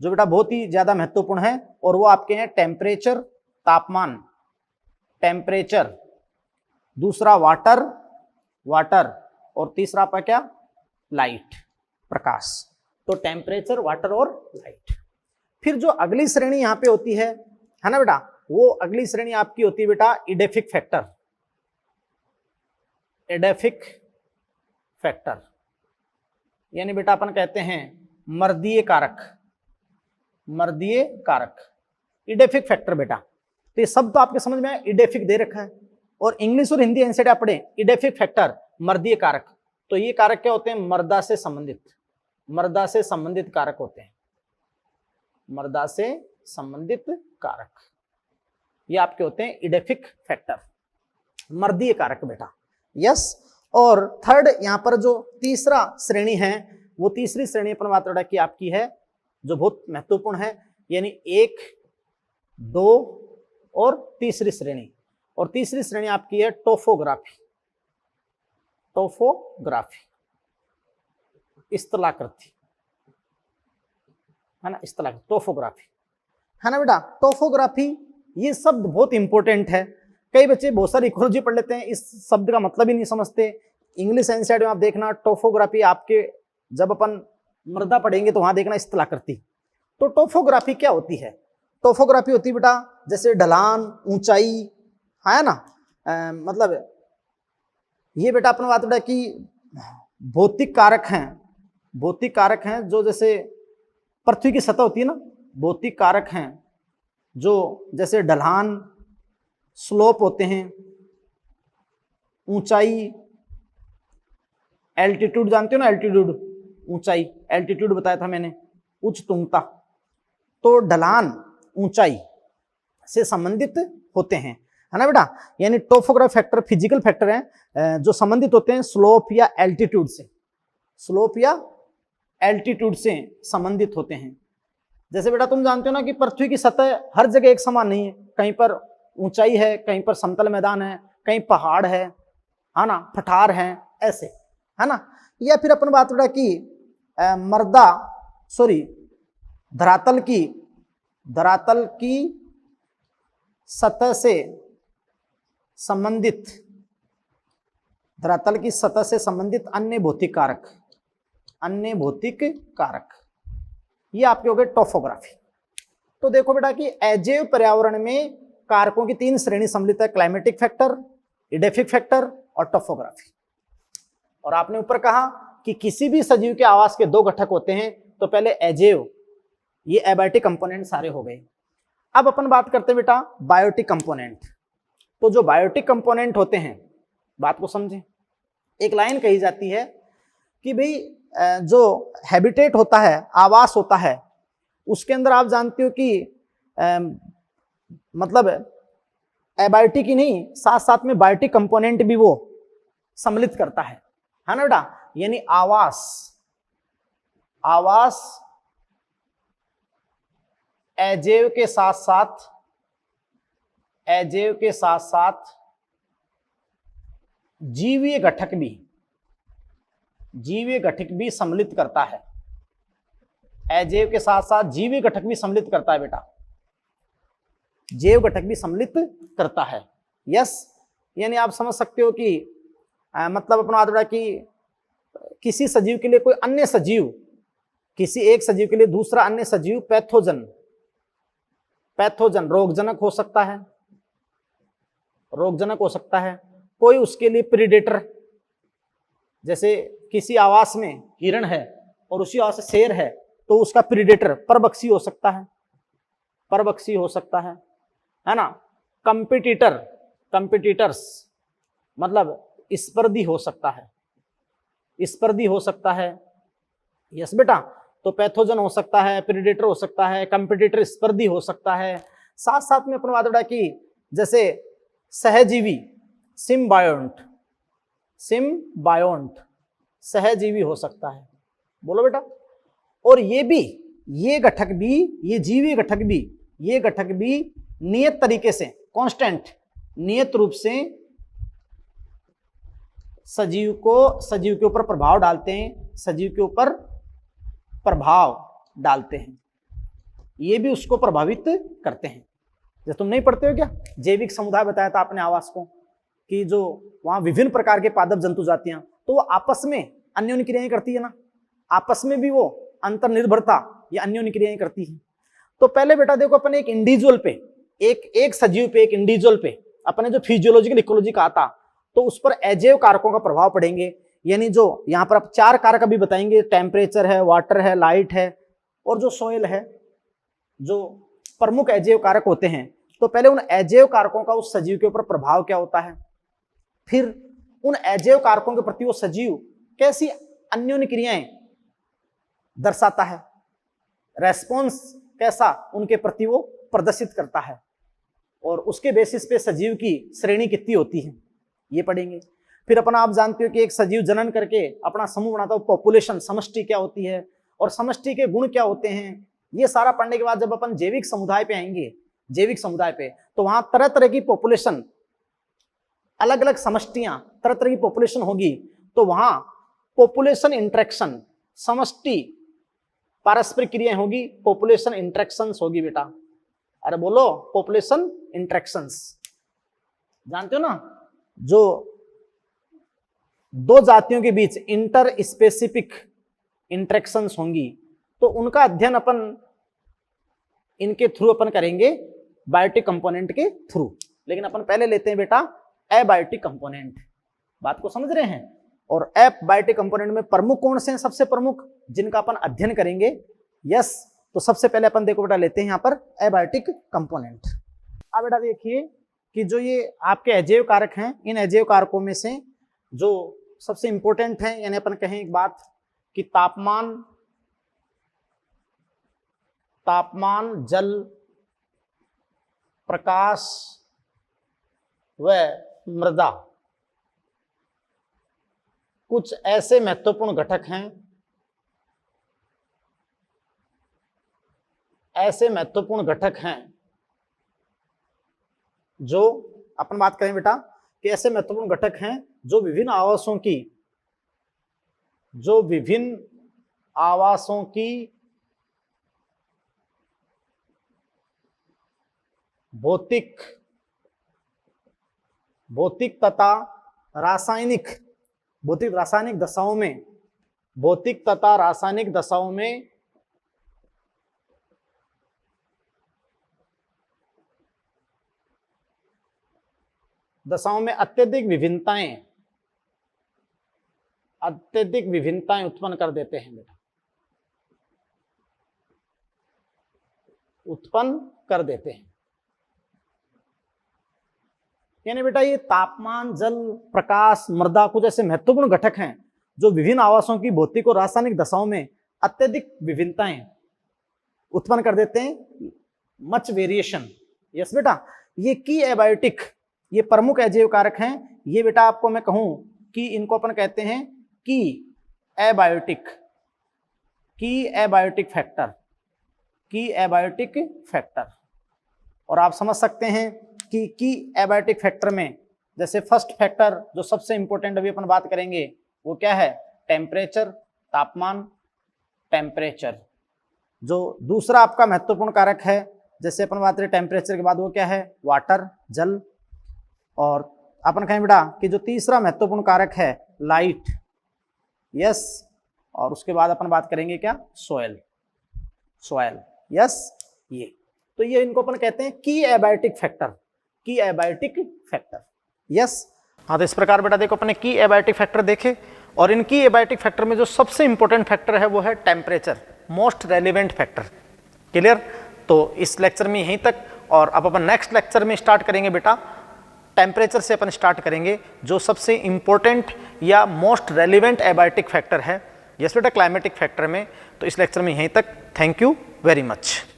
जो बेटा बहुत ही ज्यादा महत्वपूर्ण है, और वो आपके हैं टेम्परेचर, तापमान, टेम्परेचर, दूसरा वाटर, वाटर, और तीसरा आपका क्या? लाइट, प्रकाश। तो टेम्परेचर, वाटर और लाइट। फिर जो अगली श्रेणी यहाँ पे होती है ना बेटा, वो अगली श्रेणी आपकी होती है बेटा इडेफिक फैक्टर, एडेफिक फैक्टर यानी बेटा अपन कहते हैं मर्दीय कारक, मर्दीय कारक, इडेफिक फैक्टर बेटा। तो ये सब तो आपके समझ में है, इडेफिक दे रखा है, और इंग्लिश और हिंदी एनसीईआरटी आप पढ़े इडेफिक फैक्टर, मर्दीय कारक। तो ये कारक क्या होते हैं? मृदा से संबंधित, मृदा से संबंधित कारक होते हैं, मृदा से संबंधित कारक, ये आपके होते हैं इडेफिक फैक्टर, मर्दीय कारक बेटा। यस। और थर्ड यहां पर जो तीसरा श्रेणी है, वो तीसरी श्रेणी अपन बात बेटा की आपकी है जो बहुत महत्वपूर्ण है, यानी 1, 2 और तीसरी श्रेणी। और तीसरी श्रेणी आपकी है टोपोग्राफी, टोपोग्राफी, स्थलाकृति, है ना, स्थलाकृति, टोपोग्राफी, है ना बेटा। टोपोग्राफी ये शब्द बहुत इंपॉर्टेंट है। कई बच्चे बहुत सारी इकोलॉजी पढ़ लेते हैं, इस शब्द का मतलब ही नहीं समझते। इंग्लिश एनसीईआरटी में आप देखना टोपोग्राफी, आपके जब अपन मृदा पढ़ेंगे तो वहां देखना स्थलाकृति। तो टोपोग्राफी क्या होती है? टोपोग्राफी होती है बेटा जैसे ढलान, ऊंचाई, है ना, मतलब ये बेटा अपन बात बेटा कि भौतिक कारक हैं, भौतिक कारक हैं जो जैसे पृथ्वी की सतह होती है ना, भौतिक कारक हैं जो जैसे ढलान, स्लोप होते हैं, ऊंचाई, एल्टीट्यूड जानते हो ना, एल्टीट्यूड, ऊंचाई, एल्टीट्यूड बताया था मैंने, उच्चतुंगता, तो ढलान ऊंचाई से संबंधित होते हैं, है ना बेटा। यानी टोपोग्राफिक फैक्टर फिजिकल फैक्टर हैं जो संबंधित होते हैं स्लोप या एल्टीट्यूड से, स्लोप या एल्टीट्यूड से संबंधित होते हैं। जैसे बेटा तुम जानते हो ना कि पृथ्वी की सतह हर जगह एक समान नहीं है, कहीं पर ऊंचाई है, कहीं पर समतल मैदान है, कहीं पहाड़ है ना, पठार है, ऐसे, है ना। या फिर अपन बात बेटा की धरातल की सतह से संबंधित, धरातल की सतह से संबंधित अन्य भौतिक कारक, ये आपके हो गए टोपोग्राफी। तो देखो बेटा कि अजैव पर्यावरण में कारकों की 3 श्रेणी सम्मिलित है, क्लाइमेटिक फैक्टर, एडेफिक फैक्टर और टोपोग्राफी। और आपने ऊपर कहा कि किसी भी सजीव के आवास के 2 घटक होते हैं, तो पहले अजैव, ये एबायोटिक कंपोनेंट सारे हो गए। अब अपन बात करते हैं बेटा बायोटिक कंपोनेंट। तो जो बायोटिक कंपोनेंट होते हैं, बात को समझें, एक लाइन कही जाती है कि भाई जो हैबिटेट होता है, आवास होता है, उसके अंदर आप जानते हो कि मतलब एबायोटिक ही नहीं, साथ साथ में बायोटिक कंपोनेंट भी वो सम्मिलित करता है ना बेटा। यानी आवास अजैव के साथ साथ जीवीय घटक भी सम्मिलित करता है। अजैव के साथ साथ जीवीय घटक भी सम्मिलित करता है बेटा, जैव घटक भी सम्मिलित करता है। यस, यानी आप समझ सकते हो कि मतलब अपना बेटा कि किसी सजीव के लिए कोई अन्य सजीव, किसी एक सजीव के लिए दूसरा अन्य सजीव पैथोजन रोगजनक हो सकता है, कोई उसके लिए प्रीडेटर, जैसे किसी आवास में हिरण है और उसी आवास से शेर है, तो उसका प्रीडेटर परभक्षी हो सकता है ना। कंपिटिटर्स मतलब स्पर्धी हो सकता है, यस बेटा। तो पैथोजन हो सकता है, प्रीडेटर हो सकता है, कंपिटिटर स्पर्धी हो सकता है। साथ साथ में अपन बात बेटा कि जैसे सहजीवी सिम्बायोंट सहजीवी हो सकता है, बोलो बेटा। और ये जीवी घटक भी नियत तरीके से, कांस्टेंट, नियत रूप से सजीव के ऊपर प्रभाव डालते हैं, ये भी उसको प्रभावित करते हैं। जैसे तुम नहीं पढ़ते हो क्या, जैविक समुदाय बताया था आपने आवास को, कि जो वहां विभिन्न प्रकार के पादप जंतु जातियां, तो वो आपस में अन्योन्य क्रियाएं करती है ना, आपस में भी वो अंतर्निर्भरता या अन्योन्य क्रियाएं करती है। तो पहले बेटा देखो अपन एक इंडिविजुअल पे, एक सजीव पे, एक इंडिविजुअल पे अपने जो फिजियोलॉजिकल इकोलॉजी कहा था, तो उस पर अजैव कारकों का प्रभाव पड़ेंगे। यानी जो यहाँ पर आप 4 कारक अभी बताएंगे, टेम्परेचर है, वाटर है, लाइट है और जो सोइल है, जो प्रमुख अजैव कारक होते हैं। तो पहले उन अजैव कारकों का उस सजीव के ऊपर प्रभाव क्या होता है, फिर उन अजैव कारकों के प्रति वो सजीव कैसी अन्योन्य क्रियाएं दर्शाता है, रेस्पॉन्स कैसा उनके प्रति वो प्रदर्शित करता है, और उसके बेसिस पे सजीव की श्रेणी कितनी होती है, ये पढ़ेंगे। फिर अपना आप जानते हो कि एक सजीव जनन करके अपना समूह बनाता है, पॉपुलेशन, समष्टि क्या होती है और समष्टि के गुण क्या होते हैं। ये सारा पढ़ने के बाद जब अपन जैविक समुदाय पे आएंगे, तो वहां तरह तरह की पॉपुलेशन, अलग अलग समष्टियां, तरह तरह की पॉपुलेशन होगी। तो वहां पॉपुलेशन इंटरेक्शन, समष्टि पारस्परिक क्रियाएं होगी, पॉपुलेशन इंटरेक्शंस होगी बेटा। अरे बोलो, पॉपुलेशन इंटरेक्शंस, जानते हो ना, जो 2 जातियों के बीच इंटर स्पेसिफिक इंटरेक्शंस होंगी, तो उनका अध्ययन अपन इनके थ्रू अपन करेंगे, बायोटिक कंपोनेंट के थ्रू। लेकिन अपन पहले लेते हैं बेटा एबायोटिक कंपोनेंट, बात को समझ रहे हैं। और एबायोटिक कंपोनेंट में प्रमुख कौन से हैं, सबसे प्रमुख जिनका अपन अध्ययन करेंगे। यस, तो सबसे पहले अपन देखो बेटा लेते हैं यहाँ पर एबायोटिक कंपोनेंट। अब बेटा देखिए कि जो ये आपके अजैव कारक हैं, इन अजैव कारकों में से जो सबसे इंपॉर्टेंट है, यानी अपन कहें एक बात कि तापमान, तापमान, जल, प्रकाश व मृदा कुछ ऐसे महत्वपूर्ण घटक हैं, ऐसे महत्वपूर्ण घटक हैं जो अपन बात करें बेटा कि ऐसे महत्वपूर्ण घटक हैं जो विभिन्न आवासों की भौतिक तथा रासायनिक दशाओं में अत्यधिक विभिन्नताएं उत्पन्न कर देते हैं बेटा, उत्पन्न कर देते हैं। यानी बेटा ये तापमान, जल, प्रकाश, मृदा कुछ ऐसे महत्वपूर्ण घटक हैं जो विभिन्न आवासों की भौतिक और रासायनिक दशाओं में अत्यधिक विभिन्नताएं उत्पन्न कर देते हैं, मच वेरिएशन। यस बेटा, ये की एबायोटिक, ये प्रमुख अजैव कारक हैं। ये बेटा आपको मैं कहूं कि इनको अपन कहते हैं की एबायोटिक फैक्टर। और आप समझ सकते हैं कि की एबायोटिक फैक्टर में जैसे फर्स्ट फैक्टर जो सबसे इंपॉर्टेंट अभी अपन बात करेंगे वो क्या है, टेम्परेचर, तापमान, टेम्परेचर। जो दूसरा आपका महत्वपूर्ण कारक है, जैसे अपन बात करें टेम्परेचर के बाद वो क्या है, वाटर, जल। और अपन कहें बेटा कि जो तीसरा महत्वपूर्ण कारक है लाइट, यस। और उसके बाद अपन बात करेंगे क्या, सॉइल, यस। ये तो ये इनको अपन कहते हैं की एबायोटिक फैक्टर, यस। हाँ, तो इस प्रकार बेटा देखो अपने की एबायोटिक फैक्टर देखे, और इन की एबायोटिक फैक्टर में जो सबसे इंपॉर्टेंट फैक्टर है वो है temperature, most relevant factor. Clear? तो इस लेक्चर में यहीं तक, और अब अपन नेक्स्ट लेक्चर में स्टार्ट करेंगे बेटा टेम्परेचर से अपन स्टार्ट करेंगे, जो सबसे इंपॉर्टेंट या मोस्ट रेलिवेंट एबायोटिक फैक्टर है, यस बेटा, क्लाइमेटिक फैक्टर में। तो इस लेक्चर में यहीं तक। Thank you very much.